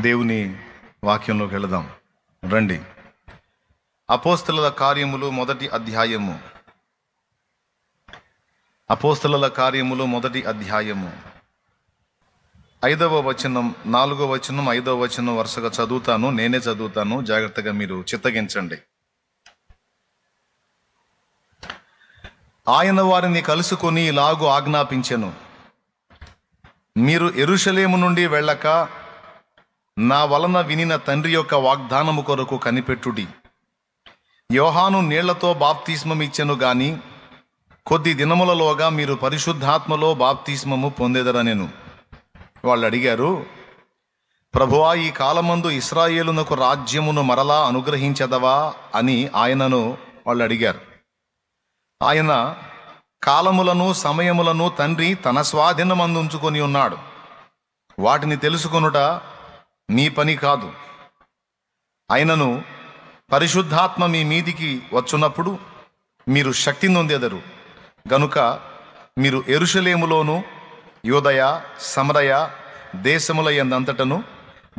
దేవుని వాక్యంలోకి వెళదాం రండి. అపోస్తలుల కార్యములు మొదటి అధ్యాయము. అపోస్తలుల కార్యములు మొదటి అధ్యాయము 5వ వచనం, 4వ వచనం, 5వ వచనం వరుసగా చదువుతాను. నేనే చదువుతాను, జాగ్రత్తగా మీరు చిత్తగించండి. ఆయన వారిని కలుసుకొని ఇలాగు ఆజ్ఞాపించెను, మీరు యెరూషలేము నుండి వెళ్ళక నా వలన వినిన తండ్రి యొక్క వాగ్దానము కొరకు కనిపెట్టుడి. యోహాను నీళ్లతో బాప్తిస్మము ఇచ్చెను గాని కొద్ది దినములలోగా మీరు పరిశుద్ధాత్మలో బాప్తిస్మము పొందెదరనెను. వాళ్ళు అడిగారు, ప్రభువా, ఈ కాలమందు ఇశ్రాయేలునకు రాజ్యమును మరలా అనుగ్రహించదవా అని ఆయనను వాళ్ళు అడిగారు. ఆయన కాలములను సమయములను తండ్రి తన స్వాధీనమందు ఉంచుకొని ఉన్నాడు. వాటిని తెలుసుకొనుట మీ పని కాదు. అయినను పరిశుద్ధాత్మ మీ మీదికి వచ్చున్నప్పుడు మీరు శక్తి నొందెదరు. గనుక మీరు యెరూషలేములోను యూదయ సమరయ దేశముల యందంతటను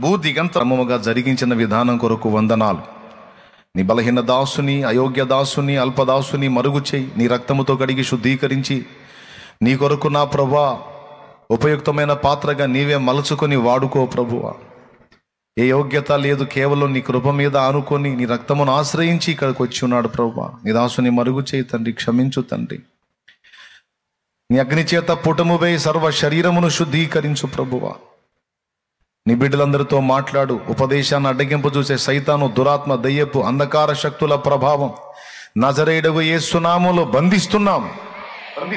భూదిగంతముగా జరిగించిన విధానం కొరకు వందనాలు. నీ బలహీన దాసుని, అయోగ్య దాసుని, అల్పదాసుని మరుగు చేయి. నీ రక్తముతో కడిగి శుద్ధీకరించి నీ కొరకు నా ప్రభువా ఉపయుక్తమైన పాత్రగా నీవే మలుచుకొని వాడుకో ప్రభువా. ఏ యోగ్యత లేదు, కేవలం నీ కృప మీద ఆనుకొని నీ రక్తమును ఆశ్రయించి ఇక్కడికి వచ్చి ఉన్నాడు ప్రభువా. నీ దాసుని మరుగు చేయి తండ్రి, క్షమించు తండ్రి. నీ అగ్ని చేత పుటము వేయి సర్వ శరీరమును శుద్ధీకరించు ప్రభువా. నీ బిడ్డలందరితో మాట్లాడు. ఉపదేశాన్ని అడ్డగింపు చూసే సైతాను, దురాత్మ, దయ్యపు అంధకార శక్తుల ప్రభావం నజరేయుడగు యేసు నామములో బంధిస్తున్నాం.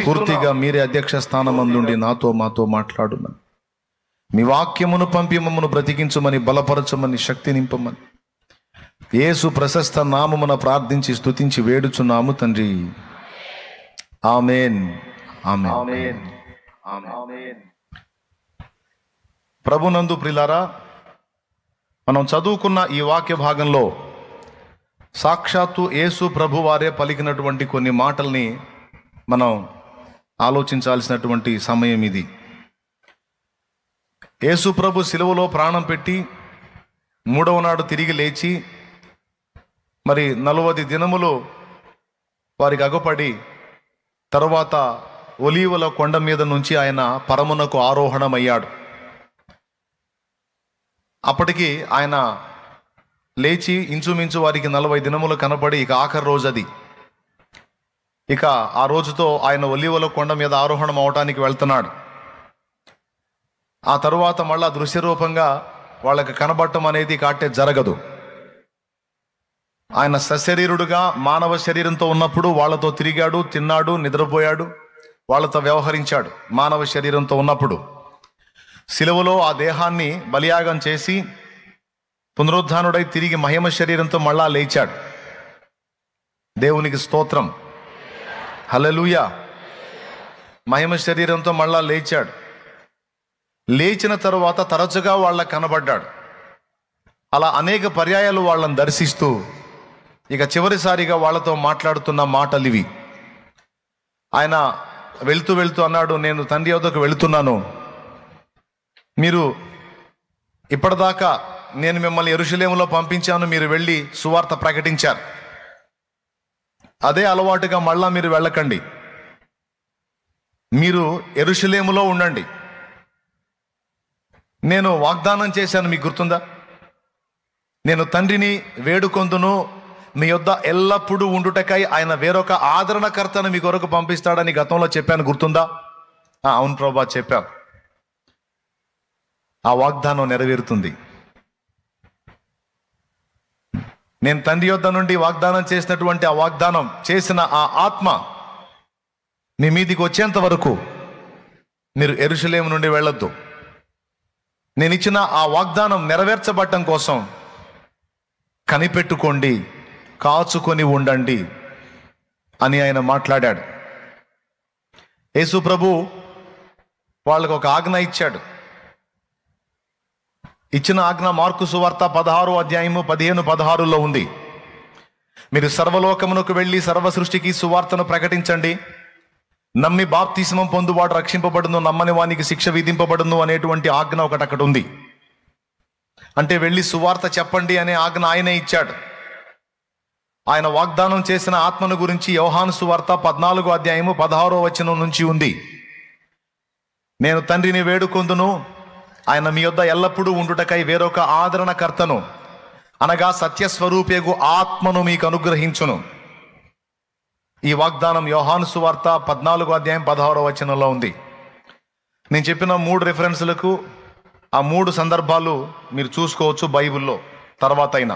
పూర్తిగా మీరే అధ్యక్ష స్థానం అందుండి మాతో మాట్లాడుమని, మీ వాక్యమును పంపి మమ్మను బ్రతికించమని, బలపరచమని, శక్తి నింపమని యేసు ప్రశస్త నామమున ప్రార్థించి స్తుతించి వేడుచున్నాము తండ్రి. ఆమేన్, ఆమేన్, ఆమేన్. ప్రభునందు ప్రియులారా, మనం చదువుకున్న ఈ వాక్య భాగంలో సాక్షాత్తు యేసు ప్రభు వారే పలికినటువంటి కొన్ని మాటల్ని మనం ఆలోచించాల్సినటువంటి సమయం ఇది. యేసు ప్రభు సిలువలో ప్రాణం పెట్టి 3వ నాడు తిరిగి లేచి మరి 40 దినములు వారికి అగపడి తరువాత ఒలీవల కొండ మీద నుంచి ఆయన పరమునకు ఆరోహణమయ్యాడు. అప్పటికి ఆయన లేచి ఇంచుమించు వారికి 40 దినములు కనపడి ఇక ఆఖరి రోజు అది. ఇక ఆ రోజుతో ఆయన ఒలీవల కొండ మీద ఆరోహణం అవటానికి వెళ్తున్నాడు. ఆ తరువాత మళ్ళా దృశ్యరూపంగా వాళ్ళకి కనబడటం అనేది కాటే జరగదు. ఆయన సశరీరుడుగా మానవ శరీరంతో ఉన్నప్పుడు వాళ్ళతో తిరిగాడు, తిన్నాడు, నిద్రపోయాడు, వాళ్ళతో వ్యవహరించాడు. మానవ శరీరంతో ఉన్నప్పుడు సిలువలో ఆ దేహాన్ని బలియాగం చేసి పునరుద్ధానుడై తిరిగి మహిమ శరీరంతో మళ్ళా లేచాడు. దేవునికి స్తోత్రం, హల్లెలూయా. మహిమ శరీరంతో మళ్ళా లేచాడు. లేచిన తరువాత తరచుగా వాళ్ళకు కనబడ్డాడు. అలా అనేక పర్యాయాలు వాళ్ళని దర్శిస్తూ ఇక చివరిసారిగా వాళ్ళతో మాట్లాడుతున్న మాటలు ఇవి. ఆయన వెళ్తూ అన్నాడు, నేను తండ్రి వద్దకు వెళుతున్నాను. మీరు ఇప్పటిదాకా నేను మిమ్మల్ని యెరూషలేములో పంపించాను, మీరు వెళ్ళి సువార్త ప్రకటించారు. అదే అలవాటుగా మళ్ళా మీరు వెళ్ళకండి. మీరు యెరూషలేములో ఉండండి. నేను వాగ్దానం చేశాను, మీకు గుర్తుందా? నేను తండ్రిని వేడుకొందును, మీ యొద్ద ఎల్లప్పుడూ ఉండుటకై ఆయన వేరొక ఆదరణకర్తను మీ కొరకు పంపిస్తాడని గతంలో చెప్పాను, గుర్తుందా? అవును ప్రభా, చెప్పాను. ఆ వాగ్దానం నెరవేరుతుంది. నేను తండ్రి యొద్ద నుండి వాగ్దానం చేసినటువంటి ఆ వాగ్దానం చేసిన ఆ ఆత్మ మీ మీదికి వచ్చేంత వరకు మీరు యెరూషలేము నుండి వెళ్ళొద్దు. నేను ఇచ్చిన ఆ వాగ్దానం నెరవేర్చబడటం కోసం కనిపెట్టుకోండి, కాచుకొని ఉండండి అని ఆయన మాట్లాడాడు. యేసు ప్రభు వాళ్ళకు ఒక ఆజ్ఞ ఇచ్చాడు. ఇచ్చిన ఆజ్ఞ మార్కు సువార్త 16వ అధ్యాయము 15-16లో ఉంది. మీరు సర్వలోకమునకు వెళ్ళి సర్వ సృష్టికి సువార్తను ప్రకటించండి. నమ్మి బాప్తిస్మం పొందువాడు రక్షింపబడును, నమ్మని వానికి శిక్ష విధింపబడును అనేటువంటి ఆజ్ఞ ఒకటి అక్కడ ఉంది. అంటే వెళ్ళి సువార్త చెప్పండి అనే ఆజ్ఞ ఆయనే ఇచ్చాడు. ఆయన వాగ్దానం చేసిన ఆత్మను గురించి యోహాను సువార్త 14వ అధ్యాయము 16వ వచనం నుంచి ఉంది. నేను తండ్రిని వేడుకొందును, ఆయన మీ యొద్ద ఎల్లప్పుడూ ఉండుటకై వేరొక ఆదరణకర్తను అనగా సత్యస్వరూపేగు ఆత్మను మీకు అనుగ్రహించును. ఈ వాగ్దానం యోహాను సువార్త 14వ అధ్యాయం 16వ వచనంలో ఉంది. నేను చెప్పిన 3 రెఫరెన్స్లకు ఆ 3 సందర్భాలు మీరు చూసుకోవచ్చు బైబిల్లో తర్వాత అయినా.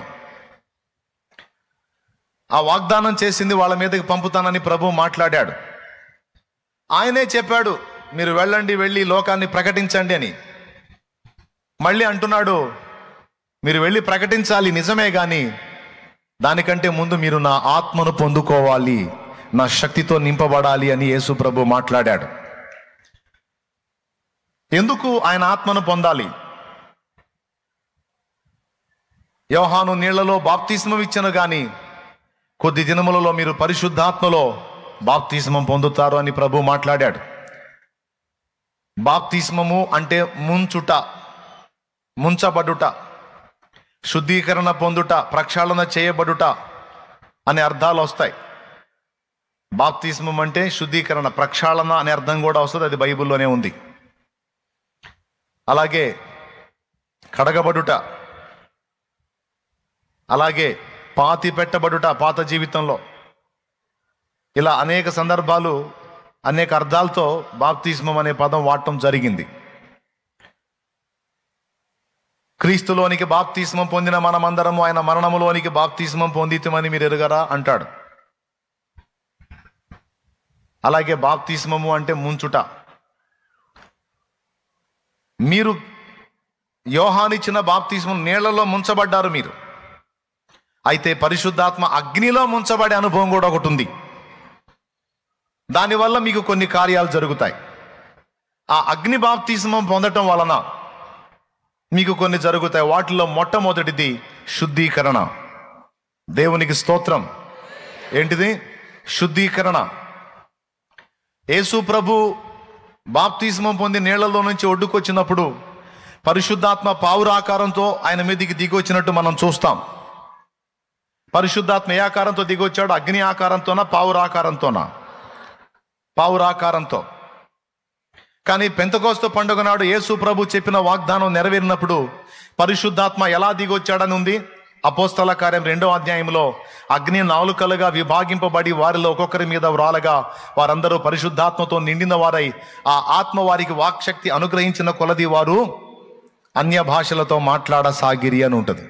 ఆ వాగ్దానం చేసింది వాళ్ళ మీదకి పంపుతానని ప్రభు మాట్లాడాడు. ఆయనే చెప్పాడు, మీరు వెళ్ళండి, వెళ్ళి లోకాన్ని ప్రకటించండి అని. మళ్ళీ అంటున్నాడు, మీరు వెళ్ళి ప్రకటించాలి నిజమే, కానీ దానికంటే ముందు మీరు నా ఆత్మను పొందుకోవాలి, నా శక్తితో నింపబడాలి అని యేసు ప్రభు మాట్లాడాడు. ఎందుకు ఆయన ఆత్మను పొందాలి? యోహాను నీళ్లలో బాప్తిస్మం ఇచ్చను గాని కొద్ది దినములలో మీరు పరిశుద్ధాత్మలో బాప్తిస్మం పొందుతారు అని ప్రభు మాట్లాడాడు. బాప్తిస్మము అంటే ముంచుట, ముంచబడుట, శుద్ధీకరణ పొందుట, ప్రక్షాళన చేయబడుట అనే అర్థాలు వస్తాయి. బాప్తిస్మం అంటే శుద్ధీకరణ, ప్రక్షాళన అనే అర్థం కూడా వస్తుంది, అది బైబిల్లోనే ఉంది. అలాగే కడగబడుట, అలాగే పాతి పెట్టబడుట పాత జీవితంలో, ఇలా అనేక సందర్భాలు అనేక అర్థాలతో బాప్తిస్మం అనే పదం వాడటం జరిగింది. క్రీస్తులోనికి బాప్తిస్మం పొందిన మనమందరము ఆయన మరణములోనికి బాప్తిస్మం పొందితమని మీరు ఎరుగరా అంటాడు. అలాగే బాప్తిస్మము అంటే ముంచుట. మీరు యోహానిచ్చిన బాప్తిస్మం నీళ్లలో ముంచబడ్డారు మీరు. అయితే పరిశుద్ధాత్మ అగ్నిలో ముంచబడే అనుభవం కూడా ఒకటి ఉంది. దానివల్ల మీకు కొన్ని కార్యాలు జరుగుతాయి. ఆ అగ్ని బాప్తిస్మం పొందటం వలన మీకు కొన్ని జరుగుతాయి. వాటిలో మొట్టమొదటిది శుద్ధీకరణ. దేవునికి స్తోత్రం. ఏంటిది? శుద్ధీకరణ. యేసు ప్రభు బాప్తిస్మం పొంది నీళ్లలో నుంచి ఒడ్డుకొచ్చినప్పుడు పరిశుద్ధాత్మ పావురాకారంతో ఆయన మీదికి దిగి వచ్చినట్టు మనం చూస్తాం. పరిశుద్ధాత్మ ఏ ఆకారంతో దిగి వచ్చాడు? అగ్ని ఆకారంతోనా, పావురాకారంతోనా? పావురాకారంతో. కానీ పెంతెకోస్తు పండుగ నాడు యేసు ప్రభు చెప్పిన వాగ్దానం నెరవేరినప్పుడు పరిశుద్ధాత్మ ఎలా దిగొచ్చాడని ఉంది. అపోస్తల కార్యం 2వ అధ్యాయంలో అగ్ని నాలుకలుగా విభాగింపబడి వారిలో ఒక్కొక్కరి మీద వ్రాలగా వారందరూ పరిశుద్ధాత్మతో నిండిన వారై ఆ ఆత్మ వారికి వాక్శక్తి అనుగ్రహించిన కొలది వారు అన్య భాషలతో మాట్లాడసాగిరి అని ఉంటుంది.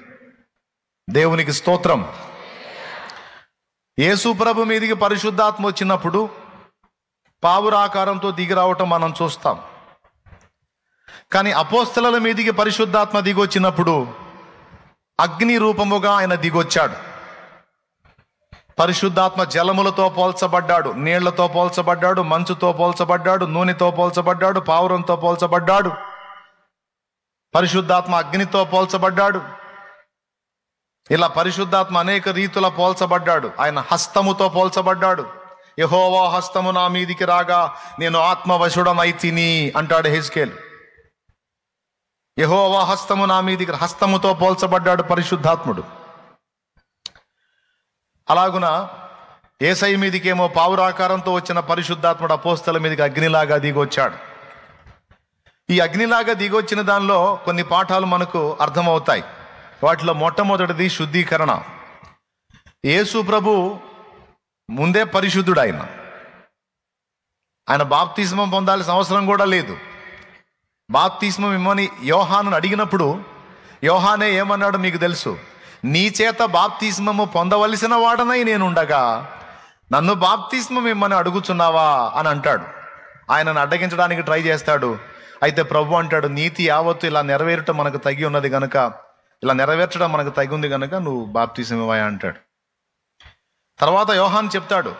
దేవునికి స్తోత్రం. యేసు ప్రభు మీదికి పరిశుద్ధాత్మ వచ్చినప్పుడు పావురాకారంతో దిగి రావటం మనం చూస్తాం. కానీ అపోస్తలుల మీదికి పరిశుద్ధాత్మ దిగొచ్చినప్పుడు అగ్ని రూపముగా ఆయన దిగొచ్చాడు. పరిశుద్ధాత్మ జలములతో పోల్చబడ్డాడు, నీళ్లతో పోల్చబడ్డాడు, మంచుతో పోల్చబడ్డాడు, నూనెతో పోల్చబడ్డాడు, పావురంతో పోల్చబడ్డాడు. పరిశుద్ధాత్మ అగ్నితో పోల్చబడ్డాడు. ఇలా పరిశుద్ధాత్మ అనేక రీతుల పోల్చబడ్డాడు. ఆయన హస్తముతో పోల్చబడ్డాడు. యెహోవా హస్తము నా మీదికి రాగా నేను ఆత్మవశుడనైతిని అంటాడు హెజ్కేలు. యెహోవా హస్తము నా మీదికి, హస్తముతో పోల్చబడ్డాడు పరిశుద్ధాత్ముడు. అలాగున యేసయ్య మీదికేమో పావురాకారంతో వచ్చిన పరిశుద్ధాత్ముడు అపోస్తల మీదకి అగ్నిలాగా దిగొచ్చాడు. ఈ అగ్నిలాగా దిగొచ్చిన దానిలో కొన్ని పాఠాలు మనకు అర్థమవుతాయి. వాటిలో మొట్టమొదటిది శుద్ధీకరణ. యేసు ప్రభు ముందే పరిశుద్ధుడు. ఆయన బాప్తిస్మం పొందాల్సిన అవసరం కూడా లేదు. బాప్తిస్మం ఇమ్మని యోహాను అడిగినప్పుడు యోహానే ఏమన్నాడు మీకు తెలుసు? నీ చేత బాప్తిస్మము పొందవలసిన వాడనై నేనుండగా నన్ను బాప్తిస్మం ఇమ్మని అడుగుచున్నావా అని అంటాడు. ఆయనను అడ్డగించడానికి ట్రై చేస్తాడు. అయితే ప్రభు అంటాడు, నీతి యావత్తు ఇలా నెరవేరటం మనకు తగి ఉన్నది గనుక, ఇలా నెరవేర్చడం మనకు తగి ఉంది కనుక నువ్వు బాప్తిస్మం ఇవ్వయా అంటాడు. తర్వాత యోహాను చెప్తాడు,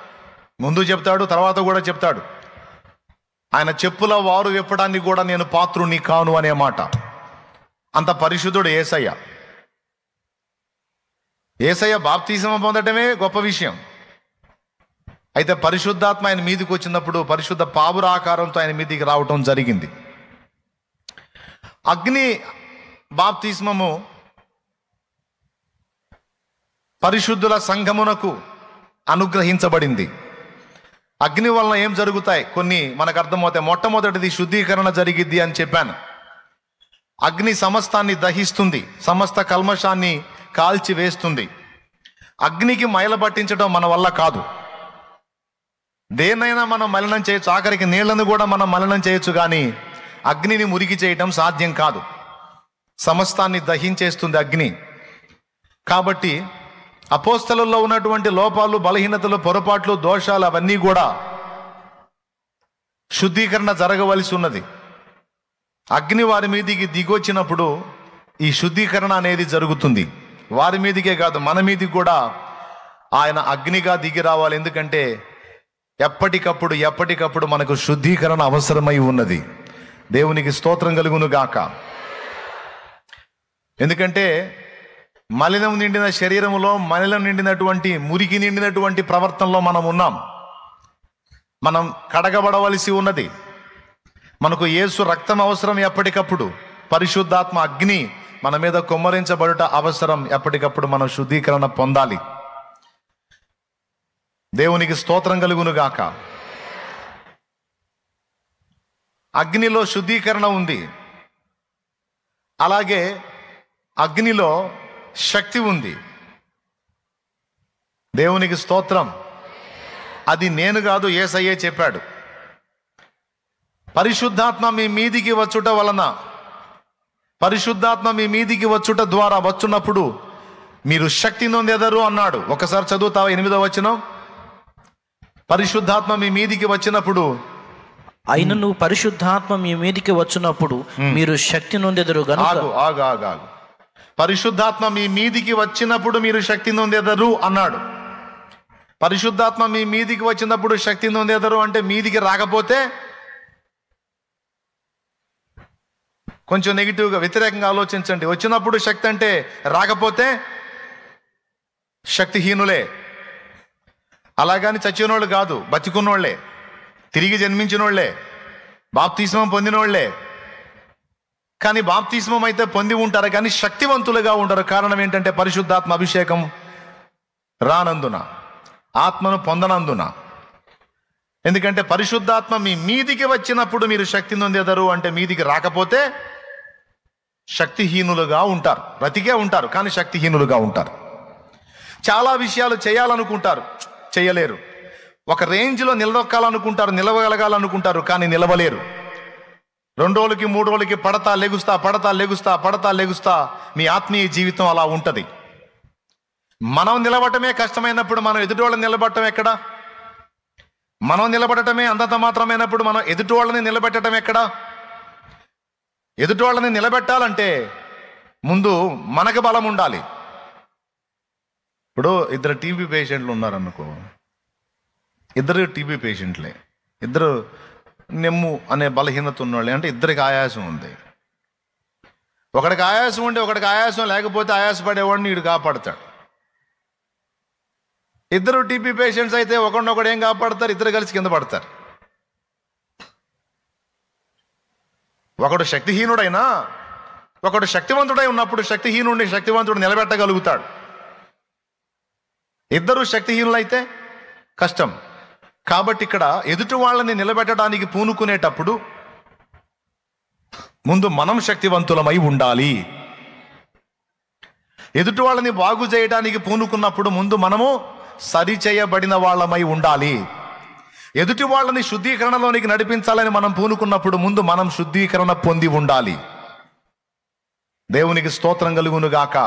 ముందు చెప్తాడు, తర్వాత కూడా చెప్తాడు, ఆయన చెప్పుల వారు విప్పడానికి కూడా నేను పాత్రుని కాను అనే మాట. అంత పరిశుద్ధుడు యేసయ్య. యేసయ్య బాప్తిస్మం పొందటమే గొప్ప విషయం. అయితే పరిశుద్ధాత్మ ఆయన మీదికి వచ్చినప్పుడు పరిశుద్ధ పావురాకారంతో ఆయన మీదికి రావటం జరిగింది. అగ్ని బాప్తిస్మము పరిశుద్ధుల సంఘమునకు అనుగ్రహించబడింది. అగ్ని వలన ఏం జరుగుతాయి కొన్ని మనకు అర్థమవుతాయి. మొట్టమొదటిది శుద్ధీకరణ జరిగిద్ది అని చెప్పాను. అగ్ని సమస్తాన్ని దహిస్తుంది, సమస్త కల్మషాన్ని కాల్చి వేస్తుంది. అగ్నికి మైల పట్టించడం మన వల్ల కాదు. దేన్నైనా మనం మలినం చేయొచ్చు, ఆఖరికి నీళ్లను కూడా మనం మలినం చేయొచ్చు, కానీ అగ్నిని మురికి చేయటం సాధ్యం కాదు. సమస్తాన్ని దహించేస్తుంది అగ్ని. కాబట్టి అపోస్తలుల్లో ఉన్నటువంటి లోపాలు, బలహీనతలు, పొరపాట్లు, దోషాలు అవన్నీ కూడా శుద్ధీకరణ జరగవలసి ఉన్నది. అగ్ని వారి మీదికి దిగొచ్చినప్పుడు ఈ శుద్ధీకరణ అనేది జరుగుతుంది. వారి మీదికే కాదు, మన మీదికి కూడా ఆయన అగ్నిగా దిగి రావాలి. ఎందుకంటే ఎప్పటికప్పుడు మనకు శుద్ధీకరణ అవసరమై ఉన్నది. దేవునికి స్తోత్రం కలుగును గాక. ఎందుకంటే మలినం నిండిన శరీరములో, మలినం నిండినటువంటి, మురికి నిండినటువంటి ప్రవర్తనలో మనం ఉన్నాం. మనం కడగబడవలసి ఉన్నది. మనకు యేసు రక్తం అవసరం ఎప్పటికప్పుడు. పరిశుద్ధాత్మ అగ్ని మన మీద కుమ్మరించబడుట అవసరం. ఎప్పటికప్పుడు మనం శుద్ధీకరణ పొందాలి. దేవునికి స్తోత్రం కలుగును గాక. అగ్నిలో శుద్ధీకరణ ఉంది, అలాగే అగ్నిలో శక్తి ఉంది. దేవునికి స్తోత్రం. అది నేను కాదు, యేసయ్యే చెప్పాడు. పరిశుద్ధాత్మ మీ మీదికి వచ్చుట వలన, పరిశుద్ధాత్మ మీ మీదికి వచ్చుట ద్వారా వచ్చున్నప్పుడు మీరు శక్తి నొందెదరు అన్నాడు. ఒకసారి చదువుతావా 8వ వచనం? పరిశుద్ధాత్మ మీ మీదికి వచ్చినప్పుడు, అయినను పరిశుద్ధాత్మ మీ మీదికి వచ్చినప్పుడు మీరు శక్తి నొందెదరు గనుక. ఆగు. పరిశుద్ధాత్మ మీ మీదికి వచ్చినప్పుడు మీరు శక్తి నొందెదరు అన్నాడు. పరిశుద్ధాత్మ మీ మీదికి వచ్చినప్పుడు శక్తి నొందెదరు అంటే మీదికి రాకపోతే కొంచెం నెగిటివ్గా, వ్యతిరేకంగా ఆలోచించండి. వచ్చినప్పుడు శక్తి అంటే రాకపోతే శక్తిహీనులే. అలాగని చచ్చినోళ్ళు కాదు, బతికున్నోళ్లే, తిరిగి జన్మించినోళ్లే, బాప్తిస్మం పొందినోళ్లే. కానీ బాప్తిస్మం అయితే పొంది ఉంటారు, కానీ శక్తివంతులుగా ఉండరు. కారణం ఏంటంటే పరిశుద్ధాత్మ అభిషేకం రానందున, ఆత్మను పొందనందున. ఎందుకంటే పరిశుద్ధాత్మ మీ మీదికి వచ్చినప్పుడు మీరు శక్తి నొందెదరు అంటే మీదికి రాకపోతే శక్తిహీనులుగా ఉంటారు. బ్రతికే ఉంటారు కానీ శక్తిహీనులుగా ఉంటారు. చాలా విషయాలు చేయాలనుకుంటారు, చేయలేరు. ఒక రేంజ్లో నిలదొక్కాలనుకుంటారు, నిలవగలగాలనుకుంటారు, కానీ నిలవలేరు. 2 రోజులకి 3 రోజులకి పడతా లెగుస్తా మీ ఆత్మీయ జీవితం అలా ఉంటుంది. మనం నిలబడటమే కష్టమైనప్పుడు మనం ఎదుటి వాళ్ళని నిలబడటం ఎక్కడ? మనం నిలబడటమే అంతంత మాత్రమైనప్పుడు మనం ఎదుటి వాళ్ళని నిలబెట్టడం ఎక్కడ? ఎదుటి వాళ్ళని నిలబెట్టాలంటే ముందు మనకు బలం ఉండాలి. ఇప్పుడు 2 టీబీ పేషెంట్లు ఉన్నారనుకో, 2 టీబీ పేషెంట్లే, 2 నెమ్ము అనే బలహీనత ఉన్నవాళ్ళే, అంటే 2కి ఆయాసం ఉంది. ఒకడికి ఆయాసం ఉండి ఒకడికి ఆయాసం లేకపోతే ఆయాసపడేవాడిని వీడు కాపాడుతాడు. 2 టీబీ పేషెంట్స్ అయితే ఒకడినొకడు ఏం కాపాడతారు? 2 కలిసి కింద పడతారు. ఒకడు శక్తిహీనుడైనా ఒకడు శక్తివంతుడై ఉన్నప్పుడు శక్తిహీనుడిని శక్తివంతుడు నిలబెట్టగలుగుతాడు. 2 శక్తిహీనులైతే కష్టం. కాబట్టి ఇక్కడ ఎదుటి వాళ్ళని నిలబెట్టడానికి పూనుకునేటప్పుడు ముందు మనం శక్తివంతులమై ఉండాలి. ఎదుటి వాళ్ళని బాగు చేయడానికి పూనుకున్నప్పుడు ముందు మనము సరిచేయబడిన వాళ్ళమై ఉండాలి. ఎదుటి వాళ్ళని శుద్ధీకరణలోనికి నడిపించాలని మనం పూనుకున్నప్పుడు ముందు మనం శుద్ధీకరణ పొంది ఉండాలి. దేవునికి స్తోత్రం కలుగును గాక.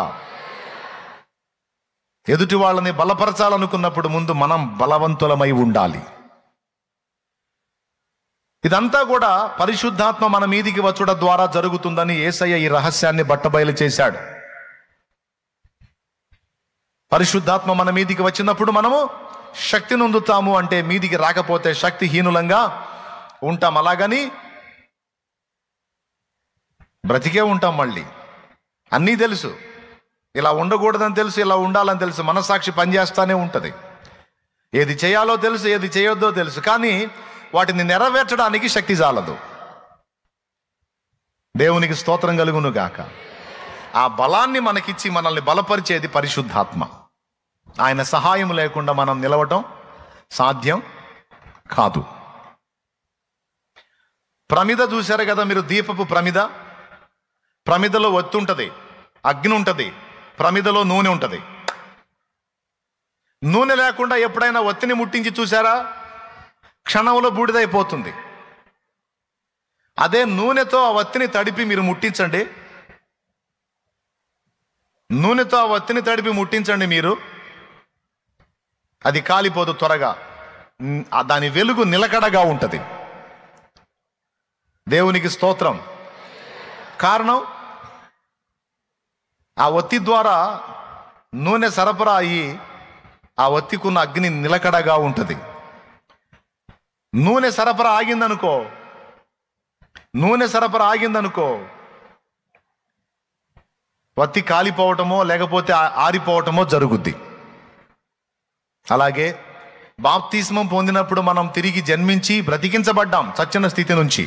ఎదుటి వాళ్ళని బలపరచాలనుకున్నప్పుడు ముందు మనం బలవంతులమై ఉండాలి. ఇదంతా కూడా పరిశుద్ధాత్మ మన మీదికి వచ్చుట ద్వారా జరుగుతుందని యేసయ్య ఈ రహస్యాన్ని బట్టబయలు చేశాడు. పరిశుద్ధాత్మ మన మీదికి వచ్చినప్పుడు మనము శక్తి నొందుతాము, అంటే మీదికి రాకపోతే శక్తిహీనులంగా ఉంటాం. అలాగని బ్రతికే ఉంటాం. మళ్ళీ అన్నీ తెలుసు, ఇలా ఉండకూడదని తెలుసు, ఇలా ఉండాలని తెలుసు, మనస్సాక్షి పనిచేస్తానే ఉంటుంది. ఏది చేయాలో తెలుసు, ఏది చేయొద్దో తెలుసు, కానీ వాటిని నెరవేర్చడానికి శక్తి చాలదు. దేవునికి స్తోత్రం కలుగును గాక. ఆ బలాన్ని మనకిచ్చి మనల్ని బలపరిచేది పరిశుద్ధాత్మ. ఆయన సహాయం లేకుండా మనం నిలవటం సాధ్యం కాదు. ప్రమిద చూశారు కదా మీరు, దీపపు ప్రమిద. ప్రమిదలో ఒత్తి ఉంటుంది, అగ్ని ఉంటుంది, ప్రమిదలో నూనె ఉంటుంది. నూనె లేకుండా ఎప్పుడైనా ఒత్తిని ముట్టించి చూసారా? క్షణంలో బూడిదైపోతుంది. అదే నూనెతో ఆ ఒత్తిని తడిపి మీరు ముట్టించండి, నూనెతో ఆ ఒత్తిని తడిపి ముట్టించండి మీరు, అది కాలిపోదు త్వరగా. దాని వెలుగు నిలకడగా ఉంటుంది. దేవునికి స్తోత్రం. కారణం, ఆ ఒత్తి ద్వారా నూనె సరఫరా అయ్యి ఆ ఒత్తికున్న అగ్ని నిలకడగా ఉంటుంది. నూనె సరఫరా ఆగిందనుకో ఒత్తి కాలిపోవటమో లేకపోతే ఆరిపోవటమో జరుగుద్ది. అలాగే బాప్తిస్మం పొందినప్పుడు మనం తిరిగి జన్మించి బ్రతికించబడ్డాం చచ్చిన స్థితి నుంచి.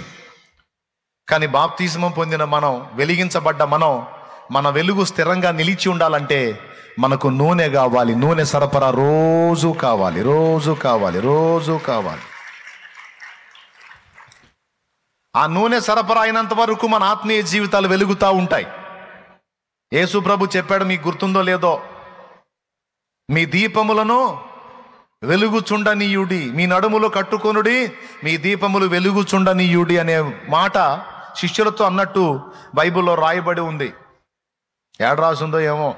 కానీ బాప్తిస్మం పొందిన మనం, వెలిగించబడ్డ మనం, మన వెలుగు స్థిరంగా నిలిచి ఉండాలంటే మనకు నూనె కావాలి. నూనె సరఫరా రోజు కావాలి. ఆ నూనె సరఫరా అయినంత వరకు మన ఆత్మీయ జీవితాలు వెలుగుతూ ఉంటాయి. యేసు ప్రభు చెప్పాడు, మీకు గుర్తుందో లేదో, మీ దీపములను వెలుగుచుండనీయుడి, మీ నడుములు కట్టుకొనుడి, మీ దీపములు వెలుగుచుండనీయుడి అనే మాట శిష్యులతో అన్నట్టు బైబిల్లో రాయబడి ఉంది. ఏడ రాసుందో ఏమో,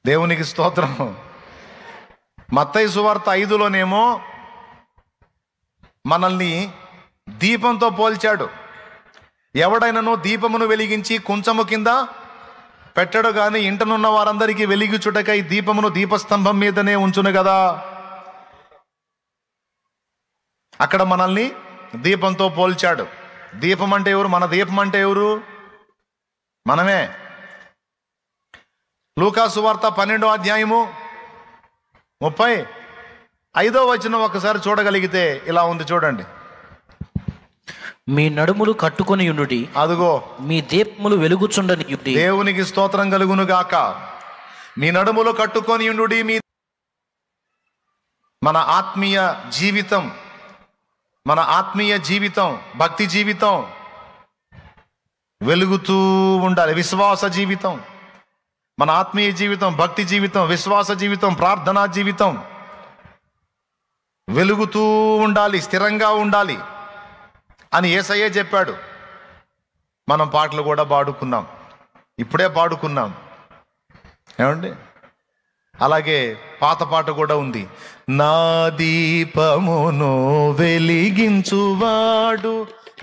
దేవునికి స్తోత్రం. మత్తయి సువార్త 5లోనేమో మనల్ని దీపంతో పోల్చాడు. ఎవడైనాను దీపమును వెలిగించి కుంచము కింద పెట్టడు గాని ఇంటనున్న వారందరికీ వెలిగించుటకై దీపమును దీపస్తంభం మీదనే ఉంచును కదా. అక్కడ మనల్ని దీపంతో పోల్చాడు. దీపం అంటే ఎవరు? మన దీపం అంటే ఎవరు? మనమే. లూకా సువార్త 12వ అధ్యాయము 35వ వచనం ఒకసారి చూడగలిగితే ఇలా ఉంది, చూడండి. మీ నడుములు కట్టుకొని యుండుడి, అదుగో మీ దీపములు వెలుగుచుండనీయుడి. దేవునికి స్తోత్రం కలుగును గాక. మీ నడుములు కట్టుకొని యుండుడి. మన ఆత్మీయ జీవితం, భక్తి జీవితం వెలుగుతూ ఉండాలి. విశ్వాస జీవితం, మన ఆత్మీయ జీవితం, భక్తి జీవితం, విశ్వాస జీవితం, ప్రార్థనా జీవితం వెలుగుతూ ఉండాలి, స్థిరంగా ఉండాలి అని యేసయ్యే చెప్పాడు. మనం పాటలు కూడా పాడుకున్నాం, ఇప్పుడే పాడుకున్నాం ఏమండి. అలాగే పాత పాట కూడా ఉంది. నా దీపమును వెలిగించువాడు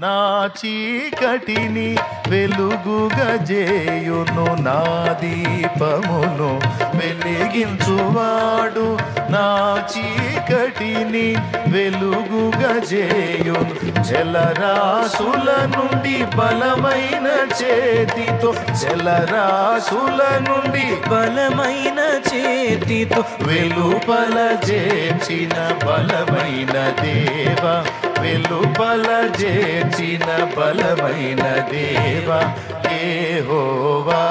నా చీకటిని వెలుగుగా చేయును. నా దీపమును వెలిగించువాడు నా చీకటిని వెలుగుగా చేయును. జలరాశుల నుండి బలమైన చేతితో, జలరాశుల నుండి బలమైన చేతితో వెలుపల చేర్చిన బలమైన దేవ, వెలుపల చేర్చిన బలమైన దేవ, యెహోవా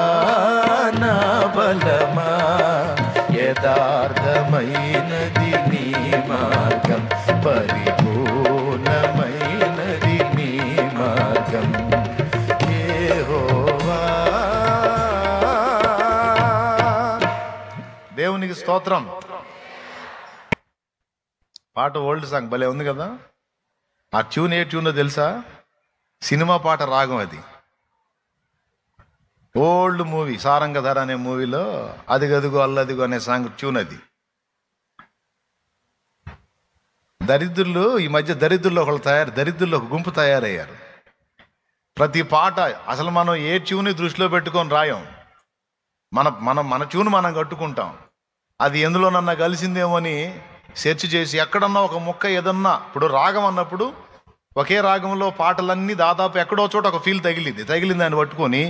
నా బలమా, యథార్థమైనది నీ మార్గం, పరిపూర్ణమైనది నీ మార్గం, యెహోవా. దేవునికి స్తోత్రం. పాట ఓల్డ్ సాంగ్ భలే ఉంది కదా. ఆ ట్యూన్ ఏ ట్యూనో తెలుసా? సినిమా పాట రాగం అది. ఓల్డ్ మూవీ సారంగధర అనే మూవీలో అదిగదుగో అల్లదిగో అనే సాంగ్ ట్యూన్ అది. దరిద్రులు ఈ మధ్య దరిద్రుల్లో ఒక గుంపు తయారయ్యారు. ప్రతి పాట అసలు మనం ఏ ట్యూన్ దృష్టిలో పెట్టుకొని రాయం. మన ట్యూన్ మనం కట్టుకుంటాం. అది ఎందులోనన్నా కలిసిందేమో అని సెర్చ్ చేసి ఎక్కడన్నా ఒక ముక్క ఏదన్నా, ఇప్పుడు రాగం అన్నప్పుడు ఒకే రాగంలో పాటలన్నీ దాదాపు ఎక్కడో చోట ఒక ఫీల్ తగిలింది దాన్ని పట్టుకొని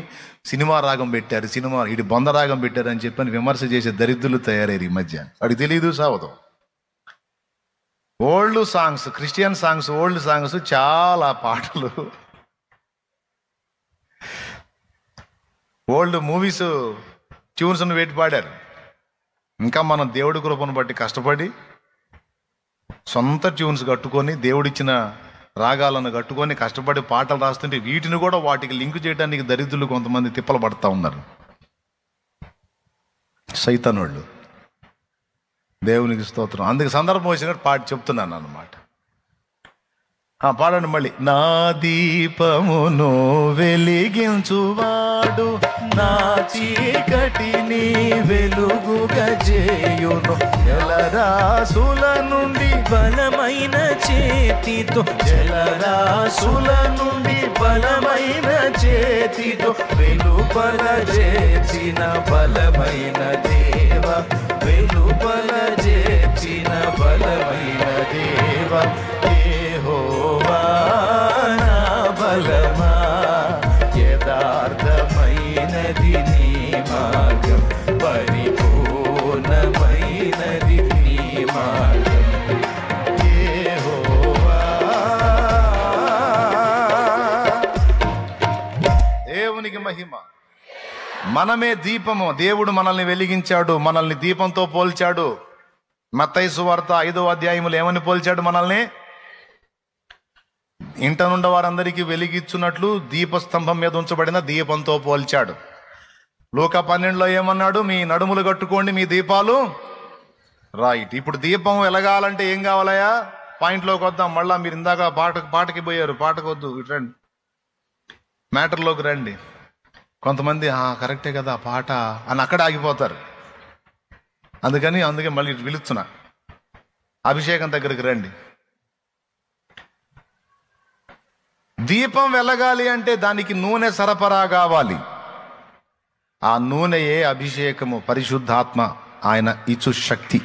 సినిమా రాగం పెట్టారు, ఇది బొంద రాగం పెట్టారు అని చెప్పని విమర్శ చేసే దరిద్రులు తయారయ్యారు ఈ మధ్య. వాడికి తెలీదు సావదు. Old songs, Christian songs, old songs చాలా పాటలు, ఓల్డ్ మూవీస్ ట్యూన్స్ పెట్టి పాడారు. ఇంకా మనం దేవుడి కృపను బట్టి కష్టపడి సొంత ట్యూన్స్ కట్టుకొని దేవుడిచ్చిన రాగాలను కట్టుకొని కష్టపడి పాటలు రాస్తుంటే వీటిని కూడా వాటికి లింక్ చేయడానికి దరిద్రులు కొంతమంది తిప్పలు పడుతూ ఉన్నారు, సైతానోళ్ళు. దేవునికి స్తోత్రం. అందుకు సందర్భం వచ్చినట్టు పాట చెప్తున్నాను అన్నమాట. పాడండి మళ్ళీ. నా దీపమును వెలిగించువాడు నా చీకటిని వెలుగుగా చేయును, జలరాసుల నుండి బలమైన చేతితో జలరాసుల నుండి బలమైన చేతితో వెలుపల చేసిన బలమైన దేవ, వెలుపల చేసిన బలమైన దేవ, యెహోవా నా బలమా, యథార్థమైనది నీ మార్గం, పరిపూర్ణమైనది నీ మార్గం, యెహోవా. దేవునికి మహిమ. మనమే దీపము. దేవుడు మనల్ని వెలిగించాడు, మనల్ని దీపంతో పోల్చాడు. మత్తయి సువార్త 5వ అధ్యాయములో ఏమని పోల్చాడు మనల్ని? ఇంట నుండి వారందరికీ వెలిగిచ్చున్నట్లు దీపస్తంభం మీద ఉంచబడిన దీపంతో పోల్చాడు. లూకా 12లో ఏమన్నాడు? మీ నడుములు కట్టుకోండి, మీ దీపాలు. రైట్. ఇప్పుడు దీపం వెలగాలంటే ఏం కావాలయా? పాయింట్లోకి వద్దాం. మళ్ళా మీరు ఇందాక పాటకి పోయారు, పాటకు వద్దు, ఇటు రండి, మ్యాటర్లోకి రండి. కొంతమంది కరెక్టే కదా పాట అని అక్కడ ఆగిపోతారు. అందుకే మళ్ళీ పిలుస్తున్నా, అభిషేకం దగ్గరికి రండి. దీపం వెలగాలి అంటే దానికి నూనె సరఫరా కావాలి. ఆ నూనెయే అభిషేకము, పరిశుద్ధాత్మ, ఆయన ఇచ్చు శక్తి.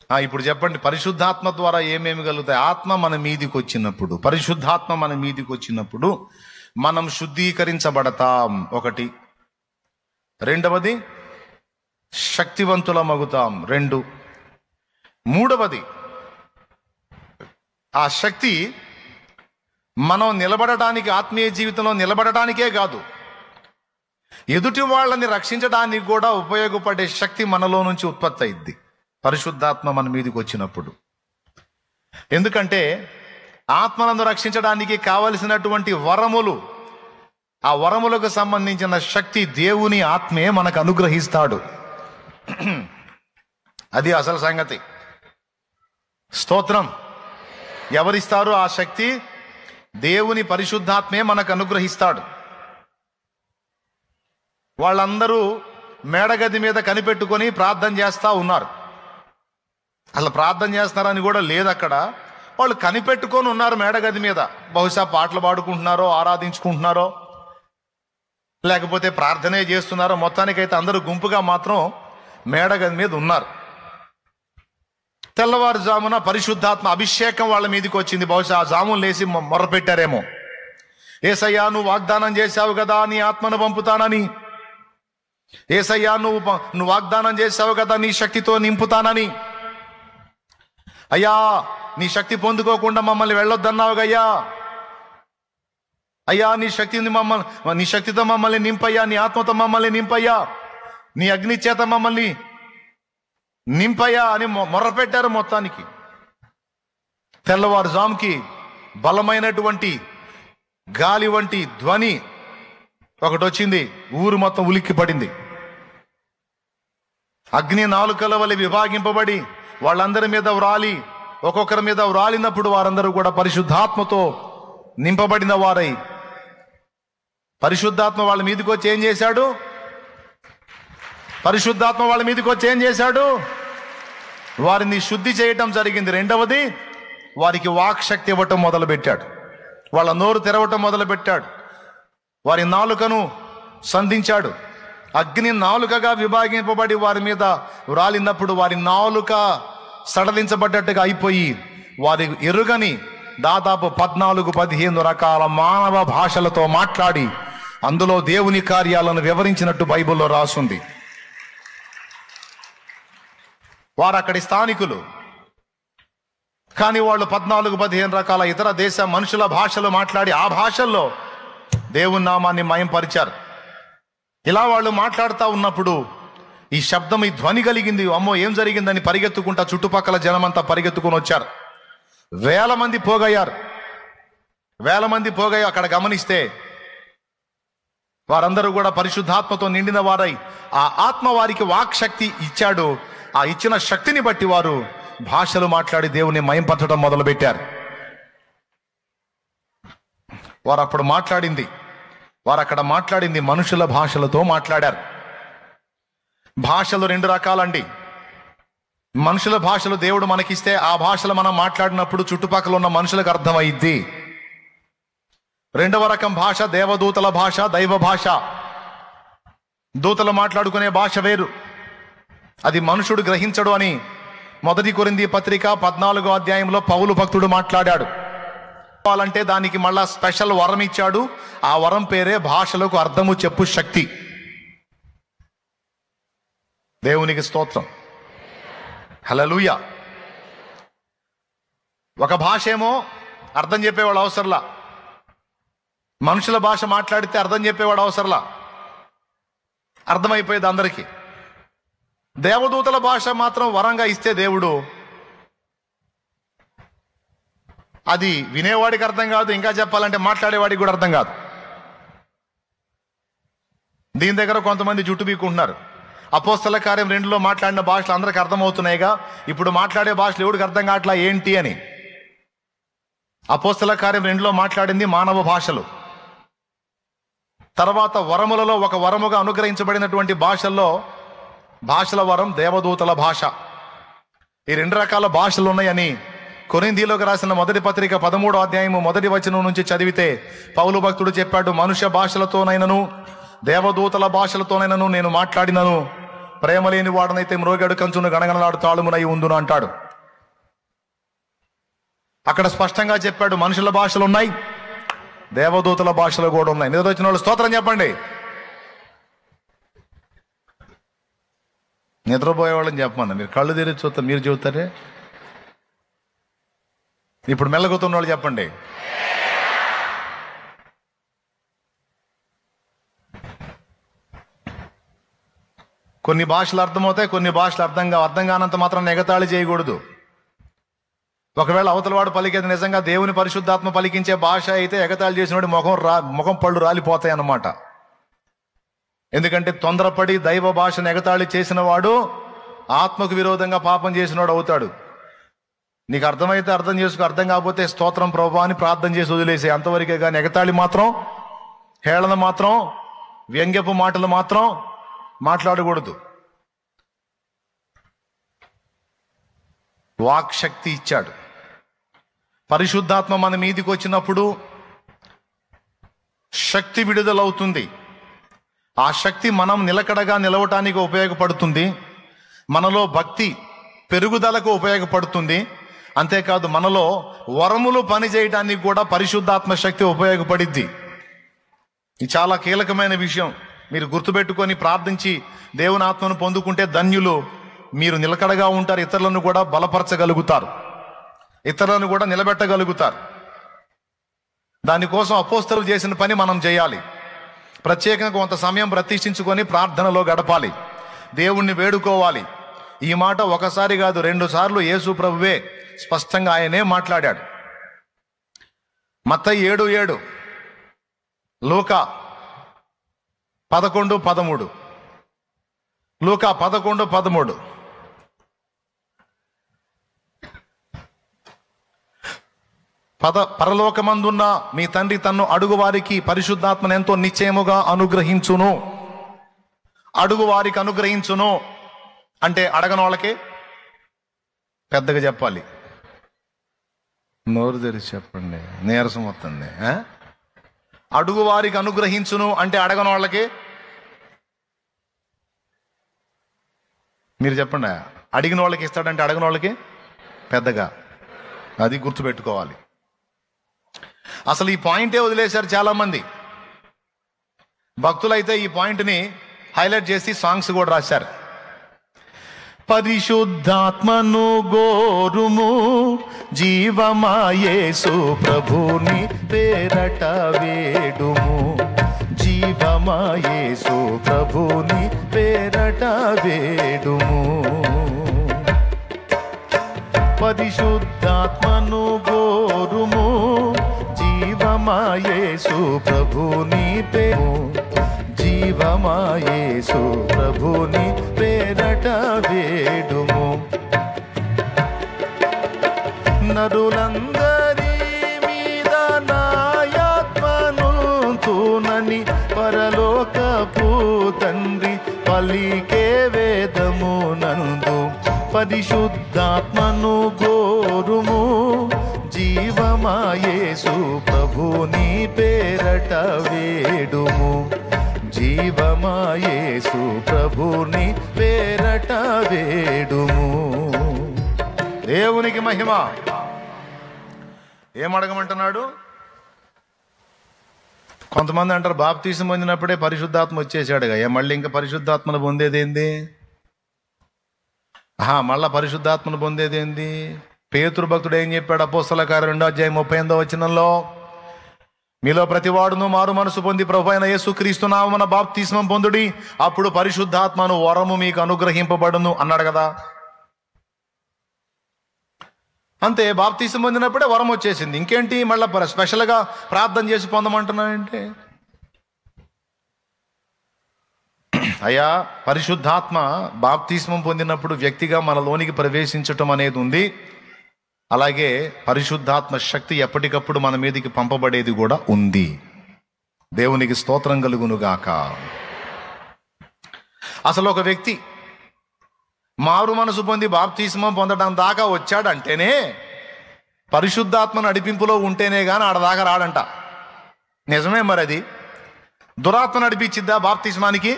ఇప్పుడు చెప్పండి, పరిశుద్ధాత్మ ద్వారా ఏమేమి కలుగుతాయి? ఆత్మ మన మీదికి వచ్చినప్పుడు, పరిశుద్ధాత్మ మన మీదికి వచ్చినప్పుడు మనం శుద్ధీకరించబడతాం, ఒకటి. రెండవది, శక్తివంతులమగుతాం, 2. మూడవది, ఆ శక్తి మనం నిలబడటానికి, ఆత్మీయ జీవితంలో నిలబడటానికే కాదు, ఎదుటి వాళ్ళని రక్షించడానికి కూడా ఉపయోగపడే శక్తి మనలో నుంచి ఉత్పత్తి అయింది పరిశుద్ధాత్మ మన మీదకి వచ్చినప్పుడు. ఎందుకంటే ఆత్మలను రక్షించడానికి కావలసినటువంటి వరములు, ఆ వరములకు సంబంధించిన శక్తి దేవుని ఆత్మే మనకు అనుగ్రహిస్తాడు. అది అసలు సంగతి. స్తోత్రం. ఎవరిస్తారు ఆ శక్తి? దేవుని పరిశుద్ధాత్మే మనకు అనుగ్రహిస్తాడు. వాళ్ళందరూ మేడగది మీద కనిపెట్టుకొని ప్రార్థన చేస్తూ ఉన్నారు. అసలు ప్రార్థన చేస్తున్నారని కూడా లేదు అక్కడ. వాళ్ళు కనిపెట్టుకొని ఉన్నారు మేడగది మీద. బహుశా పాటలు పాడుకుంటున్నారో, ఆరాధించుకుంటున్నారో, లేకపోతే ప్రార్థనే చేస్తున్నారో, మొత్తానికైతే అందరూ గుంపుగా మాత్రం మేడగది మీద ఉన్నారు. తెల్లవారుజామున పరిశుద్ధాత్మ అభిషేకం వాళ్ళ మీదకి వచ్చింది. బహుశా ఆ జామును లేసి మొర్రపెట్టారేమో. యేసయ్యా, నువ్వు వాగ్దానం చేశావు కదా నీ ఆత్మను పంపుతానని. యేసయ్యా, నువ్వు వాగ్దానం చేశావు కదా నీ శక్తితో నింపుతానని. అయ్యా, నీ శక్తి పొందుకోకుండా మమ్మల్ని వెళ్ళొద్దన్నావుగయ్యా. అయ్యా, నీ శక్తితో మమ్మల్ని నింపయ్యా, నీ ఆత్మతో మమ్మల్ని నింపయ్యా, నీ అగ్ని చేత మమ్మల్ని నింపయ్యా అని మొర్రపెట్టారు. మొత్తానికి తెల్లవారుజాముకి బలమైనటువంటి గాలి వంటి ధ్వని ఒకటి వచ్చింది. ఊరు మొత్తం ఉలిక్కి పడింది. అగ్ని నాలుకల వలె విభాగింపబడి వాళ్ళందరి మీద వ్రాలి, ఒక్కొక్కరి మీద వ్రాలినప్పుడు వారందరూ కూడా పరిశుద్ధాత్మతో నింపబడిన వారై, పరిశుద్ధాత్మ వాళ్ళ మీదకి వచ్చి ఏం చేశాడు? పరిశుద్ధాత్మ వాళ్ళ మీదకి వచ్చి ఏం చేశాడు? వారిని శుద్ధి చేయటం జరిగింది. రెండవది, వారికి వాక్ శక్తి ఇవ్వటం మొదలుపెట్టాడు. వాళ్ళ నోరు తెరవటం మొదలుపెట్టాడు. వారి నాలుకను సంధించాడు. అగ్ని నాలుకగా విభాగింపబడి వారి మీద వ్రాలినప్పుడు వారి నాలుక సడలించబడ్డట్టుగా అయిపోయి వారి ఎరుగని దాదాపు 14-15 రకాల మానవ భాషలతో మాట్లాడి అందులో దేవుని కార్యాలను వివరించినట్టు బైబిల్లో రాసుంది. వారు అక్కడి స్థానికులు, కానీ వాళ్ళు 14-15 రకాల ఇతర దేశ మనుషుల భాషలు మాట్లాడి ఆ భాషల్లో దేవుని నామాన్ని మయంపరిచారు. ఇలా వాళ్ళు మాట్లాడుతూ ఉన్నప్పుడు ఈ శబ్దం, ఈ ధ్వని కలిగింది. అమ్మో ఏం జరిగిందని పరిగెత్తుకుంటా చుట్టుపక్కల జనమంతా పరిగెత్తుకుని వచ్చారు. వేల మంది పోగయ్యారు. అక్కడ గమనిస్తే వారందరూ కూడా పరిశుద్ధాత్మతో నిండిన వారై, ఆ ఆత్మ వారికి వాక్శక్తి ఇచ్చాడు. ఆ ఇచ్చిన శక్తిని బట్టి వారు భాషలు మాట్లాడి దేవుని మయంపరచడం మొదలుపెట్టారు. వారు అక్కడ మాట్లాడింది మనుషుల భాషలతో మాట్లాడారు. భాషలు 2 రకాలండి. మనుషుల భాషలు దేవుడు మనకిస్తే ఆ భాషలు మనం మాట్లాడినప్పుడు చుట్టుపక్కల ఉన్న మనుషులకు అర్థమైద్ది. రెండవ రకం భాష దేవదూతల భాష, దైవ భాష. దూతలు మాట్లాడుకునే భాష వేరు, అది మనుషుడు గ్రహించడు అని 1 కొరింథీ పత్రిక 14వ అధ్యాయంలో పౌలు భక్తుడు మాట్లాడాడు. అంటే దానికి మళ్ళా స్పెషల్ వరం ఇచ్చాడు. ఆ వరం పేరే భాషలకు అర్థము చెప్పు శక్తి. దేవునికి స్తోత్రం, హల్లెలూయా. ఒక భాష ఏమో అర్థం చెప్పేవాడు అవసరంలా, మనుషుల భాష మాట్లాడితే అర్థం చెప్పేవాడు అవసరంలా, అర్థమైపోయేది అందరికీ. దేవదూతల భాష మాత్రం వరంగా ఇస్తే దేవుడు, అది వినేవాడికి అర్థం కాదు, ఇంకా చెప్పాలంటే మాట్లాడేవాడికి కూడా అర్థం కాదు. దీని దగ్గర కొంతమంది జుట్టు బీక్కుంటున్నారు. అపోస్తల కార్యం 2లో మాట్లాడిన భాషలు అందరికి అర్థమవుతున్నాయిగా, ఇప్పుడు మాట్లాడే భాషలు ఎవడికి అర్థం కావట్లా ఏంటి అని. అపోస్తల కార్యం 2లో మాట్లాడింది మానవ భాషలు. తర్వాత వరములలో ఒక వరముగా అనుగ్రహించబడినటువంటి భాషల వరం దేవదూతల భాష. ఈ 2 రకాల భాషలు ఉన్నాయని కొరింథీలోకి రాసిన 1 పత్రిక 13వ అధ్యాయము 1వ వచనం నుంచి చదివితే పౌలు భక్తుడు చెప్పాడు, మనుష్య భాషలతోనైనను దేవదూతల భాషలతోనైనను నేను మాట్లాడినను, ప్రేమ లేని వాడనైతే మ్రోగాడు కంచును గణగణలాడు తాళమునై ఉందును అంటాడు. అక్కడ స్పష్టంగా చెప్పాడు, మనుషుల భాషలు ఉన్నాయి, దేవదూతల భాషలు కూడా ఉన్నాయి. నిద్ర వచ్చిన వాళ్ళు స్తోత్రం చెప్పండి. నిద్రపోయే వాళ్ళని చెప్పమన్నా, మీరు కళ్ళు తెరిచి చూస్తారు, మీరు చెబుతారే. ఇప్పుడు మెల్లగుతున్న వాళ్ళు చెప్పండి. కొన్ని భాషలు అర్థమవుతాయి, కొన్ని భాషలు అర్థం కానంత మాత్రం ఎగతాళి చేయకూడదు. ఒకవేళ అవతలవాడు పలికేది నిజంగా దేవుని పరిశుద్ధాత్మ పలికించే భాష అయితే ఎగతాళి చేసినవాడి ముఖం పళ్ళు రాలిపోతాయి అన్నమాట. ఎందుకంటే తొందరపడి దైవ భాషను ఎగతాళి చేసిన వాడు ఆత్మకు విరోధంగా పాపం చేసినవాడు అవుతాడు. నీకు అర్థమైతే అర్థం చేసుకో, అర్థం కాకపోతే స్తోత్రం ప్రభువా అని ప్రార్థన చేసి వదిలేసే, అంతవరకే. కానీ ఎగతాళి మాత్రం, హేళన మాత్రం, వ్యంగ్యపు మాటలు మాత్రం మాట్లాడకూడదు. వాక్శక్తి ఇచ్చాడు. పరిశుద్ధాత్మ మన మీదికి వచ్చినప్పుడు శక్తి విడుదలవుతుంది. ఆ శక్తి మనం నిలకడగా నిలవటానికి ఉపయోగపడుతుంది. మనలో భక్తి పెరుగుదలకు ఉపయోగపడుతుంది. అంతేకాదు మనలో వరములు పనిచేయడానికి కూడా పరిశుద్ధాత్మ శక్తి ఉపయోగపడిద్ది. ఇది చాలా కీలకమైన విషయం. మీరు గుర్తుపెట్టుకొని ప్రార్థించి దేవుని ఆత్మను పొందుకుంటే ధన్యులు. మీరు నిలకడగా ఉంటారు, ఇతరులను కూడా బలపరచగలుగుతారు, ఇతరులను కూడా నిలబెట్టగలుగుతారు. దానికోసం అపోస్తలులు చేసిన పని మనం చేయాలి. ప్రత్యేకంగా కొంత సమయం ప్రతిష్ఠించుకొని ప్రార్థనలో గడపాలి, దేవుణ్ణి వేడుకోవాలి. ఈ మాట ఒకసారి కాదు 2 సార్లు యేసు ప్రభువే స్పష్టంగా ఆయనే మాట్లాడాడు. మత్తయి 7:7, లూకా 11:13, లూకా 11:13. పరలోకమందున్న మీ తండ్రి తన్ను అడుగువారికి పరిశుద్ధాత్మను ఎంతో నిశ్చయముగా అనుగ్రహించును. అడుగువారికి అనుగ్రహించును అంటే అడగని వాళ్ళకి పెద్దగా చెప్పాలి. నోరు తెరిచి చెప్పండి, నీరసం వస్తుంది. అడుగువారికి అనుగ్రహించును అంటే అడగని వాళ్ళకి మీరు చెప్పండి. అడిగిన వాళ్ళకి ఇస్తాడంటే అడగని వాళ్ళకి పెద్దగా. అది గుర్తుపెట్టుకోవాలి. అసలు ఈ పాయింటే వదిలేశారు చాలామంది భక్తులైతే. ఈ పాయింట్ని హైలైట్ చేసి సాంగ్స్ కూడా రాశారు. పరిశుద్ధాత్మను గోరుము జీవమాయేసు ప్రభుని పేరట వేడుము, జీవ జీవమాయేసు ప్రభుని పేరట వేడుము. పరిశుద్ధాత్మను గోరుము, జీవమాయేసు ప్రభుని పేరు, జీవమాయేసు ప్రభుని పేరట వేడుము. నరులందరి మీద నాయాత్మను తూనని పరలోకపు తండ్రి పలికే వేదము నందు. పరిశుద్ధాత్మను గోరుము, జీవమాయేసు ప్రభుని పేరట వేడుము. జీవమాయేసు ప్రభుని పేరట వేడుము. దేవునికి మహిమ. ఏమడగమంటున్నాడు? కొంతమంది అంటారు బాప్తీసం పొందినప్పుడే పరిశుద్ధాత్మ వచ్చేసాడుగా, మళ్ళీ ఇంకా పరిశుద్ధాత్మను పొందేదేంది? మళ్ళా పరిశుద్ధాత్మను పొందేదేంది? పేతురు భక్తుడు ఏం చెప్పాడు? అపోస్తల కార్యం 2:38 మీలో ప్రతివాడును మారు మనసు పొంది ప్రభు అయిన యేసుక్రీస్తు నామమున బాప్తిస్మం పొందుడి, అప్పుడు పరిశుద్ధాత్మను వరము మీకు అనుగ్రహింపబడును అన్నాడు కదా. అంతే, బాప్తిస్మం పొందినప్పుడే వరం వచ్చేసింది. ఇంకేంటి మళ్ళీ స్పెషల్గా ప్రార్థన చేసి పొందమంటున్నానంటే? అయ్యా, పరిశుద్ధాత్మ బాప్తిస్మం పొందినప్పుడు వ్యక్తిగా మనలోనికి ప్రవేశించటం అనేది ఉంది. అలాగే పరిశుద్ధాత్మ శక్తి ఎప్పటికప్పుడు మన మీదకి పంపబడేది కూడా ఉంది. దేవునికి స్తోత్రం కలుగునుగాక. అసలు ఒక వ్యక్తి మారు మనసు పొంది బాప్తిస్మం పొందడం దాకా వచ్చాడంటేనే, పరిశుద్ధాత్మ నడిపింపులో ఉంటేనే కానీ ఆడదాకా రాడంట. నిజమే మరి. అది దురాత్మ నడిపించిద్దా బాప్తిస్మానికి?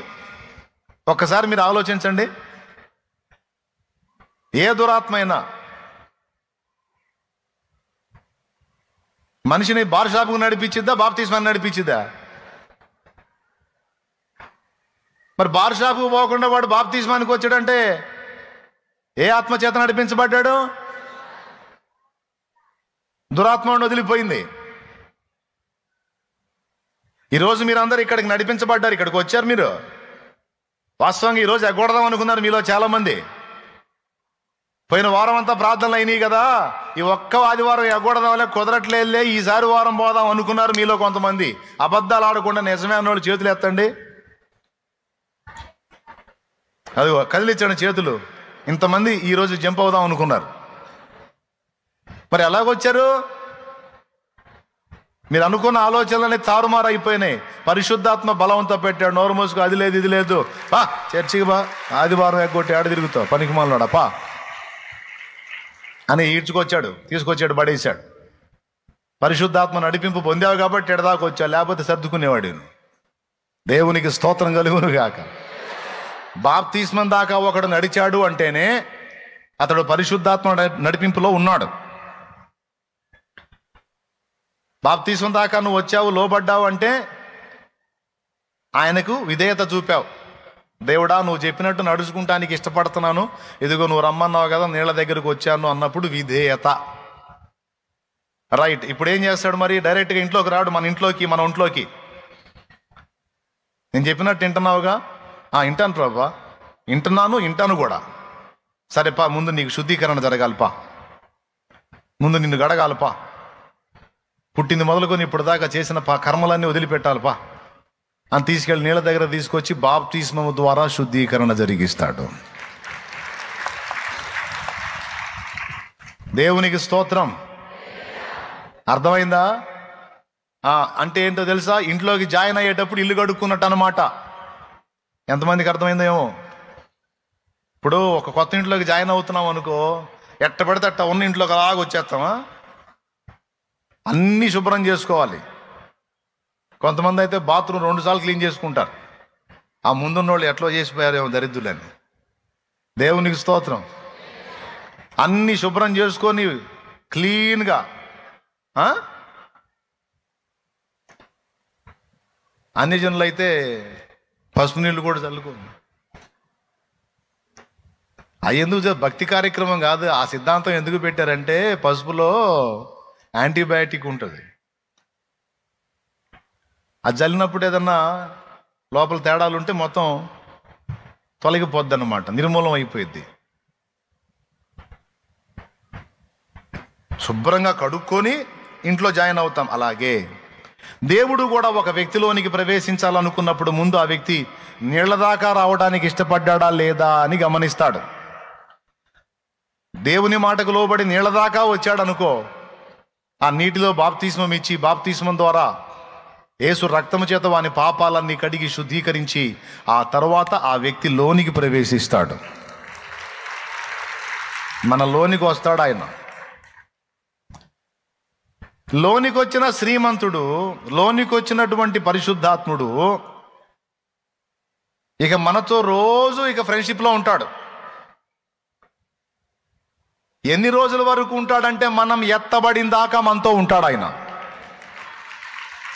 ఒక్కసారి మీరు ఆలోచించండి. ఏ దురాత్మ అయినా మనిషిని బార్ షాపుకు నడిపించిద్దా, బాప్తిస్మాన్ని నడిపించిద్దా? మరి బార్ షాపుకు పోకుండా వాడు బాప్తిస్మానికి వచ్చాడంటే ఏ ఆత్మ చేత నడిపించబడ్డాడు? దురాత్మ వదిలిపోయింది. ఈరోజు మీరు అందరూ ఇక్కడికి నడిపించబడ్డారు, ఇక్కడికి వచ్చారు. మీరు వాస్తవంగా ఈరోజు ఎగ్గొడదాం అనుకున్నారు మీలో చాలామంది. పోయిన వారం అంతా ప్రార్థనలు అయినాయి కదా, ఈ ఒక్క ఆదివారం ఎగ్గొడదాంలే, కుదరట్లేదులే, ఈసారి వారం పోదాం అనుకున్నారు మీలో కొంతమంది. అబద్ధాలు ఆడకుండా నిజమే అన్నోళ్ళు చేతులు ఎత్తండి. అది కదిలించండి చేతులు. ఇంతమంది ఈరోజు జంప్ అవుదాం అనుకున్నారు. మరి ఎలాగొచ్చారు? మీరు అనుకున్న ఆలోచనలన్నీ తారుమారు అయిపోయినాయి. పరిశుద్ధాత్మ బలవంతో పెట్టాడు. నోరు మూసుకు అది లేదు ఇది లేదు, పా చర్చికి బా, ఆదివారం ఎగ్గొట్టి ఆడ తిరుగుతావు పనికి మాలనాడా పా అని ఈడ్చుకొచ్చాడు, తీసుకొచ్చాడు, పడేశాడు. పరిశుద్ధాత్మ నడిపింపు పొందావు కాబట్టి ఎడదాకా వచ్చావు, లేకపోతే సర్దుకునేవాడు. దేవునికి స్తోత్రం కలుగును గాక. బాప్తిస్మం దాకా ఒకడు నడిచాడు అంటేనే అతడు పరిశుద్ధాత్మ నడిపింపులో ఉన్నాడు. బాప్తిస్మం దాకా నువ్వు వచ్చావు, లోబడ్డావు అంటే ఆయనకు విధేయత చూపావు. దేవుడా, నువ్వు చెప్పినట్టు నడుచుకుంటానికి ఇష్టపడుతున్నాను, ఇదిగో నువ్వు రమ్మన్నావు కదా, నీళ్ళ దగ్గరకు వచ్చాను అన్నప్పుడు విధేయత. రైట్. ఇప్పుడు ఏం చేస్తాడు మరి? డైరెక్ట్గా ఇంట్లోకి రాడు, మన ఒంట్లోకి. నేను చెప్పినట్టు వింటున్నావుగా? వింటాను ప్రభా, వింటాను కూడా. సరే పా, ముందు నీకు శుద్ధీకరణ జరగాలిపా, ముందు నిన్ను గడగాలిపా, పుట్టింది మొదలుకొని ఇప్పుడు దాకా చేసిన కర్మలన్నీ వదిలిపెట్టాలిపా అని తీసుకెళ్ళి నీళ్ళ దగ్గర తీసుకొచ్చి బాప్తిస్మము ద్వారా శుద్ధీకరణ జరిగిస్తాడు. దేవునికి స్తోత్రం. అర్థమైందా? అంటే ఏంటో తెలుసా? ఇంట్లోకి జాయిన్ అయ్యేటప్పుడు ఇల్లు కడుక్కున్నట్టు అనమాట. ఎంతమందికి అర్థమైందో ఏమో. ఇప్పుడు ఒక కొత్త ఇంట్లోకి జాయిన్ అవుతున్నాం అనుకో, ఎట్ట పడితే అట్ట ఉన్న ఇంట్లోకి అలాగ వచ్చేస్తామా? అన్నీ శుభ్రం చేసుకోవాలి. కొంతమంది అయితే బాత్రూమ్ 2 సార్లు క్లీన్ చేసుకుంటారు. ఆ ముందున్న వాళ్ళు ఎట్లా చేసిపోయారేమో దరిద్రులని. దేవునికి స్తోత్రం. అన్నీ శుభ్రం చేసుకొని క్లీన్గా అన్ని జనులు అయితే పసుపు నీళ్ళు కూడా చల్లుకోండి. అది ఎందుకు భక్తి కార్యక్రమం కాదు. ఆ సిద్ధాంతం ఎందుకు పెట్టారంటే పసుపులో యాంటీబయాటిక్ ఉంటుంది. అది చల్లినప్పుడు ఏదన్నా లోపల తేడాలు ఉంటే మొత్తం తొలగిపోద్ది అన్నమాట, నిర్మూలం అయిపోయింది. శుభ్రంగా కడుక్కొని ఇంట్లో జాయిన్ అవుతాం. అలాగే దేవుడు కూడా ఒక వ్యక్తిలోనికి ప్రవేశించాలనుకున్నప్పుడు ముందు ఆ వ్యక్తి నీళ్ల దాకా రావడానికి ఇష్టపడ్డా లేదా అని గమనిస్తాడు. దేవుని మాటకు లోబడి నీళ్ల దాకా వచ్చాడు అనుకో, ఆ నీటిలో బాప్తిస్మం ఇచ్చి బాప్తిస్మం ద్వారా యేసు రక్తము చేత వాని పాపాలన్నీ కడిగి శుద్ధీకరించి ఆ తర్వాత ఆ వ్యక్తి లోనికి ప్రవేశిస్తాడు. మన లోనికి వస్తాడు ఆయన. లోనికి వచ్చిన శ్రీమంతుడు, లోనికి వచ్చినటువంటి పరిశుద్ధాత్ముడు ఇక మనతో రోజు ఇక ఫ్రెండ్షిప్లో ఉంటాడు. ఎన్ని రోజుల వరకు ఉంటాడంటే మనం ఎత్తబడిన దాకా మనతో ఉంటాడు ఆయన.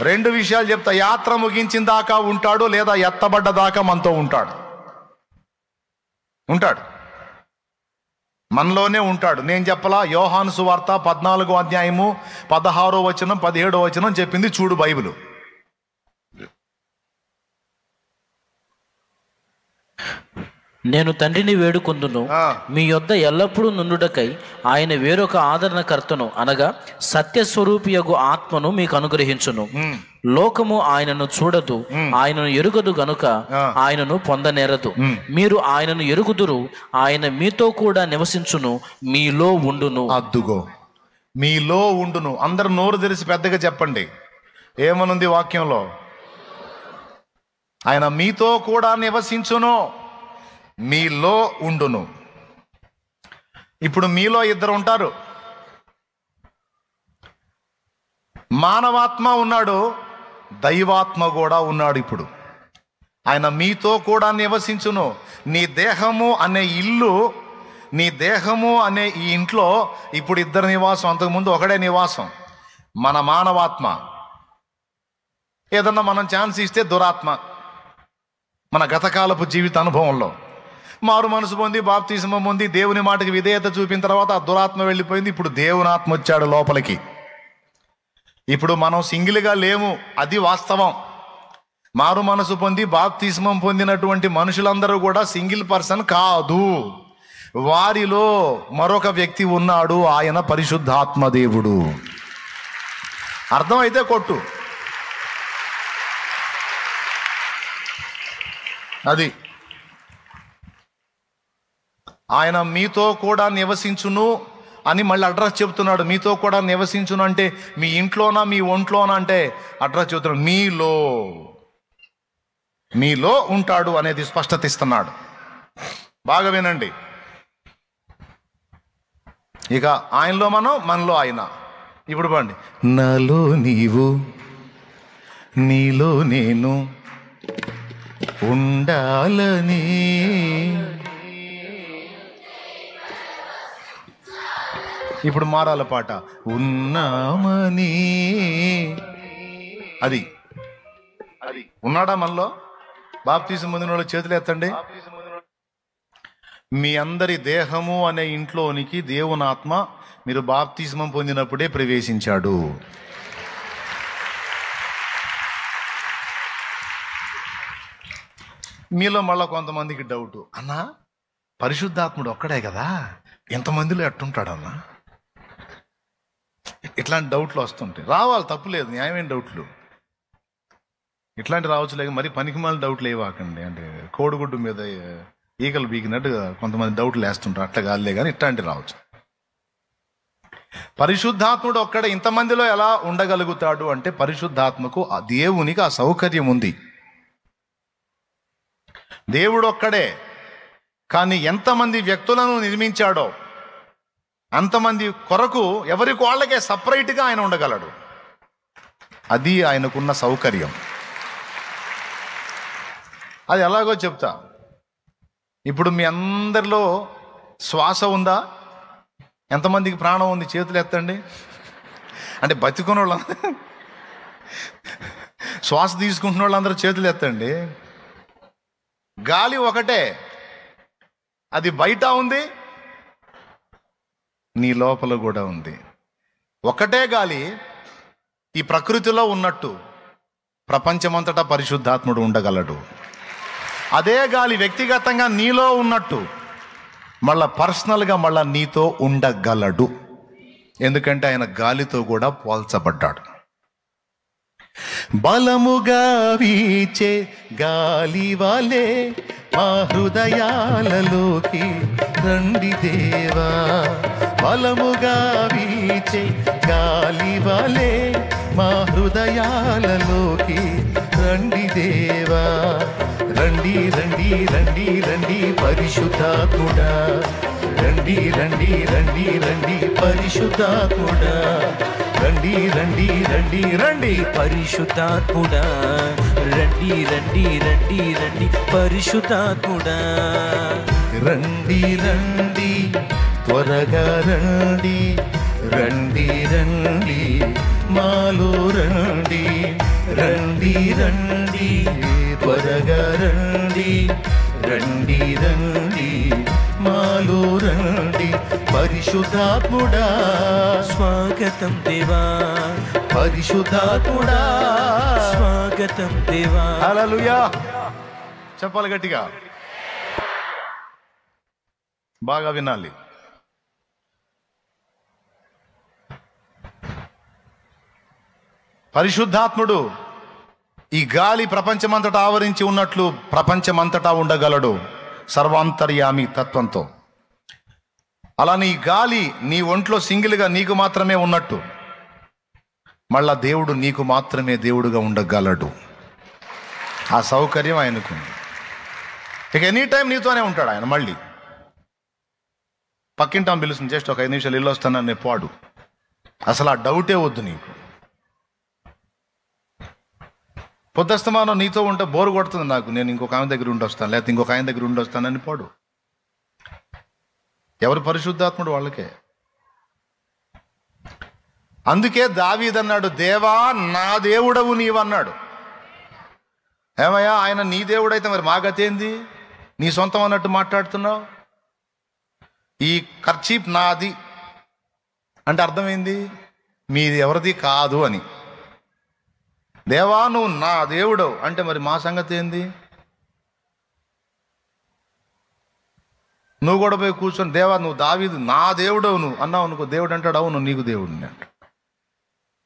రెండు విషయాలు చెప్తా, యాత్ర ముగించిన దాకా ఉంటాడు, లేదా ఎత్తబడ్డ దాకా మనతో ఉంటాడు. మనలోనే ఉంటాడు. నేను చెప్పలా, యోహాను సువార్త 14వ అధ్యాయము 16వ వచనం 17వ వచనం చెప్పింది చూడు బైబిల్. నేను తండ్రిని వేడుకొందును, మీ యొద్ద ఎల్లప్పుడూ నుండుటకై ఆయన వేరొక ఆదరణకర్తను అనగా సత్యస్వరూపియగు ఆత్మను మీకు అనుగ్రహించును. లోకము ఆయనను చూడదు, ఆయనను ఎరుగదు గనుక ఆయనను పొందనేరదు. మీరు ఆయనను ఎరుగుదురు, ఆయన మీతో కూడా నివసించును, మీలో ఉండును. అద్దుగో, మీలో ఉండును. అందరు నోరు తెరిచి పెద్దగా చెప్పండి, ఏమనుంది వాక్యంలో? ఆయన మీతో కూడా నివసించును, మీలో ఉండును. ఇప్పుడు మీలో ఇద్దరు ఉంటారు. మానవాత్మ ఉన్నాడు, దైవాత్మ కూడా ఉన్నాడు. ఇప్పుడు ఆయన మీతో కూడా నివసించును. నీ దేహము అనే ఇల్లు, నీ దేహము అనే ఈ ఇంట్లో ఇప్పుడు ఇద్దరు నివాసం, అంతకుముందు ఒకడే నివాసం. మన మానవాత్మ. ఏదన్నా మనం ఛాన్స్ ఇస్తే దురాత్మ. మన గతకాలపు జీవిత అనుభవంలో మారు మనసు పొంది బాప్తిస్మం పొంది దేవుని మాటకి విధేయత చూపిన తర్వాత ఆ దురాత్మ వెళ్ళిపోయింది. ఇప్పుడు దేవుని ఆత్మ వచ్చాడు లోపలికి. ఇప్పుడు మనం సింగిల్గా లేము, అది వాస్తవం. మారు మనసు పొంది బాప్తిస్మం పొందినటువంటి మనుషులందరూ కూడా సింగిల్ పర్సన్ కాదు. వారిలో మరొక వ్యక్తి ఉన్నాడు, ఆయన పరిశుద్ధాత్మ దేవుడు. అర్థమైతే కొట్టు. అది ఆయన మీతో కూడా నివసించును అని మళ్ళీ అడ్రస్ చెబుతున్నాడు. మీతో కూడా నివసించును అంటే మీ ఇంట్లోనా మీ ఒంట్లోనా అంటే అడ్రస్ చెబుతున్నాడు. మీలో ఉంటాడు అనేది స్పష్టత ఇస్తున్నాడు. బాగా వినండి. ఇక ఆయనలో మనం, మనలో ఆయన. ఇప్పుడు పండి, నాలో నీవు నీలో నేను ఉండాలని. ఇప్పుడు మారాల పాట, ఉన్నామని. అది ఉన్నాడా మనలో? బాప్తిసం పొందిన వాళ్ళు చేతులు ఎత్తండి. మీ అందరి దేహము అనే ఇంట్లోనికి దేవుని ఆత్మ మీరు బాప్తిస్మం పొందినప్పుడే ప్రవేశించాడు. మీలో మళ్ళీ కొంతమందికి డౌట్, అన్నా పరిశుద్ధాత్ముడు ఒక్కడే కదా, ఎంతమందిలో ఎట్టుంటాడన్నా? ఇట్లాంటి డౌట్లు వస్తుంటాయి. రావాలి, తప్పులేదు, న్యాయమైన డౌట్లు. ఇట్లాంటి రావచ్చు, లేక మరి పనికిమాల డౌట్లు వేయవాకండి. అంటే కోడిగుడ్డు మీద ఈగలు బీకినట్టుగా కొంతమంది డౌట్లు వేస్తుంటారు. అట్లా కాదులే కానీ ఇట్లాంటి రావచ్చు. పరిశుద్ధాత్ముడు ఒక్కడే ఇంతమందిలో ఎలా ఉండగలుగుతాడు అంటే పరిశుద్ధాత్మకు ఆ దేవునికి ఆ సౌకర్యం ఉంది. దేవుడు ఒక్కడే, కానీ ఎంతమంది వ్యక్తులను నిర్మించాడో అంతమంది కొరకు ఎవరికి వాళ్ళకే సపరేట్గా ఆయన ఉండగలడు. అది ఆయనకున్న సౌకర్యం. అది ఎలాగో చెప్తా. ఇప్పుడు మీ అందరిలో శ్వాస ఉందా? ఎంతమందికి ప్రాణం ఉంది? చేతులు ఎత్తండి. అంటే బతికున్న వాళ్ళు, శ్వాస తీసుకుంటున్న వాళ్ళందరూ చేతులు ఎత్తండి. గాలి ఒకటే, అది బయట ఉంది, నీ లోపల కూడా ఉంది. ఒకటే గాలి ఈ ప్రకృతిలో ఉన్నట్టు ప్రపంచమంతటా పరిశుద్ధాత్ముడు ఉండగలడు. అదే గాలి వ్యక్తిగతంగా నీలో ఉన్నట్టు మళ్ళా పర్సనల్గా మళ్ళా నీతో ఉండగలడు. ఎందుకంటే ఆయన గాలితో కూడా పోల్చబడ్డాడు. బలముగా వీచే గాలి వలె మా హృదయాలలోకి రండి దేవా. బలముగా వీచే గాలి వలె మా హృదయాలలోకి రండి దేవా. రండి రండి రండి రండి పరిశుద్ధాత్ముడా, రండి రండి రండి రండి పరిశుద్ధాత్ముడా, రండి రండి రండి రండి పరిశుద్ధాత్ముడా, రండి రండి రండి రండి పరిశుద్ధాత్ముడా. రండి రండి త్వరగా రండి, రండి రండి మాలో రండి, రండి రండి త్వరగా రండి, రండి రండి మాలో రండి పరిశుద్ధాత్ముడా. స్వాగతం దేవా, పరిశుద్ధాత్ముడా, స్వాగతం దేవా. హల్లెలూయా. చెప్పాలి గట్టిగా, బాగా వినాలి. పరిశుద్ధాత్ముడు ఈ గాలి ప్రపంచమంతటా ఆవరించి ఉన్నట్లు ప్రపంచమంతటా ఉండగలడు సర్వాంతర్యామి తత్వంతో. అలా నీ గాలి నీ ఒంట్లో సింగిల్గా నీకు మాత్రమే ఉన్నట్టు మళ్ళా దేవుడు నీకు మాత్రమే దేవుడుగా ఉండగలడు. ఆ సౌకర్యం ఆయనకు. ఇక ఎనీ టైం నీతోనే ఉంటాడు ఆయన. మళ్ళీ పక్కింటాం పిలుస్తుంది, జస్ట్ ఒక 5 నిమిషాలు ఇల్లు వస్తానని పాడు. అసలు ఆ డౌటే వద్దు నీకు. పొద్దస్తమానం నీతో ఉంటే బోరు కొడుతుంది నాకు, నేను ఇంకొక ఆమె దగ్గర ఉండి వస్తాను, లేకపోతే ఇంకొక ఆయన దగ్గర ఉండి వస్తానని పాడు. ఎవరు పరిశుద్ధాత్ముడు వాళ్ళకే. అందుకే దావీదు అన్నాడు, దేవా నా దేవుడవు నీవన్నాడు. ఏమయ్యా, ఆయన నీ దేవుడైతే మరి మా గతి ఏంది? నీ సొంతం అన్నట్టు మాట్లాడుతున్నావు. ఈ కర్చీప్ నాది అంటే అర్థమైంది, మీది ఎవరిది కాదు అని. దేవా నువ్వు నా దేవుడవు అంటే మరి మా సంగతి ఏంది? నువ్వు కూడా పోయి కూర్చొని దేవా నువ్వు దావీదు నా దేవుడవు నువ్వు అన్నావు అనుకో, దేవుడు అంటాడు అవును నీకు దేవుడిని అంట.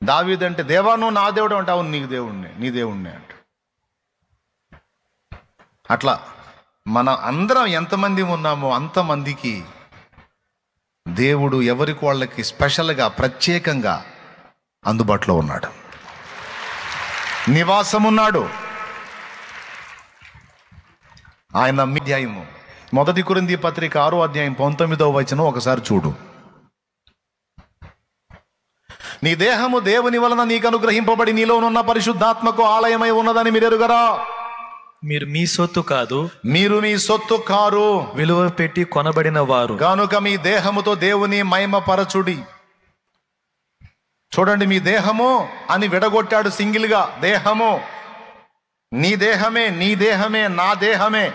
దావీదు అంటే దేవా నువ్వు నా దేవుడు అంటే అవును నీకు దేవుడిని, నీ దేవుడిని అంట. అట్లా మన అందరం ఎంతమంది ఉన్నామో అంతమందికి దేవుడు ఎవరికి వాళ్ళకి స్పెషల్గా ప్రత్యేకంగా అందుబాటులో ఉన్నాడు, నివాసం ఉన్నాడు. ఆయన అధ్యాయము 1 కొరింథీ పత్రిక 6వ అధ్యాయం 19వ వచనం ఒకసారి చూడు. నీ దేహము దేవుని వలన నీకు అనుగ్రహింపబడి నీలోనున్న పరిశుద్ధాత్మకు ఆలయమై ఉన్నదని మీరు ఎరుగరా. మీరు మీ సొత్తు కాదు, మీరు మీ సొత్తు కారు, విలువ పెట్టి కొనబడిన వారు. గానుక మీ దేహముతో దేవుని మహిమపరచుడి. చూడండి, మీ దేహము అని విడగొట్టాడు సింగిల్గా. దేహము నీ దేహమే, నీ దేహమే, నా దేహమే.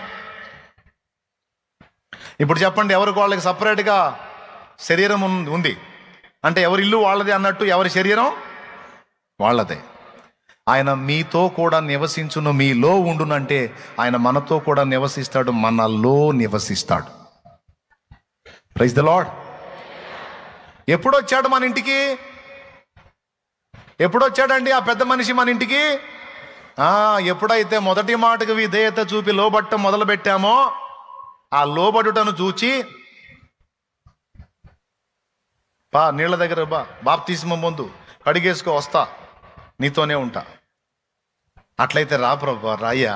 ఇప్పుడు చెప్పండి, ఎవరికి వాళ్ళకి సపరేట్గా శరీరం ఉంది అంటే ఎవరి ఇల్లు వాళ్ళదే అన్నట్టు ఎవరి శరీరం వాళ్ళదే. ఆయన మీతో కూడా నివసించును, మీలో ఉండునంటే ఆయన మనతో కూడా నివసిస్తాడు, మనలో నివసిస్తాడు. Praise the lord. ఎప్పుడొచ్చాడు మన ఇంటికి? ఎప్పుడొచ్చాడండి ఆ పెద్ద మనిషి మన ఇంటికి? ఎప్పుడైతే మొదటి మాటకు విధేయత చూపి లోబట్టం మొదలు పెట్టామో, ఆ లోబడుటను చూచి నీళ్ళ దగ్గర బాప్తిస్మం ముందు కడిగేసుకో, వస్తా, నీతోనే ఉంటా. అట్లయితే రా ప్రభా, రాయ్యా,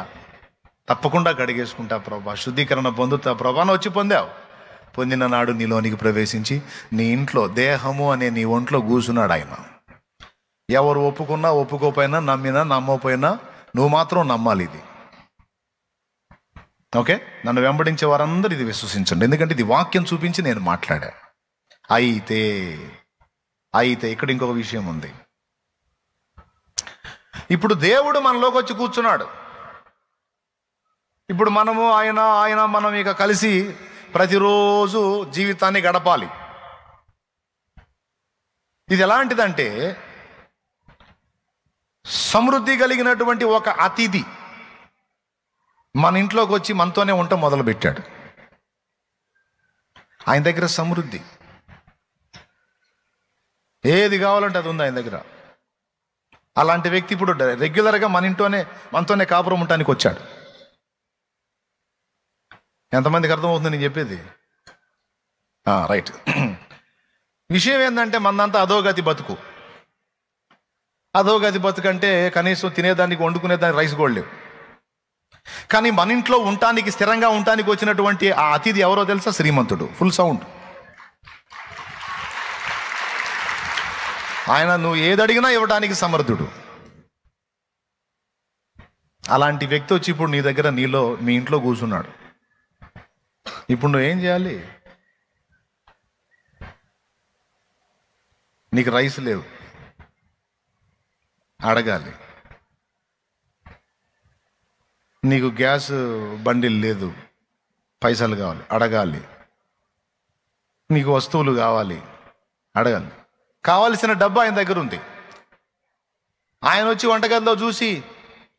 తప్పకుండా కడిగేసుకుంటా ప్రభా, శుద్ధీకరణ పొందుతా ప్రభా. వచ్చి పొందావు. పొందిన నాడు నీలోనికి ప్రవేశించి నీ ఇంట్లో దేహము అనే నీ ఒంట్లో కూర్చున్నాడు ఆయన. ఎవరు ఒప్పుకున్నా ఒప్పుకోపోయినా, నమ్మినా నమ్మకపోయినా నువ్వు మాత్రం నమ్మాలి ఇది. ఓకే, నన్ను వెంబడించే వారందరూ ఇది విశ్వసించండి, ఎందుకంటే ఇది వాక్యం చూపించి నేను మాట్లాడా. అయితే ఇక్కడ ఇంకొక విషయం ఉంది. ఇప్పుడు దేవుడు మనలోకి వచ్చి కూర్చున్నాడు. ఇప్పుడు మనము ఆయన మనం ఇక కలిసి ప్రతిరోజు జీవితాన్ని గడపాలి. ఇది ఎలాంటిదంటే సమృద్ధి కలిగినటువంటి ఒక అతిథి మన ఇంట్లోకి వచ్చి మనతోనే ఉండటం మొదలుపెట్టాడు. ఆయన దగ్గర సమృద్ధి, ఏది కావాలంటే అది ఉంది ఆయన దగ్గర. అలాంటి వ్యక్తి ఇప్పుడు రెగ్యులర్గా మనతోనే కాపురం ఉండటానికి వచ్చాడు. ఎంతమందికి అర్థమవుతుంది నేను చెప్పేది? రైట్. విషయం ఏంటంటే మనంతా అధోగతి బతుకు. అధోగతి బతుకు అంటే కనీసం తినేదానికి వండుకునేదానికి రైస్ కూడా లేవు. కానీ మన ఇంట్లో ఉండటానికి, స్థిరంగా ఉండటానికి వచ్చినటువంటి ఆ అతిథి ఎవరో తెలుసా? శ్రీమంతుడు. Full sound. ఆయన నువ్వు ఏదడిగినా ఇవ్వడానికి సమర్థుడు. అలాంటి వ్యక్తి వచ్చి ఇప్పుడు నీ దగ్గర మీ ఇంట్లో కూర్చున్నాడు. ఇప్పుడు నువ్వేం చేయాలి? నీకు రైస్ లేవు, అడగాలి. నీకు గ్యాస్ బండిల్ లేదు, పైసలు కావాలి, అడగాలి. నీకు వస్తువులు కావాలి, అడగాలి. కావాల్సిన డబ్బు ఆయన దగ్గర ఉంది. ఆయన వచ్చి వంటగదిలో చూసి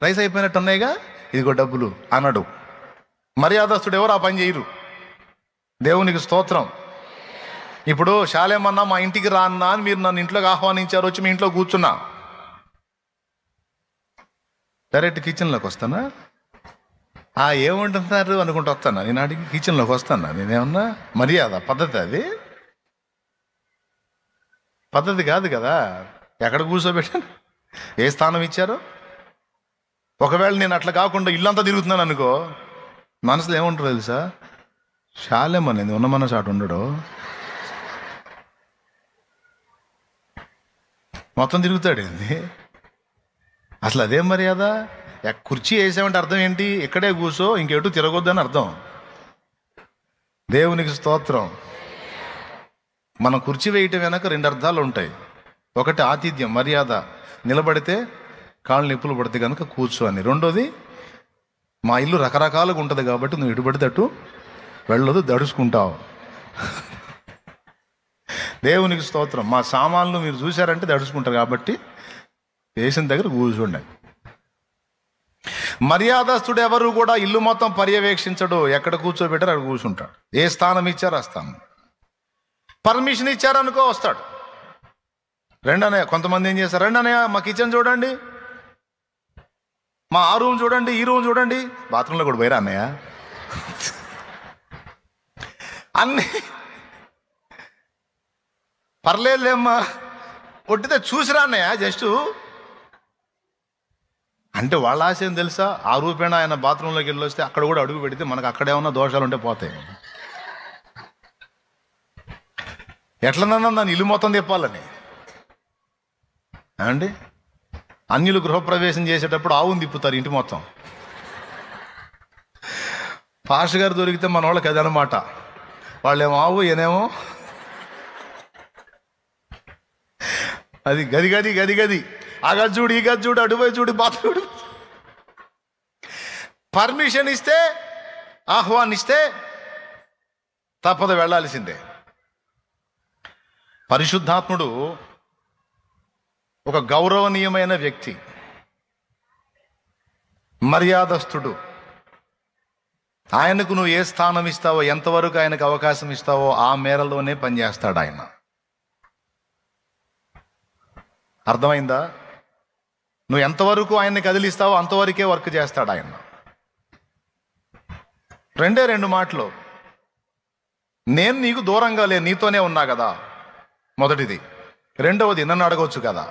రైస్ అయిపోయినట్టు ఉన్నాయిగా, ఇదిగో డబ్బులు అనడు. మర్యాదస్తుడు ఎవరు ఆ పని చేయరు. దేవునికి స్తోత్రం. ఇప్పుడు శాలేమన్నా మా ఇంటికి రా అన్నా అని మీరు నన్ను ఇంట్లోకి ఆహ్వానించారు, వచ్చి మీ ఇంట్లో కూర్చున్నా, డైరెక్ట్ కిచెన్లోకి వస్తానా? ఏముంటున్నారు అనుకుంటూ వస్తానా? నేను అడిగి కిచెన్లోకి వస్తానా? నేనేమన్నా మర్యాద పద్ధతి? అది పద్ధతి కాదు కదా. ఎక్కడ కూర్చోబెట్టాను? ఏ స్థానం ఇచ్చారో? ఒకవేళ నేను అట్లా కాకుండా ఇల్లంతా తిరుగుతున్నాను అనుకో, మనసులో ఏముంటారు తెలుసా? శాలేమనేది ఉన్న మనసు అటు ఉండడు, మొత్తం తిరుగుతాడు. ఏంది అసలు? అదేం మర్యాద? కుర్చీ వేసామంటే అర్థం ఏంటి? ఇక్కడే కూర్చో, ఇంకెటు తిరగొద్దని అర్థం. దేవునికి స్తోత్రం. మనం కుర్చీ వేయటం వెనక 2 అర్థాలు ఉంటాయి. ఒకటి ఆతిథ్యం, మర్యాద, నిలబడితే కాళ్ళు నిప్పులు పడితే కనుక కూర్చో అని. రెండోది, మా ఇల్లు రకరకాలుగా ఉంటుంది కాబట్టి నువ్వు ఇటు పడితే అటు వెళ్ళదు, దడుచుకుంటావు. దేవునికి స్తోత్రం. మా సామాన్లు మీరు చూశారంటే దడుచుకుంటారు కాబట్టి వేసిన దగ్గర కూర్చోండి. మర్యాదస్తుడు ఎవరు కూడా ఇల్లు మొత్తం పర్యవేక్షించడు. ఎక్కడ కూర్చోబెట్టారు అక్కడ కూర్చుంటాడు. ఏ స్థానం ఇచ్చారో ఆ స్థానం. పర్మిషన్ ఇచ్చారనుకో వస్తాడు. రెండనయ్య, కొంతమంది ఏం చేస్తారు, రెండనయ్య మా కిచెన్ చూడండి, మా ఆ రూమ్ చూడండి, ఈ రూమ్ చూడండి, బాత్రూంలో కూడా పోయిరా అన్నయ్య, అన్నీ పర్లేదులేమ్మా, ఒట్టితే చూసిరా అన్నయ్య జస్ట్ అంటే వాళ్ళ ఆశ ఏం తెలుసా? ఆ రూపేణ ఆయన బాత్రూంలోకి వెళ్ళి వస్తే అక్కడ కూడా అడుగు పెడితే మనకు అక్కడేమన్నా దోషాలు ఉంటే పోతాయి. ఎట్లనన్నా నన్ను ఇల్లు మొత్తం తిప్పాలని అండి. అన్యులు గృహప్రవేశం చేసేటప్పుడు ఆవును తిప్పుతారు ఇంటి మొత్తం. పాష గారు దొరికితే మన వాళ్ళకి అదనమాట. వాళ్ళేమో ఆవు, ఈయనేమో అది గది గది గది గది, ఆ గది చూడు, ఈ గది చూడు, అటుపోయి చూడు, బాత్రూమ్. పర్మిషన్ ఇస్తే, ఆహ్వానిస్తే తప్పదు, వెళ్ళాల్సిందే. పరిశుద్ధాత్ముడు ఒక గౌరవనీయమైన వ్యక్తి, మర్యాదస్తుడు. ఆయనకు నువ్వు ఏ స్థానం ఇస్తావో, ఎంతవరకు ఆయనకు అవకాశం ఇస్తావో ఆ మేరలోనే పనిచేస్తాడు ఆయన. అర్థమైందా? నువ్వు ఎంతవరకు ఆయన్ని కదిలిస్తావో అంతవరకే వర్క్ చేస్తాడు ఆయన. 2 మాటలు. నేను నీకు దూరంగా లే, నీతోనే ఉన్నా కదా, మొదటిది. రెండవది, నన్ను అడగవచ్చు కదా.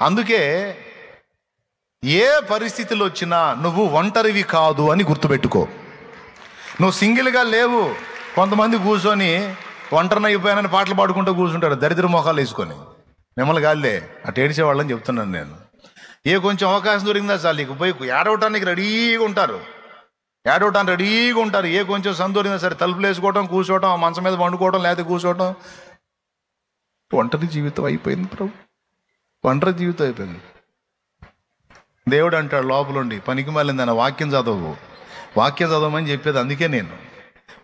అందుకే ఏ పరిస్థితులు వచ్చినా నువ్వు ఒంటరివి కాదు అని గుర్తుపెట్టుకో. నువ్వు సింగిల్గా లేవు. కొంతమంది కూర్చొని ఒంటరిని అయిపోయానని పాటలు పాడుకుంటూ కూర్చుంటారు, దరిద్ర మొఖాలు వేసుకొని. మిమ్మల్ని కాదులే, అటు ఏడిచేవాళ్ళని చెప్తున్నాను నేను. ఏ కొంచెం అవకాశం దొరికిందా చాలు, నీకు పోయి ఏడవటానికి రెడీగా ఉంటారు, ఏడవటానికి రెడీగా ఉంటారు. ఏ కొంచెం సందు దొరికినా సరే తలుపులు వేసుకోవటం, కూర్చోవటం, మంచం మీద వండుకోవటం, లేకపోతే కూర్చోవటం. ఒంటరి జీవితం అయిపోయింది ప్రభు, ఒంటరి జీవితం అయిపోయింది. దేవుడు అంటాడు లోపలుండి, పనికి మాలిందన్న వాక్యం చదవమని చెప్పేది అందుకే నేను.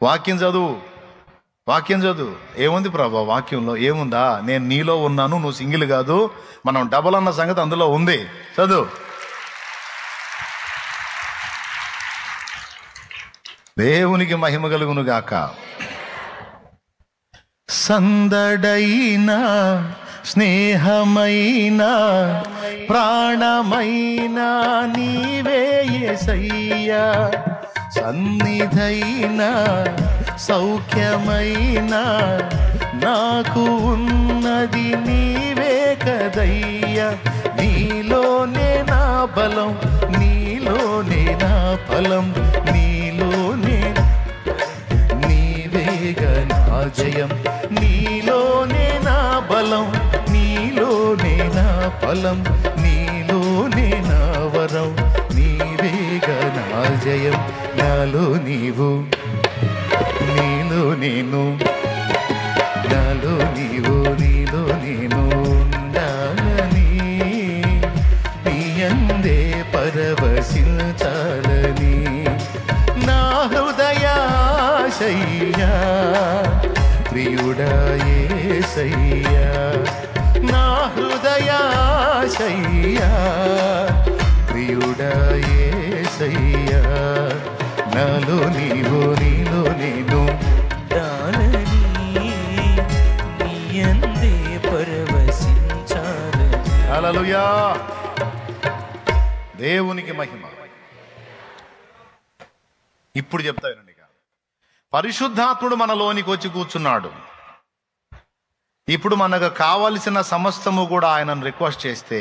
వాక్యం చదువు, వాక్యం చదువు. ఏముంది ప్రభా వాక్యంలో? ఏముందా? నేను నీలో ఉన్నాను, నువ్వు సింగిల్ కాదు, మనం డబుల్ అన్న సంగతి అందులో ఉంది. చదువు. దేవునికి మహిమ కలుగును గాక. సందడైన స్నేహమైన ప్రాణమైన నీవే యేసయ్యా, సన్నిధైన సౌఖ్యమైన నాకు ఉన్నది నీవే కదయ్యా. నీలోనే నా బలం, నీలోనే నా ఫలం, నీలోనే నీవేగా నా జయం. నీలోనే నా బలం, నీలోనే నా ఫలం, నీలోనే నా వరం, నీవేగా నా జయం. నాలో నీవు, నీలో నేను, నాలో నీవు, నీలో నేను ఉండాలని, నీ అందే పరవశించాలని నా హృదయాశయ్యా, ప్రియుడా యేసయ్యా. నా హృదయాశయ్యా, ప్రియుడా యేసయ్యా. నాలో నీవు, నీలో నేను ఉండాలని, నీ యందే పరవశించాలని. హల్లెలూయా. దేవునికి మహిమ. ఇప్పుడు చెప్తా వినండి. పరిశుద్ధాత్ముడు మనలోనికి వచ్చి కూర్చున్నాడు. ఇప్పుడు మనకు కావలసిన సమస్తము కూడా ఆయనను రిక్వెస్ట్ చేస్తే,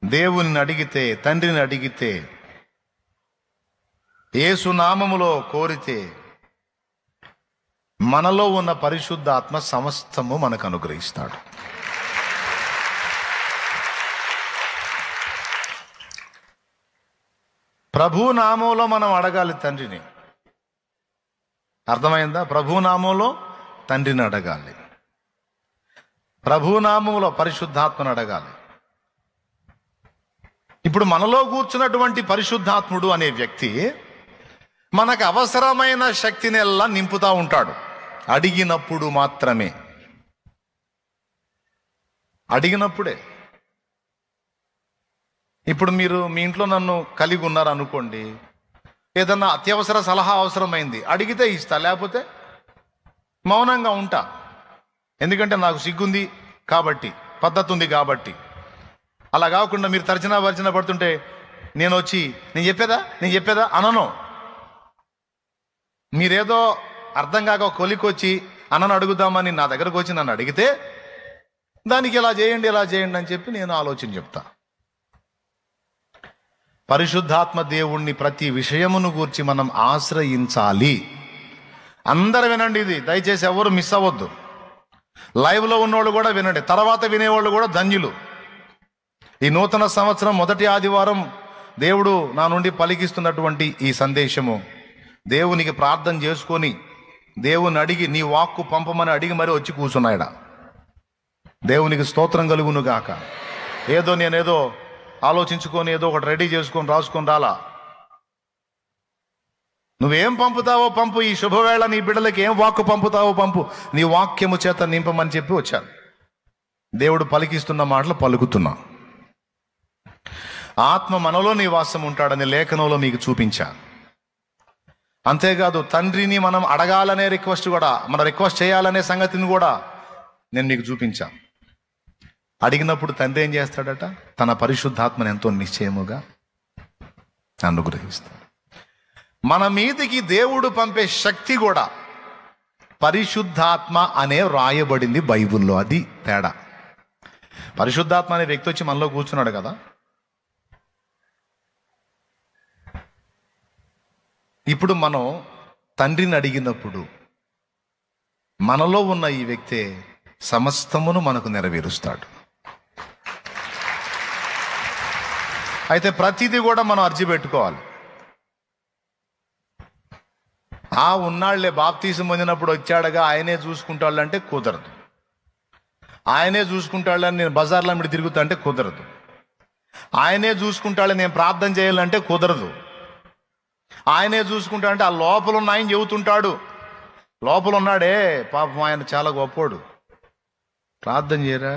దేవుని అడిగితే, తండ్రిని అడిగితే, యేసు నామములో కోరితే, మనలో ఉన్న పరిశుద్ధాత్మ సమస్తము మనకు అనుగ్రహిస్తాడు. ప్రభు నామంలో మనం అడగాలి తండ్రిని. అర్థమైందా? ప్రభు నామంలో తండ్రిని అడగాలి, ప్రభు నామంలో పరిశుద్ధాత్మను అడగాలి. ఇప్పుడు మనలో కూర్చున్నటువంటి పరిశుద్ధాత్ముడు అనే వ్యక్తి మనకు అవసరమైన శక్తిని ఎల్లా నింపుతా ఉంటాడు, అడిగినప్పుడు మాత్రమే. అడిగినప్పుడే. ఇప్పుడు మీరు మీ ఇంట్లో నన్ను కలిగి ఉన్నారు అనుకోండి, ఏదన్నా అత్యవసర సలహా అవసరమైంది, అడిగితే ఇస్తా, లేకపోతే మౌనంగా ఉంటా. ఎందుకంటే నాకు సిగ్గుంది కాబట్టి, పద్ధతి ఉంది కాబట్టి. అలా కాకుండా మీరు తర్జన పడుతుంటే నేను వచ్చి నేను చెప్పేదా అనను. మీరేదో అర్థం కాక కొలికొచ్చి అన్నను అడుగుదామని నా దగ్గరకు వచ్చి నన్ను అడిగితే దానికి ఇలా చేయండి అని చెప్పి నేను ఆలోచన చెప్తా. పరిశుద్ధాత్మ దేవుణ్ణి ప్రతి విషయమును గూర్చి మనం ఆశ్రయించాలి. అందరూ వినండి, ఇది దయచేసి ఎవరు మిస్ అవ్వద్దు. లైవ్లో ఉన్నోళ్ళు కూడా వినండి, తర్వాత వినేవాళ్ళు కూడా ధన్యులు. ఈ నూతన సంవత్సరం మొదటి ఆదివారం దేవుడు నా నుండి పలికిస్తున్నటువంటి ఈ సందేశము, దేవునికి ప్రార్థన చేసుకొని దేవుని అడిగి నీ వాక్కు పంపమని అడిగి మరి వచ్చి కూర్చున్నాయడ. దేవునికి స్తోత్రం కలుగును గాక. నేనేదో ఆలోచించుకొని ఏదో ఒకటి రెడీ చేసుకొని రాసుకొని రాలా. నువ్వేం పంపుతావో పంపు, ఈ శుభవేళ నీ బిడ్డలకి ఏం వాక్కు పంపుతావో పంపు, నీ వాక్యము చేత నింపమని చెప్పి వచ్చాను. దేవుడు పలికిస్తున్న మాటలు పలుకుతున్నా. ఆత్మ మనలో నివాసం ఉంటాడని లేఖనంలో మీకు చూపించా. అంతేకాదు తండ్రిని మనం అడగాలనే రిక్వెస్ట్ కూడా, మన రిక్వెస్ట్ చేయాలనే సంగతిని కూడా నేను మీకు చూపించా. అడిగినప్పుడు తండ్రి ఏం చేస్తాడట? తన పరిశుద్ధాత్మని ఎంతో నిశ్చయముగా అనుగ్రహిస్తాడు. మన మీదికి దేవుడు పంపే శక్తి కూడా పరిశుద్ధాత్మ అనే రాయబడింది బైబిల్లో. అది తేడా. పరిశుద్ధాత్మ అనే వ్యక్తి వచ్చి మనలో కూర్చున్నాడు కదా. ఇప్పుడు మనం తండ్రిని అడిగినప్పుడు మనలో ఉన్న ఈ వ్యక్తే సమస్తమును మనకు నెరవేరుస్తాడు. అయితే ప్రతిదీ కూడా మనం అర్జీ పెట్టుకోవాలి. ఉన్నాళ్లే బాప్తీసం పొందినప్పుడు వచ్చాడుగా ఆయనే చూసుకుంటాడంటే కుదరదు. ఆయనే చూసుకుంటాడని నేను బజార్లో మీద తిరుగుతా అంటే కుదరదు. ఆయనే చూసుకుంటాడని నేను ప్రార్థన చేయాలంటే కుదరదు. ఆయనే చూసుకుంటాడంటే ఆ లోపల ఉన్న ఆయన చెబుతుంటాడు, లోపల ఉన్నాడే పాపం, ఆయన చాలా గొప్పోడు. ప్రార్థన చేయరా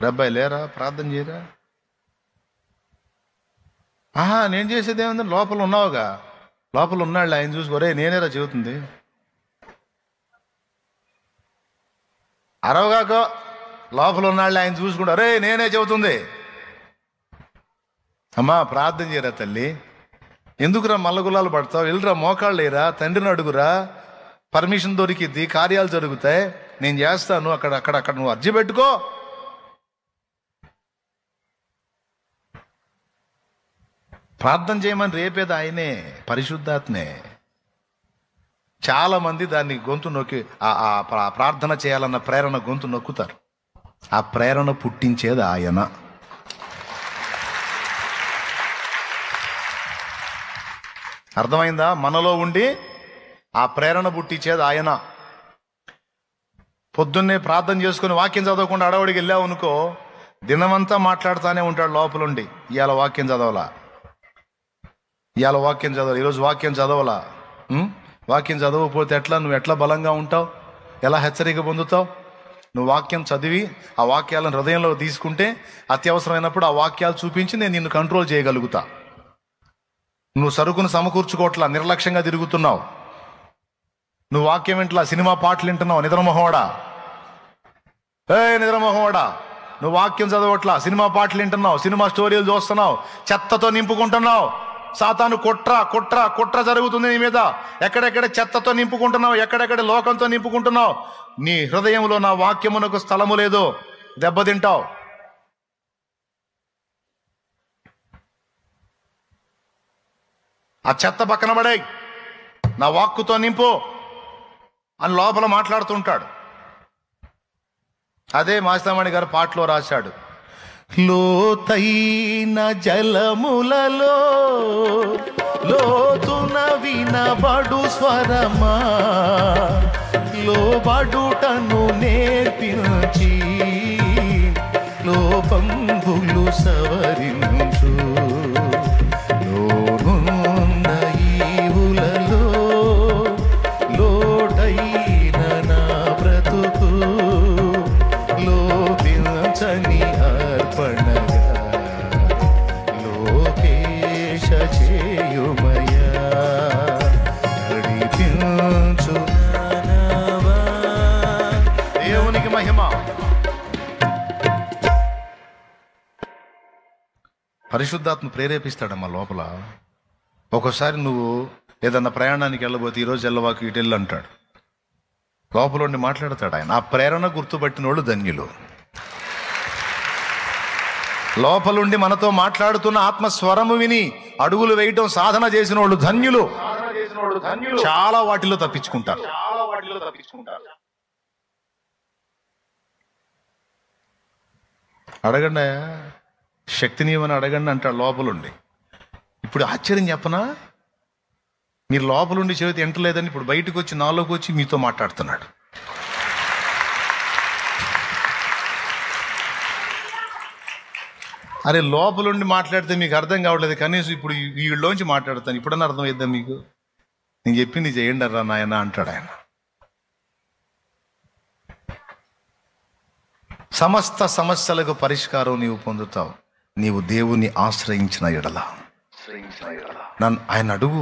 డబ్బాయి లేరా, ప్రార్థన చేయరా? నేను చేసేది ఏముంది, లోపల ఉన్నావుగా, లోపల ఉన్నాడు ఆయన చూసుకోరే, నేనేరా చెబుతుంది. అరవగాక లోపల ఉన్నాళ్ళు ఆయన చూసుకుంటారే, నేనే చెబుతుంది. అమ్మా ప్రార్థన చేయరా తల్లి, ఎందుకురా మల్లగులాలు పడతావు, వెళ్ళిరా మోకాళ్ళు లేరా, తండ్రిని అడుగురా, పర్మిషన్ దొరికిద్ది, కార్యాలు జరుగుతాయి, నేను చేస్తాను, అక్కడ నువ్వు అర్జీ పెట్టుకో. ప్రార్థన చేయమని రేపేది ఆయనే, పరిశుద్ధాత్మే. చాలా మంది దాన్ని గొంతు నొక్కి ఆ ప్రార్థన చేయాలన్న ప్రేరణ గొంతు నొక్కుతారు. ఆ ప్రేరణ పుట్టించేది ఆయన. అర్థమైందా? మనలో ఉండి ఆ ప్రేరణ పుట్టించేది ఆయన. పొద్దున్నే ప్రార్థన చేసుకుని వాక్యం చదవకుండా అడవడికి వెళ్ళావు అనుకో, దినమంతా మాట్లాడుతూనే ఉంటాడు లోపలుండి. ఇవాళ వాక్యం చదవాలా, ఇవాళ వాక్యం చదవాలి, ఈరోజు వాక్యం చదవాలా. వాక్యం చదవకపోతే ఎట్లా? నువ్వు ఎట్లా బలంగా ఉంటావు, ఎలా హెచ్చరిక పొందుతావు? నువ్వు వాక్యం చదివి ఆ వాక్యాలను హృదయంలో తీసుకుంటే అత్యవసరమైనప్పుడు ఆ వాక్యాలు చూపించి నేను నిన్ను కంట్రోల్ చేయగలుగుతా. నువ్వు సరుకును సమకూర్చుకోవట్లా, నిర్లక్ష్యంగా తిరుగుతున్నావు. నువ్వు వాక్యం వింటలా, సినిమా పాటలు వింటున్నావు, నిద్రమోహంవాడా, నిద్రమోహంవాడా. నువ్వు వాక్యం చదవట్లా, సినిమా పాటలు వింటున్నావు, సినిమా స్టోరీలు చూస్తున్నావు, చెత్తతో నింపుకుంటున్నావు. సాతాను కుట్ర జరుగుతుంది నీ మీద. ఎక్కడెక్కడ చెత్తతో నింపుకుంటున్నావు, ఎక్కడెక్కడ లోకంతో నింపుకుంటున్నావు. నీ హృదయంలో నా వాక్యమునకు స్థలము లేదు, దెబ్బతింటావు. ఆ చెత్త పక్కన పడేయ్, నా వాక్కుతో నింపు అని లోపల మాట్లాడుతుంటాడు. అదే మాసినామణి గారు పాటలో రాశాడు, లోతైన జలములలో లోతున వినబడు స్వరమా, లోబడుటను నేర్పించి లోపంబులు సవరించు, లోనున్న ఈవులలో లోటైన నా బ్రతుకు లోపించని అర్పణగా లోకేశ చేయుమయా, నడిపించు దేవునికి మహిమ. పరిశుద్ధాత్మ ప్రేరేపిస్తాడమ్మా లోపల. ఒక్కోసారి నువ్వు ఏదన్నా ప్రయాణానికి వెళ్ళబోతే ఈరోజు వెళ్ళవాకు ఇటు వెళ్ళు అంటాడు, లోపల ఉండి మాట్లాడతాడు ఆయన. ఆ ప్రేరణ గుర్తుపట్టిన వాళ్ళు ధన్యులు. లోపలుండి మనతో మాట్లాడుతున్న ఆత్మస్వరము విని అడుగులు వేయటం సాధన చేసిన వాళ్ళు ధన్యులు. చాలా వాటిలో తప్పించుకుంటారు. అడగండి, శక్తినివ్వని అడగండి అంటాడు లోపలుండి. ఇప్పుడు ఆశ్చర్యం చెప్పనా, మీరు లోపలుండి చెవితి ఎంటలేదని ఇప్పుడు బయటకు వచ్చి నాలోకి వచ్చి మీతో మాట్లాడుతున్నాడు. అరే లోపలుండి మాట్లాడితే మీకు అర్థం కావట్లేదు, కనీసం ఇప్పుడు వీళ్ళలోంచి మాట్లాడతాను, ఇప్పుడన్నా అర్థమైద్దాం మీకు, నేను చెప్పింది చేయండి అర్రా నాయన అంటాడు ఆయన. సమస్త సమస్యలకు పరిష్కారం నీవు పొందుతావు, నీవు దేవుని ఆశ్రయించిన ఎడల. ఆయన అడుగు.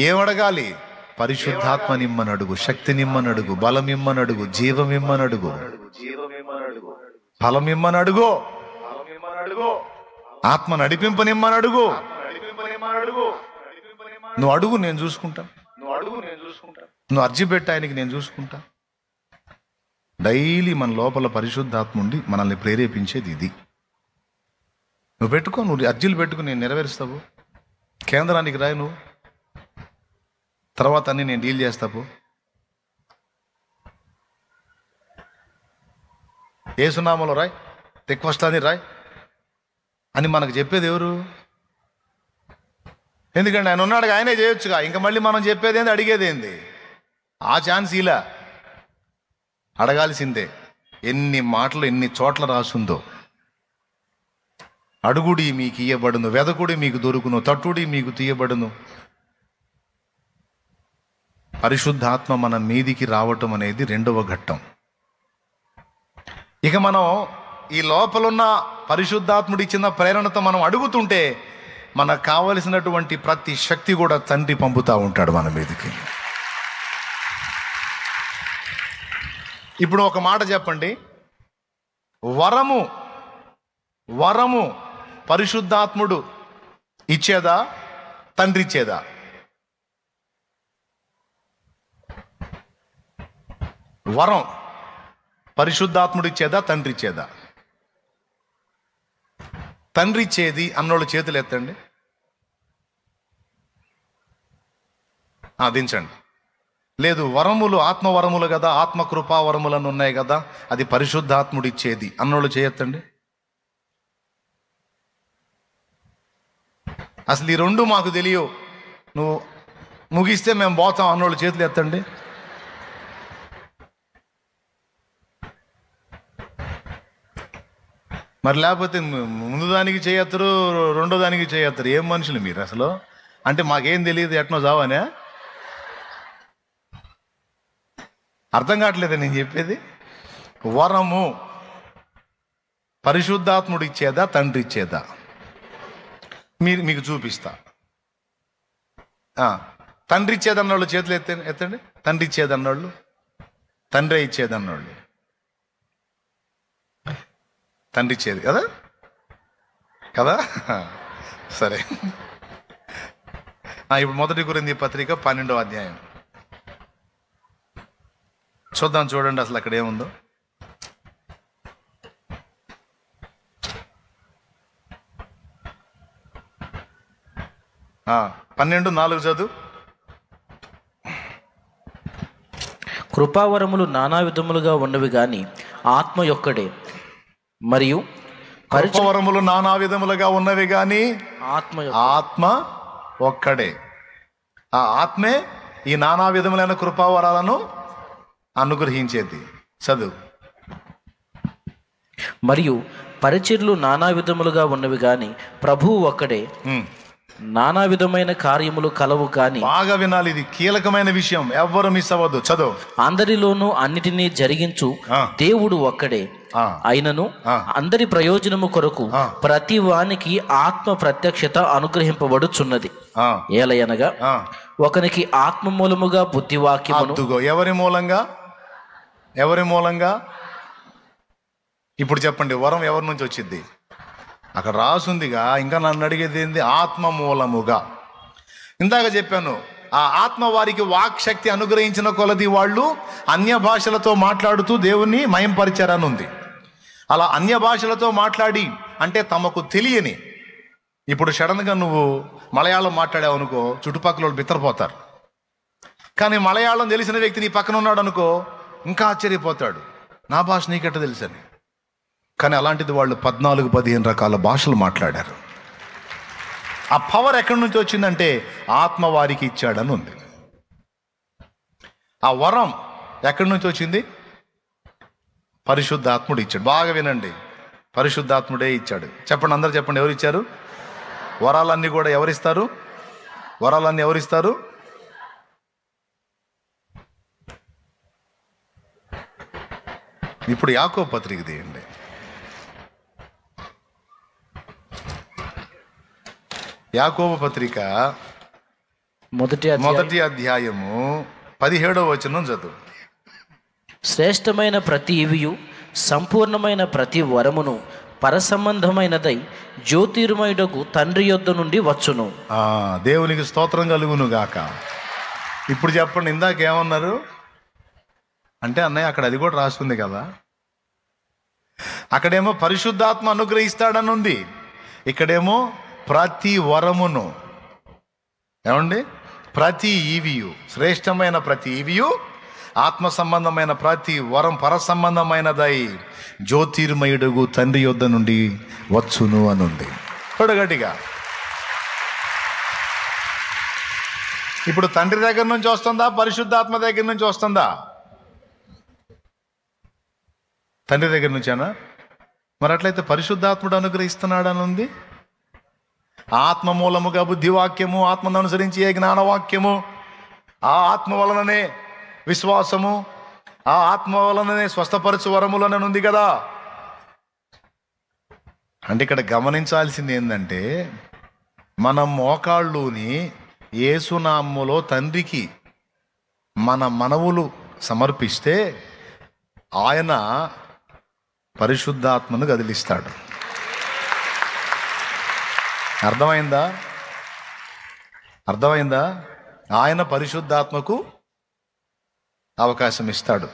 ఏమడగాలి? పరిశుద్ధాత్మ నిమ్మనడుగు, శక్తి నిమ్మనడుగు, బలం ఇమ్మనడుగు, జీవం ఇమ్మనడుగు, ఫలం ఇమ్మనడుగు, ఆత్మ నడిపింపనిమ్మనడుగు. నువ్వు అడుగు, నేను చూసుకుంటా. నువ్వు అర్జీ పెట్ట ఆయనకి, నేను చూసుకుంటా. డైలీ మన లోపల పరిశుద్ధాత్మ ఉండి మనల్ని ప్రేరేపించేది ఇది. నువ్వు పెట్టుకో, నువ్వు అర్జీలు పెట్టుకుని నేను నెరవేరుస్తావు. కేంద్రానికి రాయి నువ్వు, తర్వాత అన్ని నేను డీల్ చేస్తావు. ఏ సున్నామలో రాయ్, రిక్వెస్ట్ అని రాయ్ అని మనకు చెప్పేది ఎవరు? ఎందుకంటే ఆయన ఉన్నాడుగా, ఆయనే చేయొచ్చుగా. ఇంకా మళ్ళీ మనం చెప్పేది ఏంది, అడిగేది ఏంది? ఆ ఛాన్స్ ఇలా అడగాల్సిందే. ఎన్ని మాటలు ఎన్ని చోట్ల రాసుందో. అడుగుడి మీకు ఇయ్యబడును, వెదకుడి మీకు దొరుకును, తట్టుడి మీకు తీయబడును. పరిశుద్ధాత్మ మన మీదికి రావటం అనేది రెండవ ఘట్టం. ఇక మనం ఈ లోపలున్న పరిశుద్ధాత్ముడు ఇచ్చిన ప్రేరణతో మనం అడుగుతుంటే మనకు కావలసినటువంటి ప్రతి శక్తి కూడా తండ్రి పంపుతూ ఉంటాడు మన మీదికి. ఇప్పుడు ఒక మాట చెప్పండి, వరము పరిశుద్ధాత్ముడు ఇచ్చేదా, తండ్రి ఇచ్చేదా? వరం పరిశుద్ధాత్ముడు ఇచ్చేదా, తండ్రి ఇచ్చేదా? తండ్రి ఇచ్చేది అన్నోళ్ళు చేతులు ఎత్తండి, దించండి. లేదు, వరములు ఆత్మవరములు కదా, ఆత్మకృపా వరములను ఉన్నాయి కదా, అది పరిశుద్ధాత్ముడు ఇచ్చేది అన్నోళ్ళు చేయెత్తండి. అసలు ఈ రెండు మాకు తెలియవు, నువ్వు ముగిస్తే మేము పోతాం అన్నోళ్ళు చేతులు ఎత్తండి. మరి లేకపోతే ముందు దానికి చేయత్తరు, రెండో దానికి చేయత్తరు. ఏం మనుషులు మీరు అసలు? అంటే మాకేం తెలియదు, ఎట్నో జావానే? అర్థం కావట్లేదా నేను చెప్పేది? వరము పరిశుద్ధాత్ముడు ఇచ్చేదా, తండ్రి ఇచ్చేదా? మీకు చూపిస్తా. తండ్రి ఇచ్చేదన్నోళ్ళు చేతులు ఎత్తండి. తండ్రి ఇచ్చేదన్నోళ్ళు, తండ్రే ఇచ్చేదన్నోళ్ళు. తండ్రి ఇచ్చేది కదా కదా సరే. ఇప్పుడు 1 కొరింథీ పత్రిక 12వ అధ్యాయం చూద్దాం. చూడండి అసలు అక్కడ ఏముందో. 12:4 చదువు. కృపావరములు నానా విధములుగా ఉన్నవి గాని ఆత్మ యొక్కడే, మరియు కృపావరములు నానా విధములుగా ఉన్నవి గాని ఆత్మ ఒక్కడే. ఆ ఆత్మే ఈ నానా విధములైన కృపావరాలను అనుగ్రహించేది. చదువు. మరియు పరిచర్లు నానా విధములుగా ఉన్నవి గాని ప్రభువు ఒక్కడే, నానా విధమైన కార్యములు కలవు కాని. బాగా వినాలి, ఇది కీలకమైన విషయం, ఎవ్వరు మిస్ అవ్వద్దు. చదువు. అందరిలోనూ అన్నిటినీ జరిగించు దేవుడు ఒక్కడే, అయినను అందరి ప్రయోజనము కొరకు ప్రతి వానికి ఆత్మ ప్రత్యక్షత అనుగ్రహింపబడుచున్నది. ఏలయనగా ఒకనికి ఆత్మ మూలముగా బుద్ధివాక్యమును. ఎవరి మూలంగా? ఇప్పుడు చెప్పండి, వరం ఎవరి నుంచి వచ్చింది? అక్కడ రాసుందిగా. ఇంకా నన్ను అడిగేది ఏంది? ఆత్మ మూలముగా. ఇందాక చెప్పాను, ఆ ఆత్మ వారికి వాక్శక్తి అనుగ్రహించిన కొలది వాళ్ళు అన్య భాషలతో మాట్లాడుతూ దేవుణ్ణి మయంపరిచారని ఉంది. అలా అన్య భాషలతో మాట్లాడి అంటే తమకు తెలియని, ఇప్పుడు సడన్గా నువ్వు మలయాళం మాట్లాడావు అనుకో, చుట్టుపక్కల వాళ్ళు బిత్తరపోతారు. కానీ మలయాళం తెలిసిన వ్యక్తి నీ పక్కన ఉన్నాడు అనుకో, ఇంకా ఆశ్చర్యపోతాడు, నా భాష నీకెట్ట తెలుసని. కానీ అలాంటిది వాళ్ళు 14-15 రకాల భాషలు మాట్లాడారు. ఆ పవర్ ఎక్కడి నుంచి వచ్చిందంటే ఆత్మ వారికి ఇచ్చాడని ఉంది. ఆ వరం ఎక్కడి నుంచి వచ్చింది? పరిశుద్ధాత్ముడు ఇచ్చాడు. బాగా వినండి, పరిశుద్ధాత్ముడే ఇచ్చాడు. చెప్పండి, అందరు చెప్పండి, ఎవరు ఇచ్చారు? వరాలన్నీ కూడా ఎవరిస్తారు? వరాలన్నీ ఎవరిస్తారు? ఇప్పుడు యాకోబు పత్రిక తీయండి. యాకోబు పత్రిక మొదటి అధ్యాయము 17వ వచనం చదువు. శ్రేష్టమైన ప్రతి ఇవియు సంపూర్ణమైన ప్రతి వరమును పరసంబంధమైనదై జ్యోతిర్మయుడకు తండ్రి యొద్ద నుండి వచ్చును. దేవునికి స్తోత్రం కలుగును గాక. ఇప్పుడు చెప్పండి, ఇందాకేమన్నారు అంటే అన్నయ్య అక్కడ అది కూడా రాస్తుంది కదా. అక్కడేమో పరిశుద్ధాత్మ అనుగ్రహిస్తాడని ఉంది, ఇక్కడేమో ప్రతి వరమును, ఏమండి, ప్రతి ఈవియు, శ్రేష్టమైన ప్రతి ఈవియు, ఆత్మ సంబంధమైన ప్రతి వరం పరసంబంధమైనదై జ్యోతిర్మయుడుగు తండ్రి యొద్ద నుండి వచ్చును అని ఉంది. గట్టిగా. ఇప్పుడు తండ్రి దగ్గర నుంచి వస్తుందా, పరిశుద్ధాత్మ దగ్గర నుంచి వస్తుందా? తండ్రి దగ్గర నుంచేనా? మరి అట్లయితే పరిశుద్ధాత్ముడు అనుగ్రహిస్తున్నాడని ఉంది. ఆత్మ మూలముగా బుద్ధివాక్యము, ఆత్మను అనుసరించి ఏ జ్ఞానవాక్యము, ఆ ఆత్మ వలననే విశ్వాసము, ఆ ఆత్మ వలననే స్వస్థపరచు వరములనని ఉంది కదా. అంటే ఇక్కడ గమనించాల్సింది ఏంటంటే, మన మోకాళ్ళుని యేసునామములో తండ్రికి మన మనవులు సమర్పిస్తే ఆయన పరిశుద్ధాత్మను కదిలిస్తాడు. అర్థమైందా? ఆయన పరిశుద్ధాత్మకు అవకాశం ఇస్తాడు.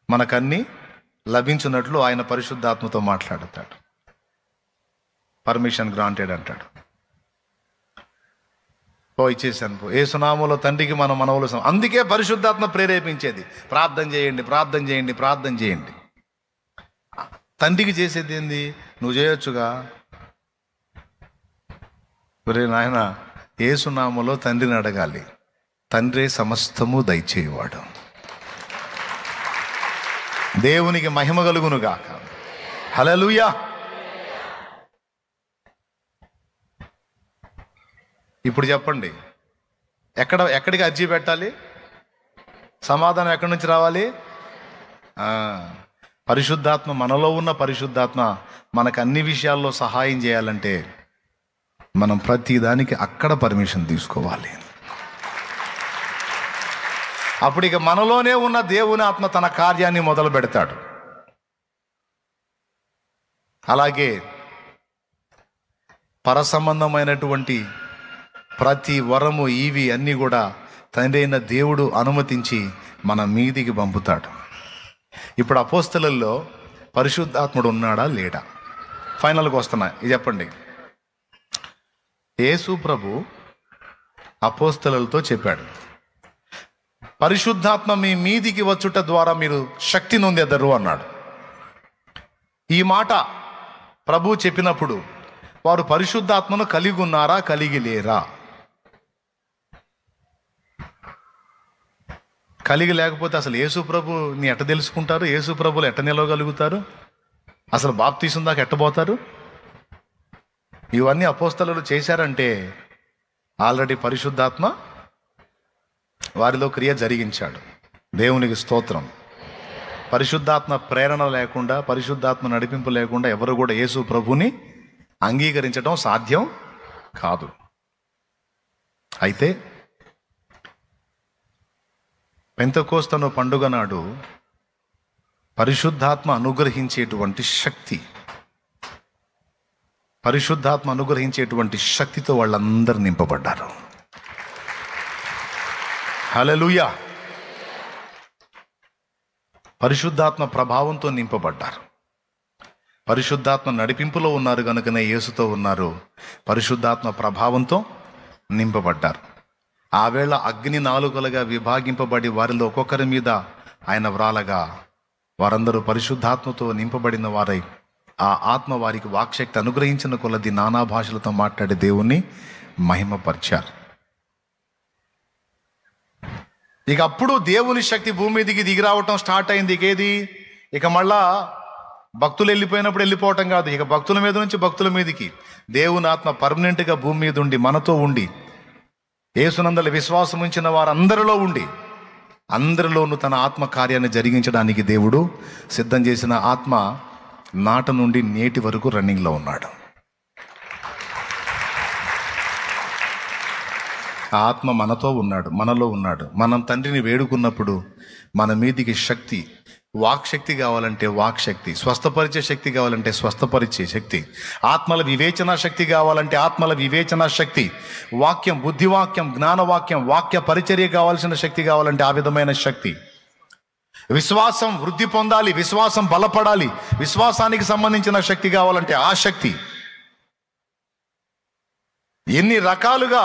మనకన్నీ లభించినట్లు ఆయన పరిశుద్ధాత్మతో మాట్లాడతాడు. పర్మిషన్ గ్రాంటెడ్ అంటాడు. ఇచ్చేసాను పో. యేసునామములో తండ్రికి మన మనవులు అందుకే పరిశుద్ధాత్మ ప్రేరేపించేది. ప్రార్థన చేయండి. తండ్రికి చేసేది ఏంది? నువ్వు చేయొచ్చుగా. ఒరే నాయన, యేసునామములో తండ్రిని అడగాలి. తండ్రే సమస్తము దయచేయువాడు. దేవునికి మహిమ కలుగునుగాక. హల్లెలూయా. ఇప్పుడు చెప్పండి, ఎక్కడికి అర్జీ పెట్టాలి? సమాధానం ఎక్కడి నుంచి రావాలి? పరిశుద్ధాత్మ, మనలో ఉన్న పరిశుద్ధాత్మ మనకు అన్ని విషయాల్లో సహాయం చేయాలంటే మనం ప్రతి దానికి అక్కడ పర్మిషన్ తీసుకోవాలి. అప్పుడు ఇక మనలోనే ఉన్న దేవుని ఆత్మ తన కార్యాన్ని మొదలు పెడతాడు. అలాగే పరసంబంధమైనటువంటి ప్రతి వరము, ఇవి అన్నీ కూడా తండ్రి అయిన దేవుడు అనుమతించి మన మీదికి పంపుతాడు. ఇప్పుడు అపోస్తలుల్లో పరిశుద్ధాత్ముడు ఉన్నాడా లేడా? ఫైనల్కి వస్తున్నా. ఇది చెప్పండి. యేసు ప్రభు అపోస్తలులతో చెప్పాడు, పరిశుద్ధాత్మ మీ మీదికి వచ్చుట ద్వారా మీరు శక్తి నొందెదరు అన్నాడు. ఈ మాట ప్రభు చెప్పినప్పుడు వారు పరిశుద్ధాత్మను కలిగి ఉన్నారా, కలిగి లేరా? కలిగి లేకపోతే అసలు యేసు ప్రభుని ఎట్ట తెలుసుకుంటారు? యేసు ప్రభులు ఎట్ట నిలవగలుగుతారు? అసలు బాప్తీసం దాకా ఎట్టబోతారు? ఇవన్నీ అపోస్తలులు చేశారంటే ఆల్రెడీ పరిశుద్ధాత్మ వారిలో క్రియ జరిగించాడు. దేవునికి స్తోత్రం. పరిశుద్ధాత్మ ప్రేరణ లేకుండా, పరిశుద్ధాత్మ నడిపింపు లేకుండా ఎవరు కూడా యేసు ప్రభుని అంగీకరించడం సాధ్యం కాదు. అయితే పెంతెకోస్తు పండుగ నాడు పరిశుద్ధాత్మ అనుగ్రహించేటువంటి శక్తితో వాళ్ళందరూ నింపబడ్డారు. హల్లెలూయా. పరిశుద్ధాత్మ ప్రభావంతో నింపబడ్డారు. పరిశుద్ధాత్మ నడిపింపులో ఉన్నారు కనుకనే యేసుతో ఉన్నారు. పరిశుద్ధాత్మ ప్రభావంతో నింపబడ్డారు. ఆ వేళ అగ్ని నాలుకలుగా విభాగింపబడి వారిలో ఒక్కొక్కరి మీద ఆయన వ్రాలగా వారందరూ పరిశుద్ధాత్మతో నింపబడిన వారై ఆ ఆత్మ వారికి వాక్శక్తి అనుగ్రహించిన కొలది నానా భాషలతో మాట్లాడే దేవుణ్ణి మహిమపరిచారు. ఇక అప్పుడు దేవుని శక్తి భూమి మీదికి దిగి రావటం స్టార్ట్ అయింది. ఇక మళ్ళా భక్తులు వెళ్ళిపోయినప్పుడు వెళ్ళిపోవటం కాదు. ఇక భక్తుల మీద నుంచి భక్తుల మీదికి దేవుని ఆత్మ పర్మనెంట్గా భూమి మీద ఉండి, మనతో ఉండి, యేసునందలి విశ్వాసం ఉంచిన వారందరిలో ఉండి, అందరిలోనూ తన ఆత్మ కార్యాన్ని జరిగించడానికి దేవుడు సిద్ధం చేసిన ఆత్మ నాట నుండి నేటి వరకు రన్నింగ్లో ఉన్నాడు. ఆ ఆత్మ మనతో ఉన్నాడు, మనలో ఉన్నాడు. మనం తండ్రిని వేడుకున్నప్పుడు మన మీదికి శక్తి, వాక్శక్తి కావాలంటే వాక్శక్తి, స్వస్థపరిచే శక్తి కావాలంటే స్వస్థపరిచే శక్తి, ఆత్మల వివేచన శక్తి కావాలంటే ఆత్మల వివేచన శక్తి, వాక్యం, బుద్ధివాక్యం, జ్ఞానవాక్యం, వాక్య పరిచర్య కావాల్సిన శక్తి కావాలంటే ఆ విధమైన శక్తి, విశ్వాసం వృద్ధి పొందాలి, విశ్వాసం బలపడాలి, విశ్వాసానికి సంబంధించిన శక్తి కావాలంటే ఆ శక్తి. ఎన్ని రకాలుగా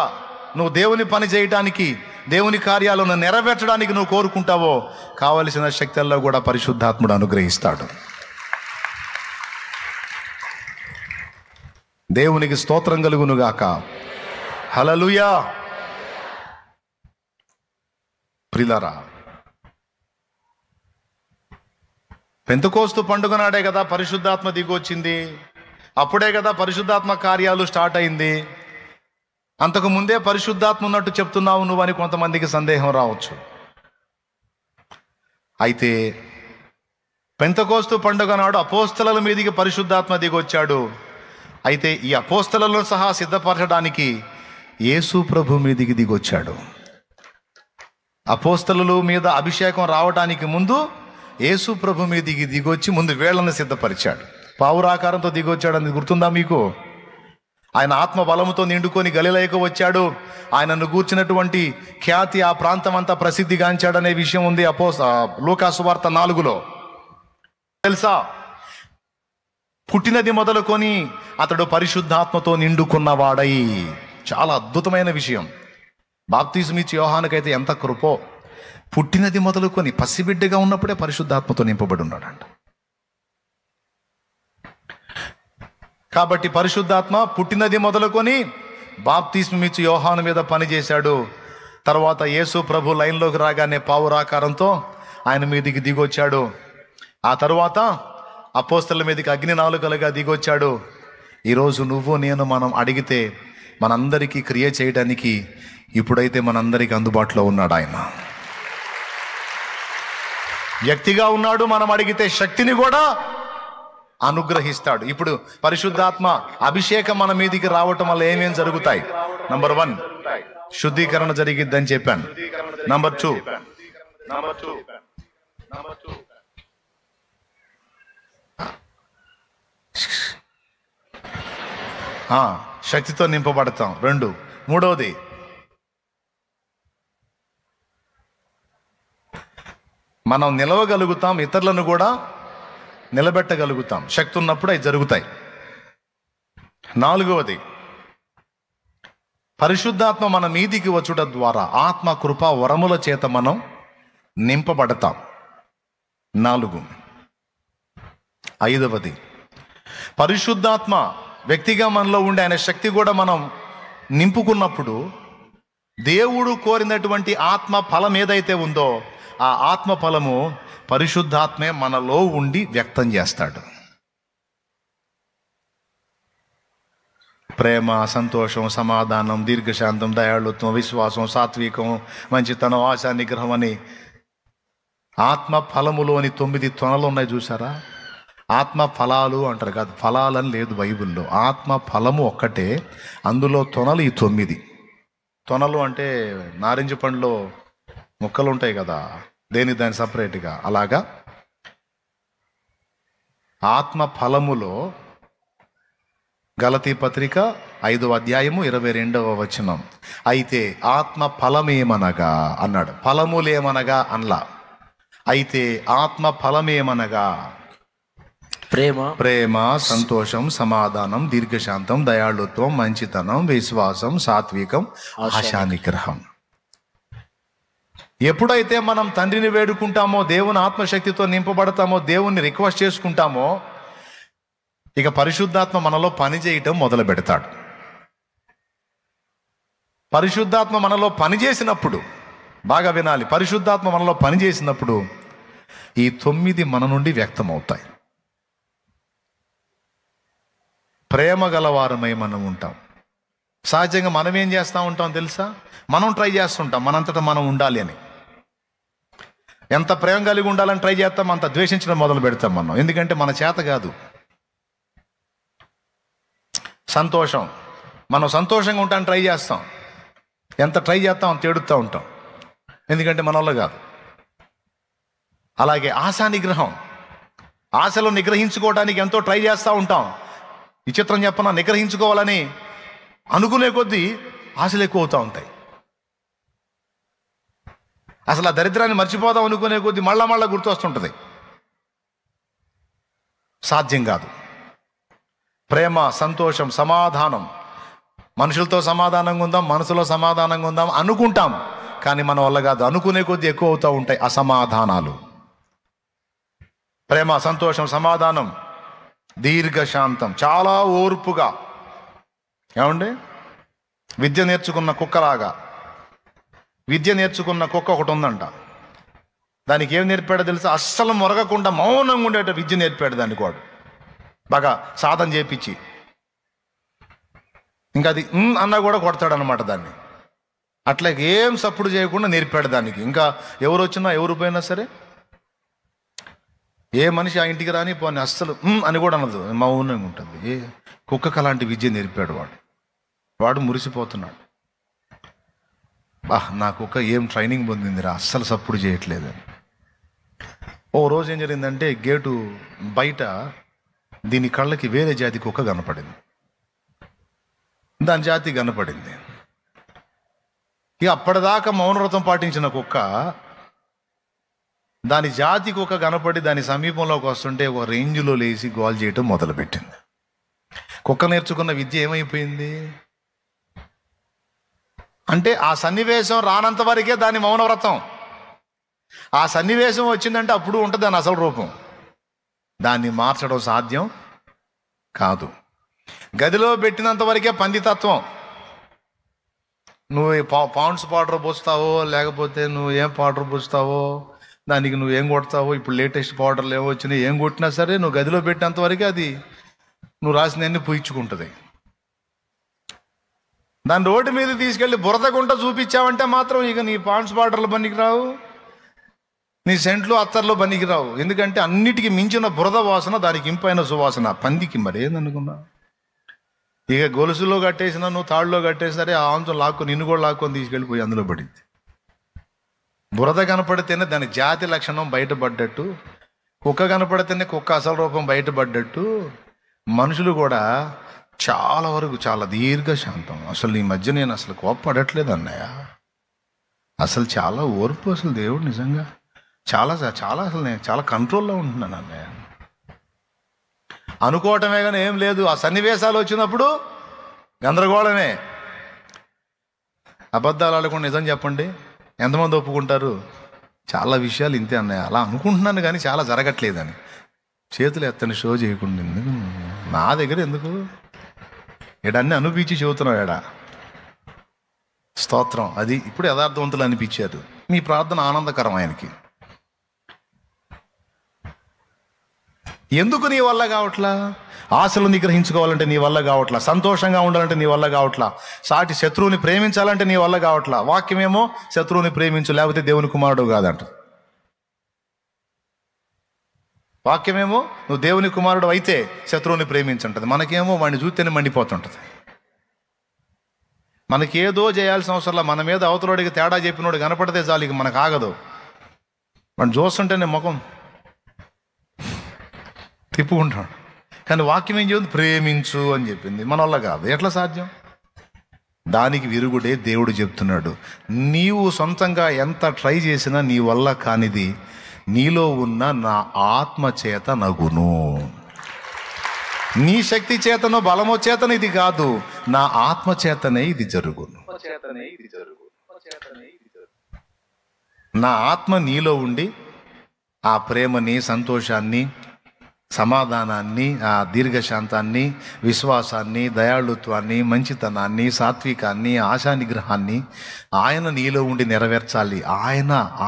నువ్వు దేవుని పని చేయడానికి, దేవుని కార్యాలను నెరవేర్చడానికి నువ్వు కోరుకుంటావో కావలసిన శక్తుల్లో కూడా పరిశుద్ధాత్ముడు అనుగ్రహిస్తాడు. దేవునికి స్తోత్రం కలుగునుగాక. హల్లెలూయా. ప్రియులారా, పెంతెకోస్తు పండుగ నాడే కదా పరిశుద్ధాత్మ దిగొచ్చింది. అప్పుడే కదా పరిశుద్ధాత్మ కార్యాలు స్టార్ట్ అయింది. అంతకు ముందే పరిశుద్ధాత్మ ఉన్నట్టు చెప్తున్నావు నువ్వు అని కొంతమందికి సందేహం రావచ్చు. అయితే పెంతెకోస్తు పండుగ నాడు అపోస్తలుల మీదికి పరిశుద్ధాత్మ దిగొచ్చాడు. అయితే ఈ అపోస్తలులను సహా సిద్ధపరచడానికి యేసు ప్రభు మీదికి దిగొచ్చాడు. అపోస్తలుల మీద అభిషేకం రావడానికి ముందు యేసు ప్రభు మీదికి దిగొచ్చి ముందు వేళ్లను సిద్ధపరిచాడు. పావురాకారంతో దిగొచ్చాడని గుర్తుందా మీకు? ఆయన ఆత్మ బలముతో నిండుకొని గలిలయకు వచ్చాడు. ఆయనను గూర్చినటువంటి ఖ్యాతి ఆ ప్రాంతం అంతా ప్రసిద్ధిగాంచాడనే విషయం ఉంది లూకా సువార్త 4లో. తెలుసా, పుట్టినది మొదలుకొని అతడు పరిశుద్ధాత్మతో నిండుకున్నవాడై. చాలా అద్భుతమైన విషయం. బాప్తిజం ఇచ్చి యోహానుకైతే ఎంత కృపో, పుట్టినది మొదలుకొని పసిబిడ్డగా ఉన్నప్పుడే పరిశుద్ధాత్మతో నింపబడి ఉన్నాడంట. కాబట్టి పరిశుద్ధాత్మ పుట్టినది మొదలుకొని బాప్తిస్మం ఇచ్చి యోహాను మీద పనిచేశాడు. తర్వాత యేసు ప్రభు లైన్లోకి రాగానే పావురాకారంతో ఆయన మీదికి దిగొచ్చాడు. ఆ తరువాత అపోస్తలుల మీదకి అగ్ని నాలుకలుగా దిగొచ్చాడు. ఈరోజు నువ్వు నేను మనం అడిగితే మనందరికీ క్రియ చేయడానికి ఇప్పుడైతే మనందరికీ అందుబాటులో ఉన్నాడు. ఆయన వ్యక్తిగా ఉన్నాడు. మనం అడిగితే శక్తిని కూడా అనుగ్రహిస్తాడు. ఇప్పుడు పరిశుద్ధాత్మ అభిషేకం మన మీదికి రావటం వల్ల ఏమేం జరుగుతాయి? నంబర్ 1, శుద్ధీకరణ జరిగిద్దని చెప్పాను. నంబర్ 2, శక్తితో నింపబడతాం. 2, మూడవది మనం నిలవగలుగుతాం, ఇతరులను కూడా నిలబెట్టగలుగుతాం. శక్తి ఉన్నప్పుడు అవి జరుగుతాయి. 4వది పరిశుద్ధాత్మ మన మీదికి వచ్చుట ద్వారా ఆత్మ కృప వరముల చేత మనం నింపబడతాం. 4. 5వది పరిశుద్ధాత్మ వ్యక్తిగా మనలో ఉండే ఆయన శక్తి కూడా మనం నింపుకున్నప్పుడు దేవుడు కోరినటువంటి ఆత్మ ఫలం ఏదైతే ఉందో ఆ ఆత్మ ఫలము పరిశుద్ధాత్మే మనలో ఉండి వ్యక్తం చేస్తాడు. ప్రేమ, సంతోషం, సమాధానం, దీర్ఘశాంతం, దయాళుత్వం, విశ్వాసం, సాత్వికం, మంచితనం, ఆశా నిగ్రహం అని ఆత్మ ఫలములోని 9 తొనలు ఉన్నాయి. చూసారా? ఆత్మ ఫలాలు అంటారు కాదు, ఫలాలని లేదు బైబిల్లో. ఆత్మ ఫలము ఒక్కటే, అందులో తొనలు ఈ 9. తొనలు అంటే నారింజ పండులో ముక్కలు ఉంటాయి కదా, దాని సపరేట్గా. అలాగా ఆత్మ ఫలములో గలతీ పత్రిక 5వ అధ్యాయము 22వ వచనం. అయితే ఆత్మ ఫలమేమనగా అన్నాడు, ఫలములేమనగా అనలా. అయితే ఆత్మ ఫలమేమనగా ప్రేమ, సంతోషం, సమాధానం, దీర్ఘశాంతం, దయాళుత్వం, మంచితనం, విశ్వాసం, సాత్వికం, ఆశా నిగ్రహం. ఎప్పుడైతే మనం తండ్రిని వేడుకుంటామో, దేవుని ఆత్మశక్తితో నింపబడతామో, దేవుణ్ణి రిక్వెస్ట్ చేసుకుంటామో, ఇక పరిశుద్ధాత్మ మనలో పని చేయటం మొదలు పెడతాడు. పరిశుద్ధాత్మ మనలో పనిచేసినప్పుడు, బాగా వినాలి, పరిశుద్ధాత్మ మనలో పనిచేసినప్పుడు ఈ 9 మన నుండి వ్యక్తం అవుతాయి. ప్రేమ గలవారమై మనం ఉంటాం. సహజంగా మనం ఏం చేస్తూ ఉంటాం తెలుసా? మనం ట్రై చేస్తుంటాం మనంతటా మనం ఉండాలి అని. ఎంత ప్రేమ కలిగి ఉండాలని ట్రై చేస్తాం, అంత ద్వేషించడం మొదలు పెడతాం మనం. ఎందుకంటే మన చేత కాదు. సంతోషం, మనం సంతోషంగా ఉంటాను ట్రై చేస్తాం, ఎంత ట్రై చేస్తాం అంత ఏడుస్తూ ఉంటాం, ఎందుకంటే మన వల్ల కాదు. అలాగే ఆశా నిగ్రహం, ఆశలు నిగ్రహించుకోవడానికి ఎంతో ట్రై చేస్తూ ఉంటాం. విచిత్రం చెప్పనా, నిగ్రహించుకోవాలని అనుకునే కొద్దీ ఆశలు ఎక్కువ అవుతూ ఉంటాయి. అసలు ఆ దరిద్రాన్ని మర్చిపోదాం అనుకునే కొద్దీ మళ్ళా గుర్తు వస్తుంటుంది. సాధ్యం కాదు. ప్రేమ, సంతోషం, సమాధానం, మనుషులతో సమాధానంగా ఉందాం, మనసులో సమాధానంగా ఉందాం అనుకుంటాం, కానీ మన వల్ల కాదు. అనుకునే కొద్దీ ఎక్కువ అవుతూ ఉంటాయి అసమాధానాలు. ప్రేమ, సంతోషం, సమాధానం, దీర్ఘశాంతం, చాలా ఓర్పుగా. ఏమండి, విద్య నేర్చుకున్న కుక్కలాగా. విద్య నేర్చుకున్న కుక్క ఒకటి ఉందంట, దానికి ఏం నేర్పాడో తెలుసా? అస్సలు మొరగకుండా మౌనంగా ఉండేట విద్య నేర్పాడు దానికి వాడు, బాగా సాధన చేపించి. ఇంకా అది అన్నా కూడా కొడతాడనమాట దాన్ని. అట్లా ఏం సప్పుడు చేయకుండా నేర్పాడు దానికి. ఇంకా ఎవరు వచ్చినా ఎవరు పోయినా సరే, ఏ మనిషి ఆ ఇంటికి రాని పోని అస్సలు అని కూడా అనదు, మౌనంగా ఉంటుంది. కుక్కకు అలాంటి విద్య నేర్పాడు వాడు మురిసిపోతున్నాడు. నా కుక్క ఏం ట్రైనింగ్ పొందిందిరా, అస్సలు సప్పుడు చేయట్లేదని. ఓ రోజు ఏం జరిగిందంటే, గేటు బయట దీని కళ్ళకి వేరే జాతి కుక్క కనపడింది. దాని జాతి కనపడింది. ఇక అప్పటిదాకా మౌనవ్రతం పాటించిన కుక్క దాని జాతి కుక్క కనపడి దాని సమీపంలోకి వస్తుంటే ఒక రేంజ్లో లేచి గోల్ చేయటం మొదలుపెట్టింది. కుక్క నేర్చుకున్న విద్య ఏమైపోయింది అంటే, ఆ సన్నివేశం రానంత వరకే దాని మౌనవ్రతం. ఆ సన్నివేశం వచ్చిందంటే అప్పుడు ఉంటుంది దాని అసలు రూపం. దాన్ని మార్చడం సాధ్యం కాదు. గదిలో పెట్టినంత వరకే పందితత్వం. నువ్వు పాండ్స్ పౌడర్ పోస్తావో, లేకపోతే నువ్వు ఏం పౌడర్ పోస్తావో, దానికి నువ్వు ఏం కొడతావో, ఇప్పుడు లేటెస్ట్ పౌడర్లు ఏమో వచ్చినాయి, ఏం కొట్టినా సరే నువ్వు గదిలో పెట్టినంత వరకే అది నువ్వు రాసినవన్నీ పూయించుకుంటుంది. దాన్ని రోడ్డు మీద తీసుకెళ్ళి బురద గుంట చూపించావంటే మాత్రం ఇక నీ పాండ్స్ పౌడర్లు పనికి రావు, నీ సెంట్లు అత్తర్లు పనికి రావు. ఎందుకంటే అన్నిటికీ మించిన బురద వాసన దానికి ఇంపైన సువాసన. పందికి మరేందనుకున్నా, ఇక గొలుసులో కట్టేసినా నువ్వు తాడులో కట్టేసినారే, ఆ అంశం లాక్కొని నిన్ను కూడా లాక్కొని తీసుకెళ్ళిపోయి అందులో పడింది. బురద కనపడితేనే దాని జాతి లక్షణం బయటపడ్డట్టు, కుక్క కనపడితేనే కుక్క అసలు రూపం బయటపడ్డట్టు, మనుషులు కూడా చాలా వరకు చాలా దీర్ఘశాంతం. అసలు ఈ మధ్య నేను అసలు కోప్పడట్లేదు అన్నయ్య, అసలు చాలా ఓర్పు. అసలు దేవుడు నిజంగా చాలా చాలా అసలు నేను చాలా కంట్రోల్లో ఉంటున్నాను అన్నయ్య అనుకోవటమే కానీ ఏం లేదు. ఆ సన్నివేశాలు వచ్చినప్పుడు గందరగోళమే. అబద్ధాలు ఆడకుండా నిజం చెప్పండి, ఎంతమంది ఒప్పుకుంటారు? చాలా విషయాలు ఇంతే అన్నయ్య, అలా అనుకుంటున్నాను కానీ చాలా జరగట్లేదని. చేతులు ఎత్తని షో చేయకుండా ఎందుకు, నా దగ్గర ఎందుకు, ఎడన్నీ అనిపించి చెబుతున్నావు ఎడా. స్తోత్రం. అది ఇప్పుడు యథార్థవంతులు అనిపించారు. మీ ప్రార్థన ఆనందకరం ఆయనకి. ఎందుకు నీ వల్ల కావట్లా? ఆశలు నిగ్రహించుకోవాలంటే నీ వల్ల కావట్లా, సంతోషంగా ఉండాలంటే నీ వల్ల కావట్లా, సాటి శత్రువుని ప్రేమించాలంటే నీ వల్ల కావట్లా. వాక్యమేమో శత్రువుని ప్రేమించు లేకపోతే దేవుని కుమారుడు కాదంట. వాక్యమేమో నువ్వు దేవుని కుమారుడు అయితే శత్రువుని ప్రేమించుంటుంది. మనకేమో వాడిని చూస్తేనే మండిపోతుంటుంది. మనకేదో చేయాల్సిన అవసరంలా, మన మీద అవతలోడికి తేడా చెప్పినోడు కనపడితే చాలు, ఇక మనకు ఆగదు. వాడిని చూస్తుంటేనే ముఖం తిప్పుకుంటాడు. కానీ వాక్యం ఏం చెప్పింది? ప్రేమించు అని చెప్పింది. మన వల్ల కాదు. ఎట్లా సాధ్యం? దానికి విరుగుడే దేవుడు చెప్తున్నాడు. నీవు సొంతంగా ఎంత ట్రై చేసినా నీ వల్ల కానిది నీలో ఉన్న నా ఆత్మ చేత నగును. నీ శక్తి చేతనో బలమో చేతన ఇది కాదు, నా ఆత్మ చేతనే ఇది జరుగును. నా ఆత్మ నీలో ఉండి ఆ ప్రేమని, సంతోషాన్ని, సమాధానాన్ని, ఆ దీర్ఘశాంతాన్ని, విశ్వాసాన్ని, దయాళుత్వాన్ని, మంచితనాన్ని, సాత్వికాన్ని, ఆశానిగ్రహాన్ని ఆయన నీలో ఉండి నెరవేర్చాలి.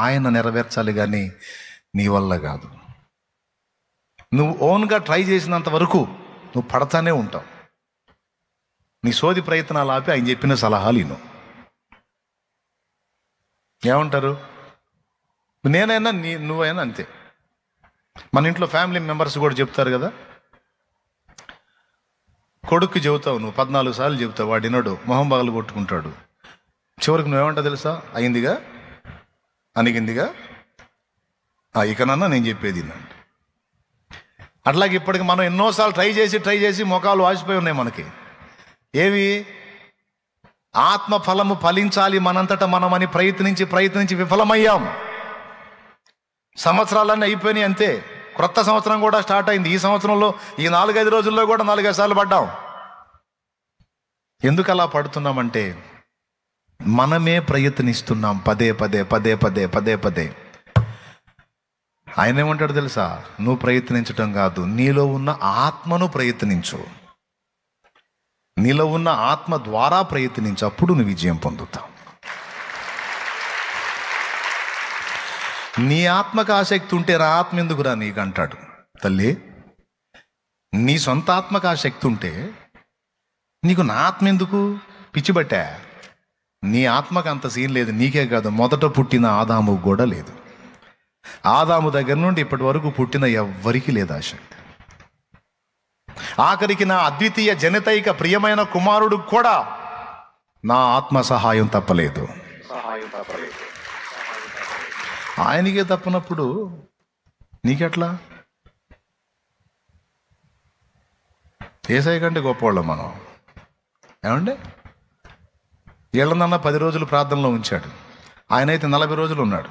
ఆయన నెరవేర్చాలి, కానీ నీ వల్ల కాదు. నువ్వు ఓన్గా ట్రై చేసినంత వరకు నువ్వు పడతానే ఉంటావు. నీ సోది ప్రయత్నాలు ఆపి ఆయన చెప్పిన సలహాలు విను. ఏమంటారు? నేనైనా నువ్వైనా అంతే. మన ఇంట్లో ఫ్యామిలీ మెంబర్స్ కూడా చెప్తారు కదా. కొడుక్కి చెబుతావు, నువ్వు 14 సార్లు చెబుతావు, వాడు వినడు, మొహం పగలు కొట్టుకుంటాడు. చివరికి నువ్వేమంటావు తెలుసా? అయిందిగా, అనిగిందిగా, ఇకనన్నా నేను చెప్పేది అంటే. అట్లాగే ఇప్పటికి మనం ఎన్నోసార్లు ట్రై చేసి మొఖాలు వాసిపోయి ఉన్నాయి మనకి. ఏవి? ఆత్మ ఫలము ఫలించాలి మనంతటా మనమని ప్రయత్నించి విఫలమయ్యాం. సంవత్సరాలన్నీ అయిపోయినాయి అంతే. క్రొత్త సంవత్సరం కూడా స్టార్ట్ అయింది. ఈ సంవత్సరంలో ఈ 4-5 రోజుల్లో కూడా 4-5 సార్లు పడ్డాం. ఎందుకు అలా పడుతున్నామంటే మనమే ప్రయత్నిస్తున్నాం పదే. ఆయన ఏమంటాడు తెలుసా? నువ్వు ప్రయత్నించటం కాదు, నీలో ఉన్న ఆత్మను ప్రయత్నించు. నీలో ఉన్న ఆత్మ ద్వారా ప్రయత్నించు, అప్పుడు నువ్వు విజయం పొందుతావు. నీ ఆత్మకు ఆసక్తి ఉంటే నా ఆత్మ ఎందుకురా నీకు అంటాడు. తల్లి, నీ సొంత ఆత్మకు ఆసక్తి ఉంటే నీకు నా ఆత్మ ఎందుకు? పిచ్చిబట్టా? నీ ఆత్మకు అంత సీన్ లేదు. నీకే కాదు, మొదట పుట్టిన ఆదాము కూడా లేదు. ఆదాము దగ్గర నుండి ఇప్పటి వరకు పుట్టిన ఎవ్వరికీ లేదు ఆ శక్తి. ఆఖరికి నా అద్వితీయ జనితైక ప్రియమైన కుమారుడు కూడా నా ఆత్మ సహాయం తప్పలేదు. ఆయనకే తప్పనప్పుడు నీకెట్లా? యేసయ్య కంటే గొప్పవాళ్ళం మనం. ఏమండి? వీళ్ళనన్నా 10 రోజులు ప్రార్థనలో ఉంచాడు, ఆయనైతే 40 రోజులు ఉన్నాడు.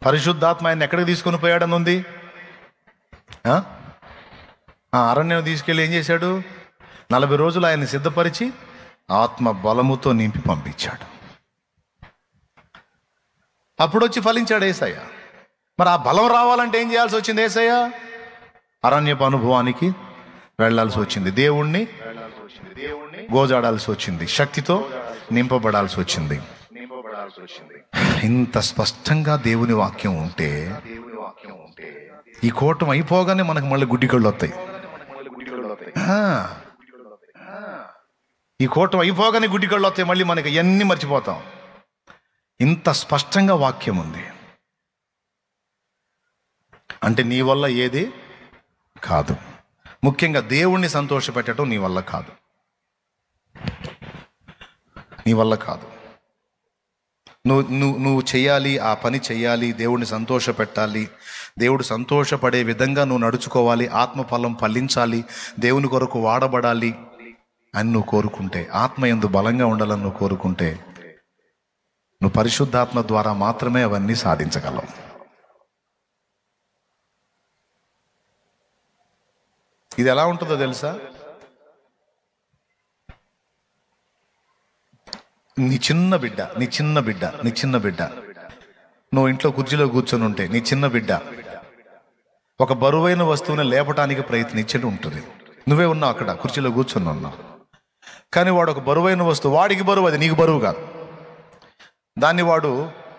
పరిశుద్ధాత్మ ఆయన ఎక్కడికి తీసుకొని పోయాడని ఉంది? అరణ్యం తీసుకెళ్ళి ఏం చేశాడు? 40 రోజులు ఆయన్ని సిద్ధపరిచి ఆత్మ బలముతో నింపి పంపించాడు. అప్పుడు వచ్చి ఫలించాడు యేసయ్య. మరి ఆ బలం రావాలంటే ఏం చేయాల్సి వచ్చింది? యేసయ్య అరణ్యపు అనుభవానికి వెళ్ళాల్సి వచ్చింది, దేవుణ్ణి గోజాడాల్సి వచ్చింది, శక్తితో నింపబడాల్సి వచ్చింది. ఇంత స్పష్టంగా దేవుని వాక్యం ఉంటే ఈ కూటం అయిపోగానే మనకు మళ్ళీ గుడ్డి కళ్ళు వస్తాయి. ఈ కూటం అయిపోగానే గుడ్డి కళ్ళు వస్తాయి, మళ్ళీ మనకి ఇవన్నీ మర్చిపోతాం. ఇంత స్పష్టంగా వాక్యం ఉంది అంటే నీ వల్ల ఏది కాదు. ముఖ్యంగా దేవుణ్ణి సంతోషపెట్టడం నీ వల్ల కాదు, నీ వల్ల కాదు. నువ్వు చేయాలి, ఆ పని చెయ్యాలి, దేవుడిని సంతోషపెట్టాలి, దేవుడు సంతోషపడే విధంగా నువ్వు నడుచుకోవాలి, ఆత్మఫలం ఫలించాలి, దేవుని కొరకు వాడబడాలి అని నువ్వు కోరుకుంటే, ఆత్మ యందు బలంగా ఉండాలని నువ్వు కోరుకుంటే, నువ్వు పరిశుద్ధాత్మ ద్వారా మాత్రమే అవన్నీ సాధించగలవు. ఇది ఎలా ఉంటుందో తెలుసా? నీ చిన్న బిడ్డ నువ్వు ఇంట్లో కుర్చీలో కూర్చొని ఉంటే, నీ చిన్న బిడ్డ ఒక బరువైన వస్తువుని లేపటానికి ప్రయత్నించేది ఉంటుంది. నువ్వే ఉన్నావు అక్కడ కుర్చీలో కూర్చొని ఉన్నావు, కానీ వాడు ఒక బరువైన వస్తువు, వాడికి బరువు, అది నీకు బరువు కాదు, దాన్ని వాడు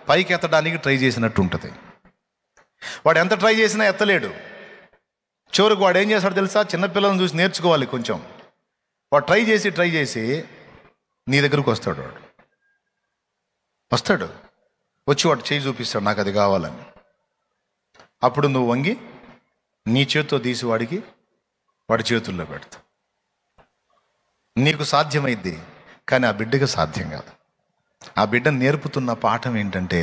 పైకి ఎత్తడానికి ట్రై చేసినట్టు ఉంటుంది. వాడు ఎంత ట్రై చేసినా ఎత్తలేడు. చివరికి వాడు ఏం చేస్తాడు తెలుసా? చిన్నపిల్లలను చూసి నేర్చుకోవాలి కొంచెం. వాడు ట్రై చేసి నీ దగ్గరకు వస్తాడు. వచ్చి వాడు చేయి చూపిస్తాడు, నాకు అది కావాలని. అప్పుడు నువ్వు వంగి నీ చేతితో తీసి వాడి చేతుల్లో పెడతావు. నీకు సాధ్యమైద్ది, కానీ ఆ బిడ్డకి సాధ్యం కాదు. ఆ బిడ్డ నేర్పుతున్న పాఠం ఏంటంటే,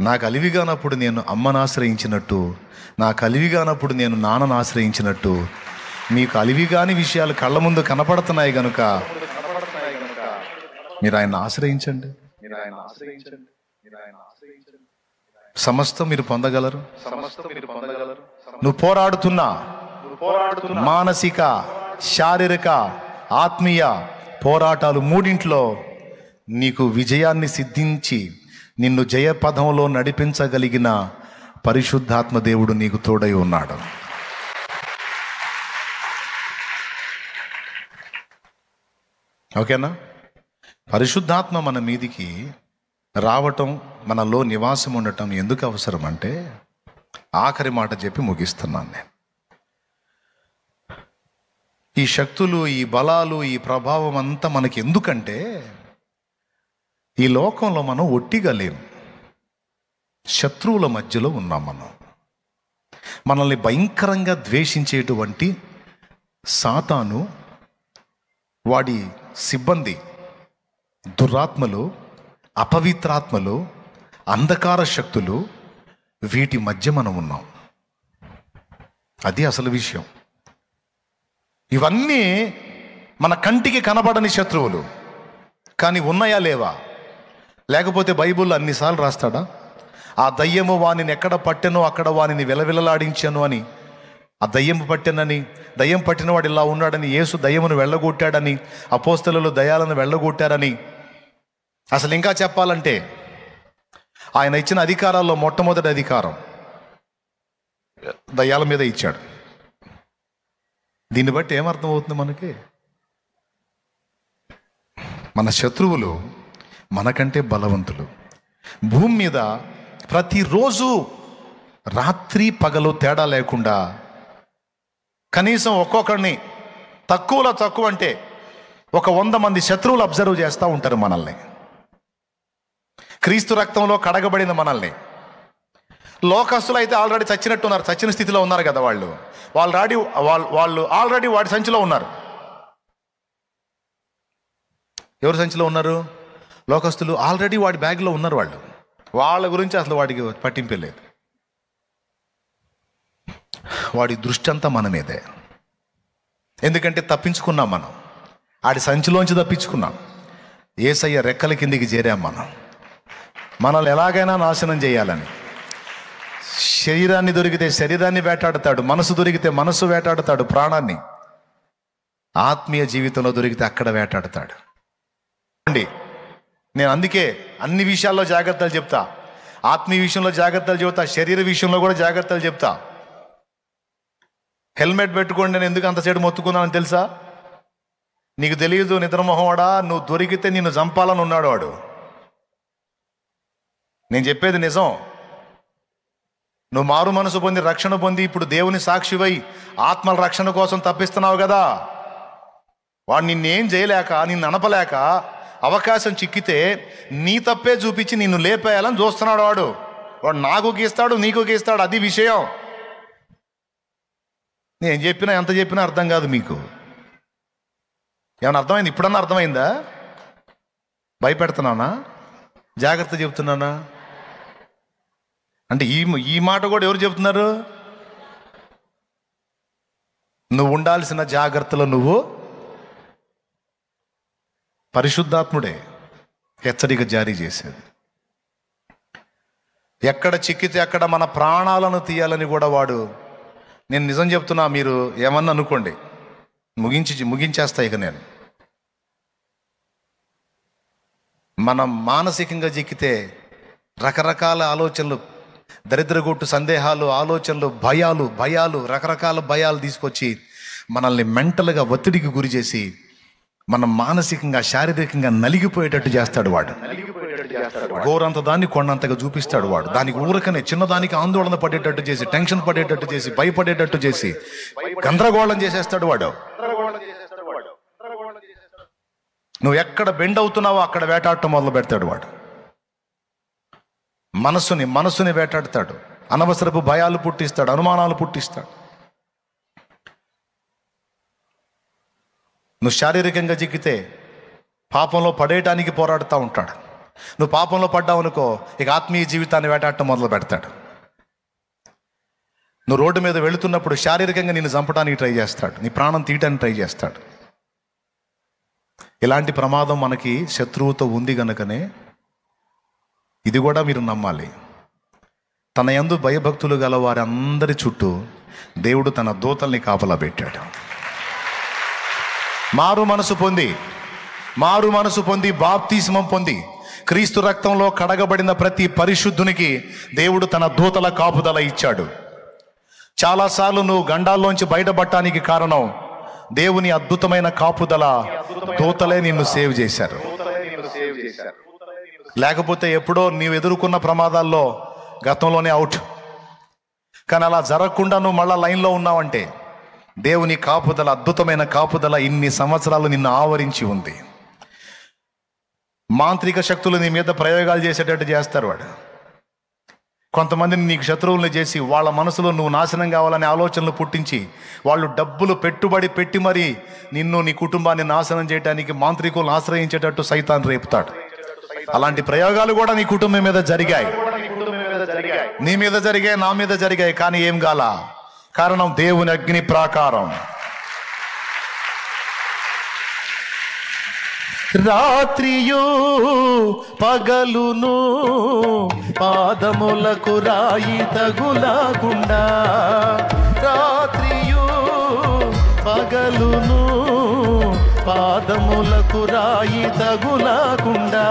నాకు అలివిగానప్పుడు నేను అమ్మను ఆశ్రయించినట్టు, నాకు అలివిగానప్పుడు నేను నాన్నను ఆశ్రయించినట్టు, మీకు అలివిగాని విషయాలు కళ్ళ ముందు కనపడుతున్నాయి కనుక మీరు ఆయన ఆశ్రయించండి. సమస్తం మీరు పొందగలరు. నువ్వు పోరాడుతున్నా మానసిక, శారీరక, ఆత్మీయ పోరాటాలు మూడింట్లో నీకు విజయాన్ని సిద్ధించి నిన్ను జయపథంలో నడిపించగలిగిన పరిశుద్ధాత్మ దేవుడు నీకు తోడై ఉన్నాడు. ఓకేనా? పరిశుద్ధాత్మ మన మీదికి రావటం, మనలో నివాసం ఉండటం ఎందుకు అవసరం అంటే, ఆఖరి మాట చెప్పి ముగిస్తున్నాను నేను. ఈ శక్తులు, ఈ బలాలు, ఈ ప్రభావం అంతా మనకి ఎందుకంటే, ఈ లోకంలో మనం ఒట్టిగా లేం, శత్రువుల మధ్యలో ఉన్నాం. మనల్ని భయంకరంగా ద్వేషించేటువంటి సాతాను, వాడి సిబ్బంది, దురాత్మలు, అపవిత్రాత్మలు, అంధకార శక్తులు, వీటి మధ్య మనం ఉన్నాం. అది అసలు విషయం. ఇవన్నీ మన కంటికి కనబడని శత్రువులు, కానీ ఉన్నాయా లేవా? లేకపోతే బైబిల్లో అన్నిసార్లు రాస్తాడా, ఆ దయ్యము వానిని ఎక్కడ పట్టెనో అక్కడ వానిని విలవిలలాడించాను అని, ఆ దయ్యము పట్టెనని, దయ్యం పట్టినవాడు ఇలా ఉన్నాడని, యేసు దయ్యమును వెళ్ళగొట్టాడని, అపోస్తలులు దయ్యాలను వెళ్ళగొట్టారని. అసలు ఇంకా చెప్పాలంటే ఆయన ఇచ్చిన అధికారాల్లో మొట్టమొదటి అధికారం దయ్యాల మీద ఇచ్చాడు. దీన్ని బట్టి ఏమర్థమవుతుంది మనకి? మన శత్రువులు మనకంటే బలవంతులు. భూమి మీద ప్రతిరోజు రాత్రి పగలు తేడా లేకుండా కనీసం ఒక్కొక్కడిని తక్కువలో తక్కువ అంటే ఒక 100 మంది శత్రువులు అబ్జర్వ్ చేస్తూ ఉంటారు మనల్ని. క్రీస్తు రక్తంలో కడగబడిన మనల్ని. లోకస్తులు అయితే ఆల్రెడీ చచ్చినట్టు ఉన్నారు, చచ్చిన స్థితిలో ఉన్నారు కదా. వాళ్ళు ఆల్రెడీ వాడి సంచిలో ఉన్నారు. ఎవరు సంచిలో ఉన్నారు? లోకస్తులు ఆల్రెడీ వాడి బ్యాగ్లో ఉన్నారు. వాళ్ళ గురించి అసలు వాడికి పట్టింపే లేదు. వాడి దృష్టి అంతా మన మీదే. ఎందుకంటే తప్పించుకున్నాం మనం, ఆడి సంచిలోంచి తప్పించుకున్నాం. యేసయ్య రెక్కల కిందికి చేరాం మనం. మనల్ని ఎలాగైనా నాశనం చేయాలని. శరీరాన్ని దొరికితే శరీరాన్ని వేటాడుతాడు, మనసు దొరికితే మనసు వేటాడుతాడు, ప్రాణాన్ని. ఆత్మీయ జీవితంలో దొరికితే అక్కడ వేటాడుతాడు. నేను అందుకే అన్ని విషయాల్లో జాగ్రత్తలు చెప్తా. ఆత్మీయ విషయంలో జాగ్రత్తలు చెబుతా, శరీర విషయంలో కూడా జాగ్రత్తలు చెప్తా. హెల్మెట్ పెట్టుకోండి నేను ఎందుకు అంతసేపు మొత్తుకున్నానని తెలుసా? నీకు తెలియదు నిద్రమోహవాడా, నువ్వు దొరికితే నిన్ను చంపాలని ఉన్నాడు వాడు. నేను చెప్పేది నిజం. నువ్వు మారు మనసు పొంది రక్షణ పొంది ఇప్పుడు దేవుని సాక్షివై ఆత్మల రక్షణ కోసం తప్పిస్తున్నావు కదా. వాడు నిన్నేం చేయలేక, నిన్ను అనపలేక అవకాశం చిక్కితే నీ తప్పే చూపించి నిన్ను లేపేయాలని చూస్తున్నాడు వాడు. నాకు గీస్తాడు, నీకు గీస్తాడు, అది విషయం. నేను చెప్పినా ఎంత చెప్పినా అర్థం కాదు మీకు. ఏమన్నా అర్థమైంది? ఇప్పుడన్నా అర్థమైందా? భయపెడుతున్నానా? జాగ్రత్త చెప్తున్నానా? అంటే ఈ మాట కూడా ఎవరు చెప్తున్నారు? నువ్వు ఉండాల్సిన జాగ్రత్తలో నువ్వు పరిశుద్ధాత్ముడే హెచ్చరిక జారీ చేసేది. ఎక్కడ చిక్కితే అక్కడ మన ప్రాణాలను తీయాలని కూడా వాడు. నేను నిజం చెప్తున్నా, మీరు ఏమన్నా అనుకోండి, ముగించేస్తా ఇక నేను. మనం మానసికంగా చిక్కితే రకరకాల ఆలోచనలు, దరిద్రగొట్టు సందేహాలు, ఆలోచనలు, భయాలు రకరకాల భయాలు తీసుకొచ్చి మనల్ని మెంటల్గా ఒత్తిడికి గురి చేసి మనం మానసికంగా శారీరకంగా నలిగిపోయేటట్టు చేస్తాడు వాడు. గోరంత దాన్ని కొండంతగా చూపిస్తాడు వాడు. దానికి ఊరకనే చిన్నదానికి ఆందోళన పడేటట్టు చేసి, టెన్షన్ పడేటట్టు చేసి, భయపడేటట్టు చేసి గందరగోళం చేసేస్తాడు వాడు. నువ్వు ఎక్కడ బెండ్ అవుతున్నావో అక్కడ వేటాడటం మొదలు పెడతాడు వాడు. మనసుని వేటాడతాడు. అనవసరపు భయాలు పుట్టిస్తాడు, అనుమానాలు పుట్టిస్తాడు. నువ్వు శారీరకంగా చిక్కితే పాపంలో పడేయటానికి పోరాడుతూ ఉంటాడు. నువ్వు పాపంలో పడ్డావు అనుకో, ఇక ఆత్మీయ జీవితాన్ని వేటాడటం మొదలు పెడతాడు. నువ్వు రోడ్డు మీద వెళుతున్నప్పుడు శారీరకంగా నిన్ను చంపడానికి ట్రై చేస్తాడు, నీ ప్రాణం తీయటానికి ట్రై చేస్తాడు. ఇలాంటి ప్రమాదం మనకి శత్రువుతో ఉంది గనుకనే ఇది కూడా మీరు నమ్మాలి. తన యందు భయభక్తులు గల వారందరి చుట్టూ దేవుడు తన దూతల్ని కాపలా పెట్టాడు. మారు మనసు పొంది బాప్తిస్మం పొంది క్రీస్తు రక్తంలో కడగబడిన ప్రతి పరిశుద్ధునికి దేవుడు తన దూతల కాపుదల ఇచ్చాడు. చాలాసార్లు నువ్వు గండాల్లోంచి బయటపడటానికి కారణం దేవుని అద్భుతమైన కాపుదల. దూతలే నిన్ను సేవ్ చేశారు. లేకపోతే ఎప్పుడో నీవు ఎదుర్కొన్న ప్రమాదాల్లో గతంలోనే అవుట్. కానీ అలా జరగకుండా నువ్వు మళ్ళా లైన్లో ఉన్నావంటే దేవుని కాపుదల, అద్భుతమైన కాపుదల ఇన్ని సంవత్సరాలు నిన్ను ఆవరించి ఉంది. మాంత్రిక శక్తులు నీ మీద ప్రయోగాలు చేసేటట్టు చేస్తారు వాడు. కొంతమందిని నీకు శత్రువులను చేసి వాళ్ళ మనసులో నువ్వు నాశనం కావాలనే ఆలోచనలు పుట్టించి వాళ్ళు డబ్బులు పెట్టుబడి పెట్టి మరీ నిన్ను, నీ కుటుంబాన్ని నాశనం చేయడానికి మాంత్రికులను ఆశ్రయించేటట్టు సైతాన్ రేపుతాడు. అలాంటి ప్రయోగాలు కూడా నీ కుటుంబం మీద జరిగాయి, నీ మీద జరిగాయి, నా మీద జరిగాయి. కానీ ఏం గాల? కారణం దేవుని అగ్ని ప్రాకారం. రాత్రియు పగలును పాదములకు రాయి తగులకుండా, రాత్రియు పగలును పాదములకు రాయి తగులకుండా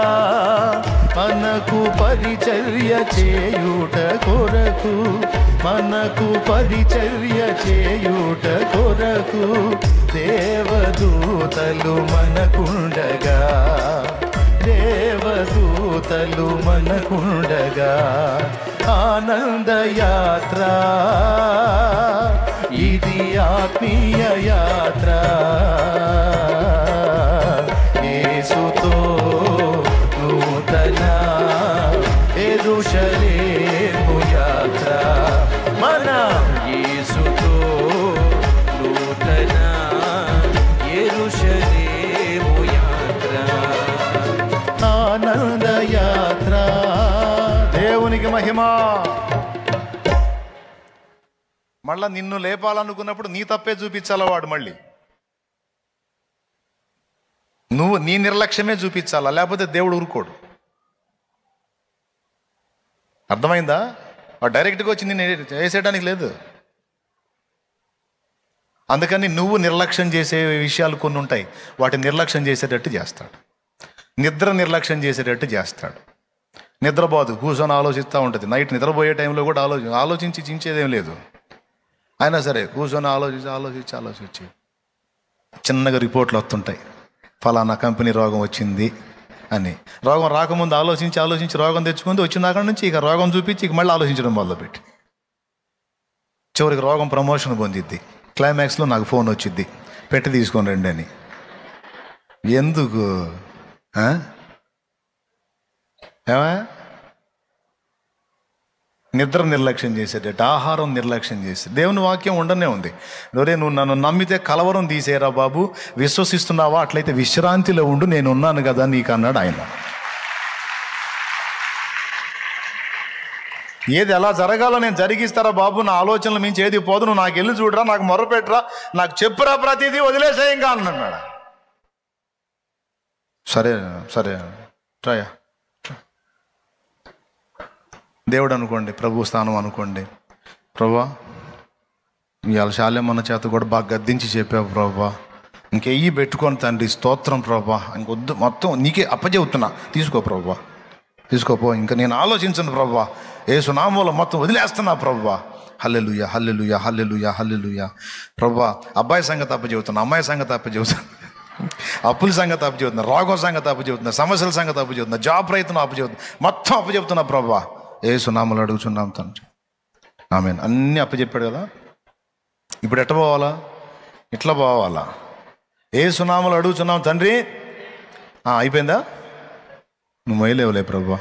మనకు పరిచర్య చేయుట కొరకు, మనకు పరిచర్య చేయుట కొరకు దేవదూతలు మనకుండగా, దేవదూతలు మనకుండగా ఆనందయాత్ర ఇది ఆత్మీయ యేసుతో నూతన యెరూషలేము యాత్ర, మన యేసుతో నూతన యెరూషలేము యాత్ర, ఆనంద యాత్ర. దేవునికి మహిమ. మళ్ళా నిన్ను లేపాలనుకున్నప్పుడు నీ తప్పే చూపించాలా వాడు, మళ్ళీ నువ్వు నీ నిర్లక్ష్యమే చూపించాలా, లేకపోతే దేవుడు ఊరుకోడు. అర్థమైందా? వాడు డైరెక్ట్గా వచ్చి నిన్ను వేసేయడానికి లేదు. అందుకని నువ్వు నిర్లక్ష్యం చేసే విషయాలు కొన్ని ఉంటాయి, వాటిని నిర్లక్ష్యం చేసేటట్టు చేస్తాడు. నిద్ర నిర్లక్ష్యం చేసేటట్టు చేస్తాడు. నిద్రపోదు, కూర్చొని ఆలోచిస్తూ ఉంటుంది. నైట్ నిద్రపోయే టైంలో కూడా ఆలోచించి చించేదేం లేదు. అయినా సరే కూర్చొని ఆలోచించి చిన్నగా రిపోర్ట్లు వస్తుంటాయి, ఫలానా కంపెనీ రోగం వచ్చింది అని. రోగం రాకముందు ఆలోచించి రోగం తెచ్చుకుంది, వచ్చిన అక్కడి నుంచి ఇక రోగం చూపించి ఇక మళ్ళీ ఆలోచించడం మొదలుపెట్టి చివరికి రోగం ప్రమోషన్ పొందిద్ది. క్లైమాక్స్లో నాకు ఫోన్ వచ్చిద్ది, పెట్టి తీసుకొని రండి అని. ఎందుకు? ఏమా? నిద్ర నిర్లక్ష్యం చేసేటట్టు, ఆహారం నిర్లక్ష్యం చేసి. దేవుని వాక్యం ఉండనే ఉంది. ఒరే, నువ్వు నన్ను నమ్మితే కలవరం తీసేరా బాబు, విశ్వసిస్తున్నావా? అట్లయితే విశ్రాంతిలో ఉండు, నేను ఉన్నాను కదా నీకు అన్నాడు ఆయన. ఏది ఎలా జరగాలో నేను జరిగిస్తారా బాబు, నా ఆలోచనలు మించి ఏది పోదు, నువ్వు నాకు వెళ్ళి చూడరా, నాకు మొరపెట్టరా, నాకు చెప్పురా, ప్రతిదీ వదిలేసేయంగా అన్నాడు. సరే సరే ట్రయా దేవుడు అనుకోండి, ప్రభు స్థానం అనుకోండి. ప్రభా, ఇవాళ శాల్యమన్న చేత కూడా బాగా గద్దించి చెప్పావు ప్రభా, ఇంకెయ్యి పెట్టుకొని తండ్రి, స్తోత్రం ప్రభా, ఇంకొద్దు, మొత్తం నీకే అప్పచెబుతున్నా, తీసుకో ప్రభా, తీసుకోపో, ఇంకా నేను ఆలోచించను ప్రభా, యేసు నామములో మొత్తం వదిలేస్తున్నా ప్రభా. హల్లెలూయా హల్లెలూయా హల్లెలూయా హల్లెలూయా. ప్రభా, అబ్బాయి సంగతి అప్పచెబుతున్నా, అమ్మాయి సంగతి అప్పచెబుతున్నా, అప్పుల సంగతి అప్పచెబుతున్నా, రోగం సంగతి అప్పచెబుతున్నా, సమస్యల సంగతి అప్పచెబుతున్నా, జాబ్ ప్రయత్నం అప్పచెబుతున్నా, మొత్తం అప్పచెబుతున్నా ప్రభా, యేసు నామములో అడుగుచున్నాం తండ్రి, ఆమేన్. అన్నీ అప్పచెప్పాడు కదా. ఇప్పుడు ఎట్ట పోవాలా? ఇట్లా పోవాలా? యేసు నామములో అడుగుచున్నాం తండ్రి. అయిపోయిందా? నువ్వు మొయ్యలేవులే ప్రభా.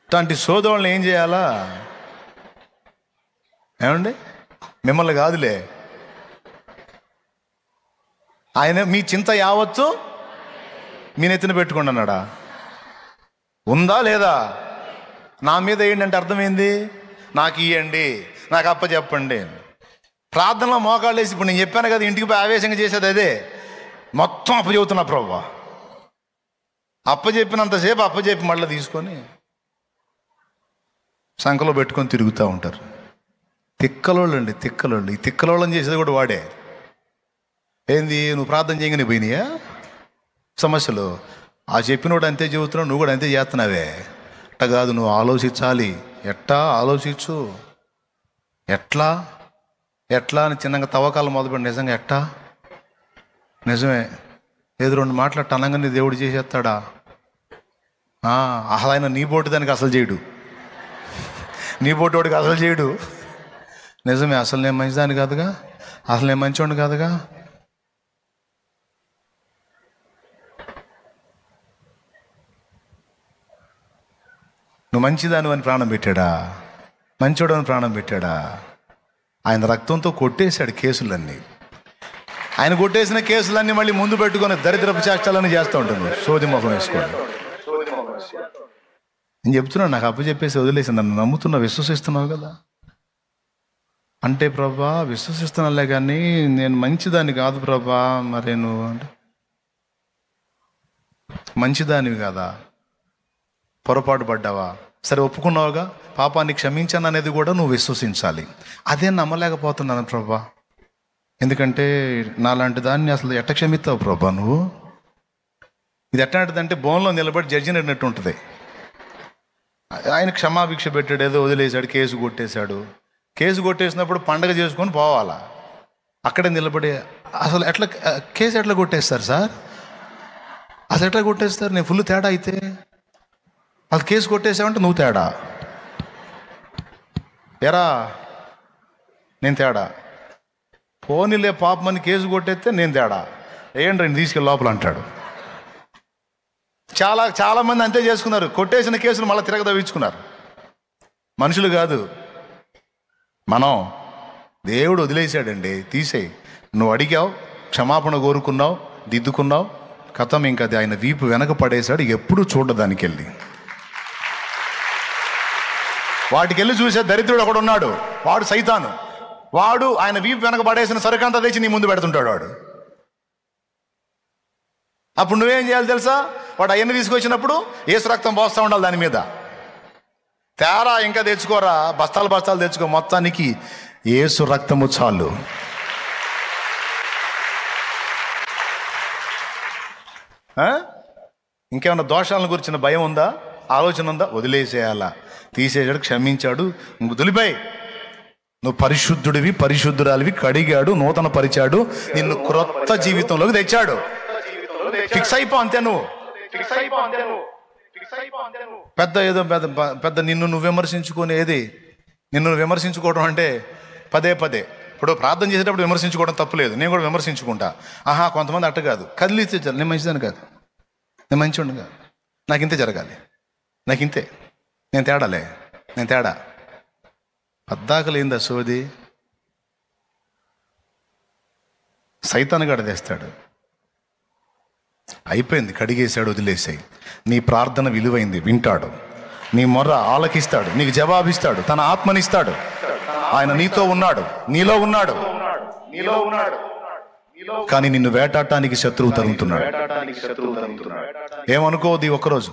ఇట్లాంటి సోదరులను ఏం చేయాలా? ఏమండి, మిమ్మల్ని కాదులే, ఆయన మీ చింత యావత్తు మీ నెత్తిన పెట్టుకోండి అన్నాడా? ఉందా లేదా? నా మీద ఏంటంటే అర్థమైంది, నాకు ఇవ్వండి, నాకు అప్పచెప్పండి. ప్రార్థనలో మోకాళ్ళు వేసి, ఇప్పుడు నేను చెప్పాను కదా, ఇంటికి పోయి ఆవేశంగా చేసేది అదే, మొత్తం అప్పచెబుతున్నా ప్రభా. అప్పచెప్పినంతసేపు అప్పచెప్పి మళ్ళీ తీసుకొని సంకలో పెట్టుకొని తిరుగుతూ ఉంటారు. తిక్కలోళ్ళు అండి, తిక్కలోళ్ళు. ఈ తిక్కలోళ్ళని చేసేది కూడా వాడే. ఏంది, నువ్వు ప్రార్థన చేయగానే పోయినాయా సమస్యలు? ఆ చెప్పినోడు అంతే చెబుతున్నావు, నువ్వు కూడా అంతే చేస్తున్నావే. అట్ట కాదు, నువ్వు ఆలోచించాలి. ఎట్టా ఆలోచించు, ఎట్లా ఎట్లా అని చిన్నగా తవ్వకాలు మొదలుపెట్టి, నిజంగా ఎట్టా? నిజమే, ఏదో రెండు మాట్లాడట అనగానే దేవుడు చేసేస్తాడా? అసలు ఆయన నీ బోటు దానికి అసలు చేయడు, నీ బోటోడికి అసలు చేయడు. నిజమే, అసలు నేను మంచిదాన్ని కాదుగా, అసలు నేను మంచివాడిని కాదుగా. నువ్వు మంచిదాని అని ప్రాణం పెట్టాడా? మంచోడు అని ప్రాణం పెట్టాడా? ఆయన రక్తంతో కొట్టేశాడు కేసులన్నీ. ఆయన కొట్టేసిన కేసులన్నీ మళ్ళీ ముందు పెట్టుకొని దరిద్రపు చేష్టాలని చేస్తూ ఉంటుంది, సోది ముఖం వేసుకోండి. నేను చెప్తున్నాను, నాకు అప్పు చెప్పేసి వదిలేసి నన్ను నమ్ముతున్నా, విశ్వసిస్తున్నావు కదా అంటే, ప్రభా విశ్వసిస్తున్నాలే కానీ నేను మంచిదాన్ని కాదు ప్రభా. మరి నువ్వు అంటే మంచిదానివి కదా, పొరపాటు పడ్డావా, సరే ఒప్పుకున్నావుగా, పాపాన్ని క్షమించాను అనేది కూడా నువ్వు విశ్వసించాలి. అదే నమ్మలేకపోతున్నాను ప్రభా, ఎందుకంటే నాలాంటి దాన్ని అసలు ఎట్ట క్షమిస్తావు ప్రభా నువ్వు? ఇది ఎట్లాంటిదంటే బోన్లో నిలబడి జడ్జి నడినట్టు ఉంటుంది. ఆయన క్షమాభిక్ష పెట్టాడు, ఏదో వదిలేశాడు, కేసు కొట్టేశాడు. కేసు కొట్టేసినప్పుడు పండగ చేసుకొని పోవాలా, అక్కడే నిలబడి అసలు ఎట్లా కేసు ఎట్లా కొట్టేస్తారు సార్? అసలు ఎట్లా కొట్టేస్తారు? నేను ఫుల్ తేడా అయితే, అసలు కేసు కొట్టేసావంటే నువ్వు తేడా, ఎరా నేను తేడా, పోనీలే పాపమని కేసు కొట్టేస్తే నేను తేడా. వేయండి రండి తీసుకెళ్ళి లోపల అంటాడు. చాలా మంది అంతే చేసుకున్నారు. కొట్టేసిన కేసులు మళ్ళీ తిరగదవ్వించుకున్నారు. మనుషులు కాదు మనం. దేవుడు వదిలేశాడండి, తీసేయి. నువ్వు అడిగావు, క్షమాపణ కోరుకున్నావు, దిద్దుకున్నావు, కథం. ఇంకా అది ఆయన వీపు వెనక పడేశాడు. ఎప్పుడు చూడడానికి వెళ్ళి వాటికి వెళ్ళి చూసే దరిద్రుడు ఒకడు ఉన్నాడు, వాడు సైతాను. వాడు ఆయన వీపు వెనక పడేసిన సరుకంతా తెచ్చి నీ ముందు పెడుతుంటాడు వాడు. అప్పుడు నువ్వేం చేయాలి తెలుసా? వాడు అవన్నీ తీసుకొచ్చినప్పుడు యేసు రక్తం పోస్తూ ఉండాలి దాని మీద. తేరా ఇంకా తెచ్చుకోరా, బస్తాలు తెచ్చుకో, మొత్తానికి యేసు రక్తము చాలు. ఇంకేమన్నా దోషాలను గురించిన భయం ఉందా, ఆలోచన ఉందా? వదిలేసేయాలా. తీసేసాడు, క్షమించాడు, వదిలిపోయి. నువ్వు పరిశుద్ధుడివి, పరిశుద్ధురాలివి, కడిగాడు, నూతన పరిచాడు, నిన్ను క్రొత్త జీవితంలోకి తెచ్చాడు. ఫిక్స్ అయిపో అంతే. నువ్వు పెద్ద నిన్ను నువ్వు విమర్శించుకుని ఏది? నిన్ను విమర్శించుకోవడం అంటే పదే ఇప్పుడు ప్రార్థన చేసేటప్పుడు విమర్శించుకోవడం తప్పులేదు. నేను కూడా విమర్శించుకుంటా. కొంతమంది అట్ట కాదు, కదిలిస్తే చాలు. నేను మంచిదాన్ని కాదు, నేను మంచివాడిని కాదు, నాకు ఇంతే జరగాలి, నాకు ఇంతే, నేను తేడా. పద్దాకలేందా సోది? సైతానుగాడు తెస్తాడు. అయిపోయింది, కడిగేశాడు, వదిలేసాయి. నీ ప్రార్థన విలువైంది, వింటాడు. నీ మొర్ర ఆలకిస్తాడు, నీకు జవాబిస్తాడు, తన ఆత్మనిస్తాడు. ఆయన నీతో ఉన్నాడు, నీలో ఉన్నాడు. కానీ నిన్ను వేటాడటానికి శత్రువు తరుగుతున్నాడు. ఏమనుకోవద్దు. ఒక్కరోజు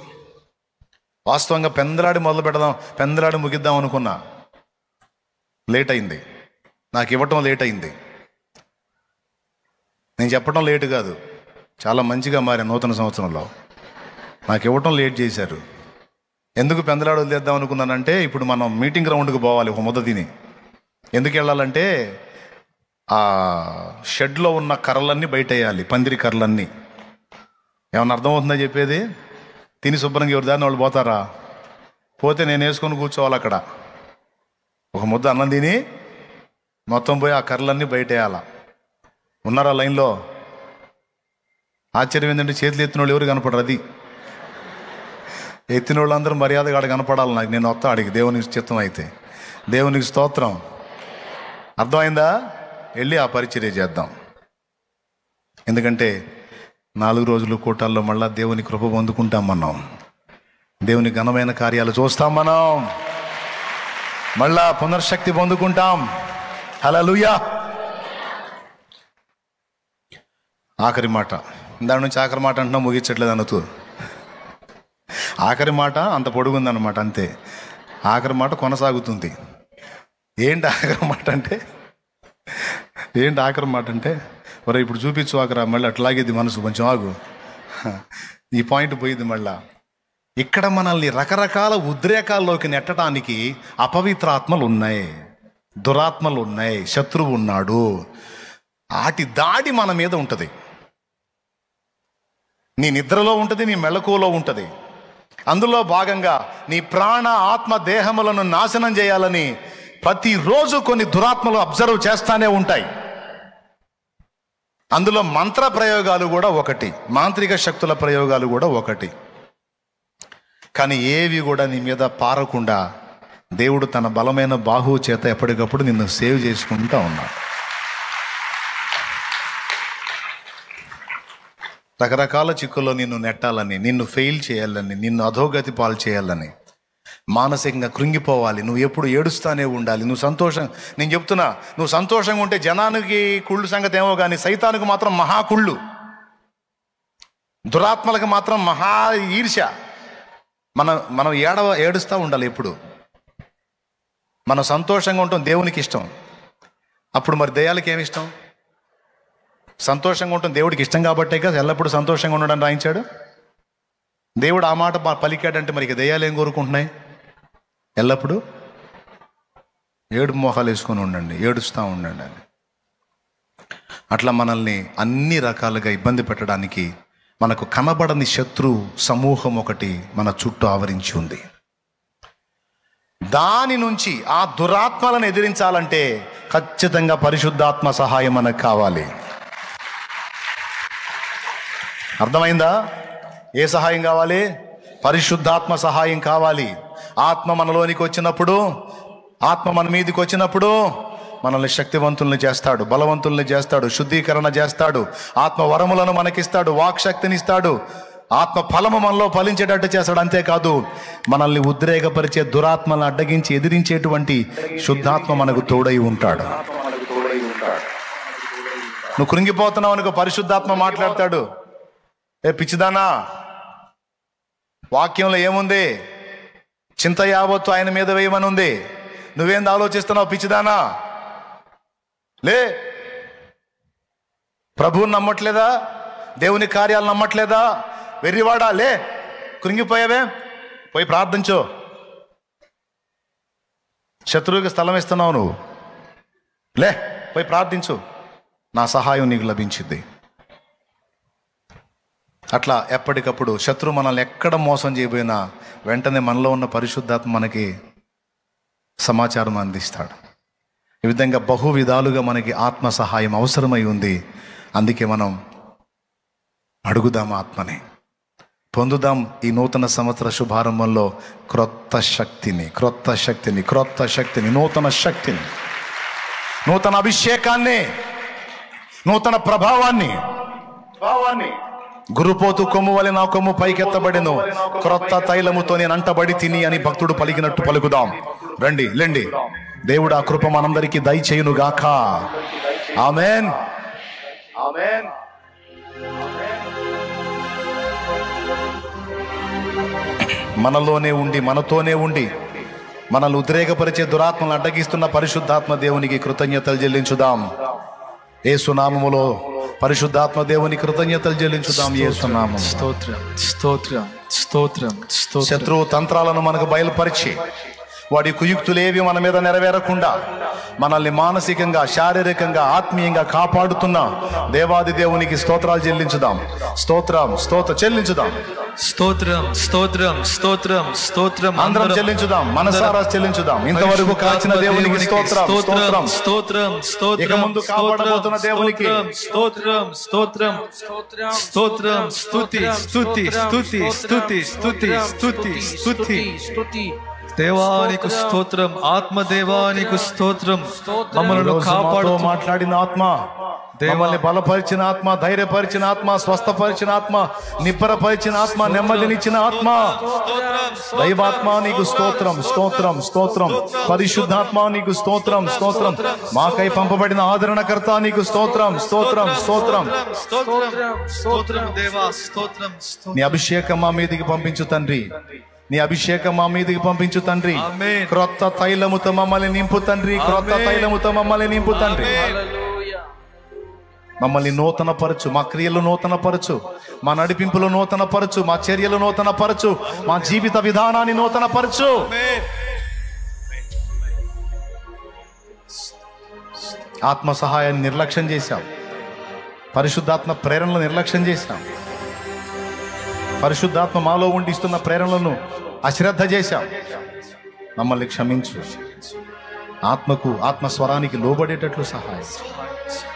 వాస్తవంగా పెందలాడి మొదలు పెడదాం, పెందలాడి ముగిద్దాం అనుకున్నా. లేట్ అయింది, నాకు ఇవ్వటం లేట్ అయింది. నేను చెప్పడం లేటు కాదు, చాలా మంచిగా మారా. నూతన సంవత్సరంలో నాకు ఇవ్వటం లేట్ చేశారు. ఎందుకు పెందలాడు వదిలేద్దాం అనుకున్నానంటే, ఇప్పుడు మనం మీటింగ్ గ్రౌండ్కి పోవాలి ఒక ముద్ద తిని. ఎందుకు వెళ్ళాలంటే ఆ షెడ్లో ఉన్న కర్రలన్నీ బయట వేయాలి, పందిరి కర్రలన్నీ. ఏమన్నా అర్థమవుతుందా చెప్పేది? తిని శుభ్రంగా ఎవరి దాన్ని వాళ్ళు పోతారా? పోతే నేను వేసుకొని కూర్చోవాలి అక్కడ. ఒక ముద్ద అన్నం తిని మొత్తం పోయి ఆ కర్రలన్నీ బయట వేయాల. ఉన్నారా లైన్లో? ఆశ్చర్యం ఏంటంటే చేతులు ఎత్తిన వాళ్ళు ఎవరు కనపడరు. అది ఎత్తిన వాళ్ళందరూ మర్యాదగా ఆడ కనపడాలి నాకు. నేను వస్తా ఆడికి, దేవునికి చిత్తం అయితే. దేవునికి స్తోత్రం. అర్థమైందా? వెళ్ళి ఆ పరిచర్య చేద్దాం. ఎందుకంటే 4 రోజులు కూటాల్లో మళ్ళా దేవుని కృప పొందుకుంటాం మనం. దేవుని ఘనమైన కార్యాలు చూస్తాం మనం. మళ్ళా పునర్శక్తి పొందుకుంటాం. హల్లెలూయా. ఆఖరి మాట, దాని నుంచి ఆఖరి మాట అంటున్నా, ముగించట్లేదు అనుతూ. ఆఖరి మాట అంత పొడుగుందన్నమాట, అంతే. ఆఖరి మాట కొనసాగుతుంది. ఏంటి ఆఖరి మాట అంటే ఒరే ఇప్పుడు చూపించు ఆఖరా, మళ్ళీ అట్లాగేది మనసు, కొంచెం ఆగు, ఈ పాయింట్ పోయింది. మళ్ళా ఇక్కడ మనల్ని రకరకాల ఉద్రేకాల్లోకి నెట్టడానికి అపవిత్రాత్మలు ఉన్నాయి, దురాత్మలు ఉన్నాయి, శత్రువు ఉన్నాడు. వాటి దాడి మన మీద ఉంటుంది. నీ నిద్రలో ఉంటుంది, నీ మెళకువలో ఉంటుంది. అందులో భాగంగా నీ ప్రాణ ఆత్మ దేహములను నాశనం చేయాలని ప్రతిరోజు కొన్ని దురాత్మలు అబ్జర్వ్ చేస్తానే ఉంటాయి. అందులో మంత్ర ప్రయోగాలు కూడా ఒకటి, మాంత్రిక శక్తుల ప్రయోగాలు కూడా ఒకటి. కానీ ఏవి కూడా నీ మీద పారకుండా దేవుడు తన బలమైన బాహువు చేత ఎప్పటికప్పుడు నిన్ను సేవ్ చేసుకుంటూ ఉన్నాడు. రకరకాల చిక్కుల్లో నిన్ను నెట్టాలని, నిన్ను ఫెయిల్ చేయాలని, నిన్ను అధోగతి పాలు చేయాలని, మానసికంగా కృంగిపోవాలి, నువ్వు ఎప్పుడు ఏడుస్తానే ఉండాలి. నేను చెప్తున్నా, నువ్వు సంతోషంగా ఉంటే జనానికి కుళ్ళు సంగతి ఏమో కానీ సైతానికి మాత్రం మహా కుళ్ళు, దురాత్మలకు మాత్రం మహా ఈర్ష్య. మనం ఏడుస్తూ ఉండాలి ఎప్పుడు. మనం సంతోషంగా ఉంటాం, దేవునికి ఇష్టం. అప్పుడు మరి దయ్యాలకి ఏమి ఇష్టం? సంతోషంగా ఉంటాం దేవుడికి ఇష్టం కాబట్టే కదా ఎల్లప్పుడూ సంతోషంగా ఉండడం రాయించాడు. దేవుడు ఆ మాట పలికాడంటే మరి ఇక దయ్యాలు ఏం కోరుకుంటున్నాయి? ఎల్లప్పుడూ ఏడుపు మోహాలు వేసుకొని ఉండండి, ఏడుస్తూ ఉండండి అని. అట్లా మనల్ని అన్ని రకాలుగా ఇబ్బంది పెట్టడానికి మనకు కనబడని శత్రు సమూహం ఒకటి మన చుట్టూ ఆవరించి ఉంది. దాని నుంచి ఆ దురాత్మలను ఎదిరించాలంటే ఖచ్చితంగా పరిశుద్ధాత్మ సహాయం మనకు కావాలి. అర్థమైందా? ఏ సహాయం కావాలి? పరిశుద్ధాత్మ సహాయం కావాలి. ఆత్మ మనలోనికి వచ్చినప్పుడు, ఆత్మ మన మీదకి వచ్చినప్పుడు మనల్ని శక్తివంతుల్ని చేస్తాడు, బలవంతుల్ని చేస్తాడు, శుద్ధీకరణ చేస్తాడు, ఆత్మ వరములను మనకిస్తాడు, వాక్శక్తిని ఇస్తాడు, ఆత్మ ఫలము మనలో ఫలించేటట్టు చేస్తాడు. అంతేకాదు మనల్ని ఉద్రేకపరిచే దురాత్మలను అడ్డగించి ఎదిరించేటువంటి శుద్ధాత్మ మనకు తోడై ఉంటాడు. నువ్వు కృంగిపోతున్నావు అనుకో, పరిశుద్ధాత్మ మాట్లాడతాడు, ఏ పిచ్చిదానా, వాక్యంలో ఏముంది? చింత యావత్తు ఆయన మీద వేయమని ఉంది, నువ్వేంది ఆలోచిస్తున్నావు పిచ్చిదానా? లే, ప్రభువుని నమ్మట్లేదా? దేవుని కార్యాలు నమ్మట్లేదా? వెర్రివాడా, లే, కృంగిపోయావే, పోయి ప్రార్థించు. శత్రువుకి స్థలం ఇస్తున్నావు నువ్వు, లే పోయి ప్రార్థించు, నా సహాయం నీకు లభించింది. అట్లా ఎప్పటికప్పుడు శత్రువు మనల్ని ఎక్కడ మోసం చేయబోయినా వెంటనే మనలో ఉన్న పరిశుద్ధాత్మ మనకి సమాచారం అందిస్తాడు. ఈ విధంగా బహు విధాలుగా మనకి ఆత్మ సహాయం అవసరమై ఉంది. అందుకే మనం అడుగుదాం, ఆత్మని పొందుదాం. ఈ నూతన సంవత్సర శుభారంభంలో క్రొత్త శక్తిని, క్రొత్త శక్తిని, క్రొత్త శక్తిని, నూతన శక్తిని, నూతన అభిషేకాన్ని, నూతన ప్రభావాన్ని. గురుపోతు కొమ్ము వలె నా కొమ్ము పైకెత్తబడెను, క్రొత్త తైలముతో నేను అంటబడి తిని అని భక్తుడు పలికినట్టు పలుకుదాం. రండి, లెండి. దేవుడు ఆ కృప మనందరికీ దయచేయును గాక. ఆమేన్. ఆమేన్. మనలోనే ఉండి, మనతోనే ఉండి, మనల్ని ఉద్రేకపరిచే దురాత్మలను అడ్డగిస్తున్న పరిశుద్ధాత్మ దేవునికి కృతజ్ఞతలు చెల్లించుదాం. యేసు నామములో పరిశుద్ధాత్మ దేవుని కృతజ్ఞతలు చెల్లించుదాం. యేసు నామములో స్తోత్రం, స్తోత్రం, స్తోత్రం, స్తోత్రం. శత్రువు తంత్రాలను మనకు బయలుపరిచి వాడి కుయుక్తులేవి మన మీద నెరవేరకుండా మనల్ని మానసికంగా, శారీరకంగా, ఆత్మీయంగా కాపాడుతున్న దేవాది దేవునికి స్తోత్రాలు చెల్లించుదాం. స్తోత్రం, చెల్లించుదాం. స్తోత్రం, స్తోత్రం, స్తోత్రం, స్తోత్రం. అందరం చెల్లించుదాం, మనసారా చెల్లించుదాం. ఇంతవరకు కాచిన దేవునికి స్తోత్రం, స్తోత్రం, స్తోత్రం, స్తోత్రం. ఇక ముందు కాపాడబోతున్న దేవునికి స్తోత్రం, స్తోత్రం, స్తోత్రం, స్తుతి, స్తుతి, స్తుతి, స్తుతి, స్తుతి, స్తుతి, స్తుతి, స్తుతి. దేవానికి స్తోత్రం, ఆత్మ దేవానికి స్తోత్రం. మమ్మల్ని కాపాడు మాట్లాడిన ఆత్మ, మమ్మల్ని బలపరిచిన ఆత్మ, ధైర్యపరిచిన ఆత్మ, స్వస్థపరిచిన ఆత్మ, నిబ్బరపరిచిన ఆత్మ, నెమ్మదినిచ్చిన ఆత్మ, దైవాత్మ నీకు స్తోత్రం, స్తోత్రం, స్తోత్రం. పరిశుద్ధాత్మ నీకు స్తోత్రం, స్తోత్రం. మాకై పంపబడిన ఆదరణకర్త నీకు స్తోత్రం, స్తోత్రం, స్తోత్రం. స్తోత్రం దేవా, స్తోత్రం. నీ అభిషేకం మా మీదికి పంపించు తండ్రి, నీ అభిషేకం మా మీదికి పంపించు తండ్రి. క్రొత్త తైలముతో మమ్మల్ని నింపు తండ్రి, క్రొత్త తైలముతో మమ్మల్ని నింపు తండ్రి. మమ్మల్ని నూతన పరచు, మా క్రియలు నూతన పరచు, మా నడిపింపులు నూతన పరచు, మా చర్యలు నూతన పరచు, మా జీవిత విధానాన్ని నూతన పరచు. ఆత్మ సహాయాన్ని నిర్లక్ష్యం చేశాం, పరిశుద్ధాత్మ ప్రేరణలు నిర్లక్ష్యం చేశాం, పరిశుద్ధాత్మ మాలో ఉండి ఇస్తున్న ప్రేరణలను అశ్రద్ధ చేశాం. మమ్మల్ని క్షమించు. ఆత్మకు, ఆత్మ స్వరానికి లోబడేటట్లు సహాయం.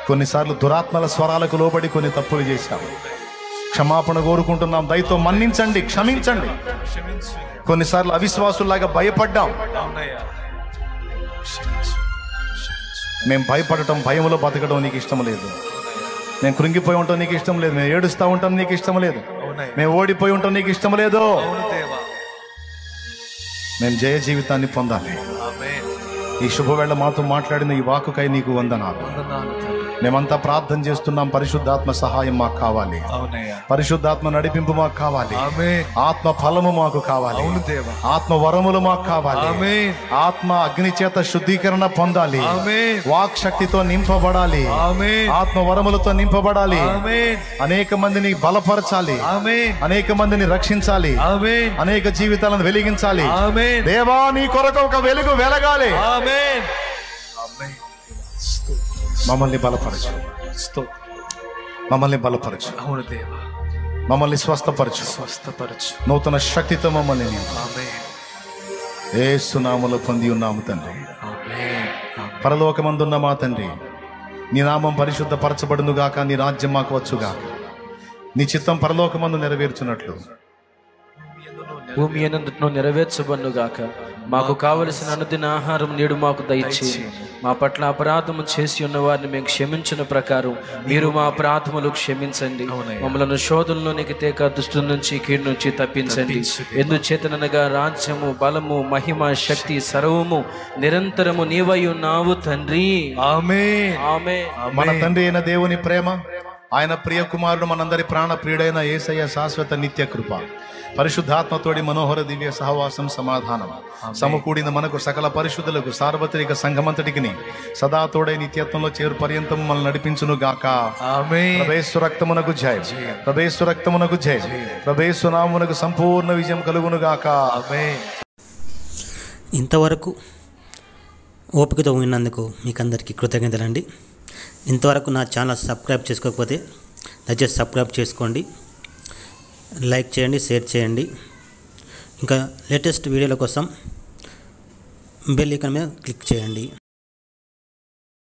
కొన్నిసార్లు దురాత్మల స్వరాలకు లోబడి కొన్ని తప్పులు చేశాం. క్షమాపణ కోరుకుంటున్నాం, దయతో మన్నించండి, క్షమించండి. కొన్నిసార్లు అవిశ్వాసుల్లాగా భయపడ్డాం. మేము భయపడటం, భయములో బతకడం నీకు ఇష్టం లేదు. మేము కృంగిపోయి ఉంటాం నీకు ఇష్టం లేదు. మేము ఏడుస్తూ ఉంటాం నీకు ఇష్టం లేదు. మేము ఓడిపోయి ఉంటాం నీకు ఇష్టం లేదు. మేము జయ జీవితాన్ని పొందాలి. ఈ శుభవేళ మాతో మాట్లాడిన ఈ వాక్కుకై నీకు వందనాలు. మేమంతా ప్రార్థన చేస్తున్నాం. పరిశుద్ధాత్మ సహాయం మాకు కావాలి, పరిశుద్ధాత్మ నడిపింపు మాకు కావాలి, ఆత్మ ఫలము మాకు కావాలి, ఆత్మ వరములు మాకు కావాలి, ఆత్మ అగ్ని చేత శుద్ధీకరణ పొందాలి, వాక్ శక్తితో నింపబడాలి, ఆత్మ వరములతో నింపబడాలి, అనేక మందిని బలపరచాలి, అనేక మందిని రక్షించాలి, అనేక జీవితాలను వెలిగించాలి. దేవా నీ కొరకు ఒక వెలుగు వెలగాలి. మమ్మల్ని బలపరచు, మమ్మల్ని బలపరచు, మమ్మల్ని స్వస్థపరచు, నూతన శక్తితో మమ్మల్ని యేసు నామములో పొంది ఉన్నాము తండ్రి. పరలోకమందున్న మా తండ్రి, నీ నామం పరిశుద్ధపరచబడును గాక, నీ రాజ్యం మాకు వచ్చుగాక, నీ చిత్తం పరలోకమందు నెరవేర్చున్నట్లు భూమి యందును నెరవేర్చబడునుగాక. మాకు కావలసిన అనుదిన ఆహారం నేడు మాకు దయచేసి, మా పట్ల అపరాధము చేసి ఉన్న వారిని మేము క్షమించిన ప్రకారం మీరు మా అపరాధములు క్షమించండి. మమ్మలను శోధనలోనికి తేక దుష్టుల నుంచి కీడు నుంచి తప్పించండి. ఎందుచేతనగా రాజ్యము, బలము, మహిమ, శక్తి సర్వము నిరంతరము నీవై ఉన్నావు తండ్రి. ఆమేన్. ఆమేన్. మన తండ్రి అయిన దేవుని ప్రేమ, ఆయన ప్రియ కుమారుడు మనందరి ప్రాణ ప్రియుడైన యేసయ్య శాశ్వత నిత్య కృప, పరిశుద్ధాత్మతోడి మనోహర దివ్య సహవాసం, సమాధానం సమకూడిన మనకు సకల పరిశుద్ధులకు సార్వత్రిక సంఘమంతటికి సదా తోడై నిత్యత్వంలో చేరు పర్యంతం మనల్ని నడిపించును గాక. ఆమేన్. ప్రభేశ్వర రక్తమునకు జయం, ప్రభేశ్వర రక్తమునకు జయం, ప్రభేశ్వర నామమునకు సంపూర్ణ విజయం కలుగును గాక. ఆమేన్. ఇంతవరకు ఓపికతో విన్నందుకు మీకు అందరికీ కృతజ్ఞతలండి. ఇంతవరకు నా ఛానల్ సబ్స్క్రైబ్ చేసుకోకపోతే దయచేసి సబ్స్క్రైబ్ చేసుకోండి, లైక్ చేయండి, షేర్ చేయండి. ఇంకా లేటెస్ట్ వీడియోల కోసం బెల్ ఐకాన్ మీద క్లిక్ చేయండి.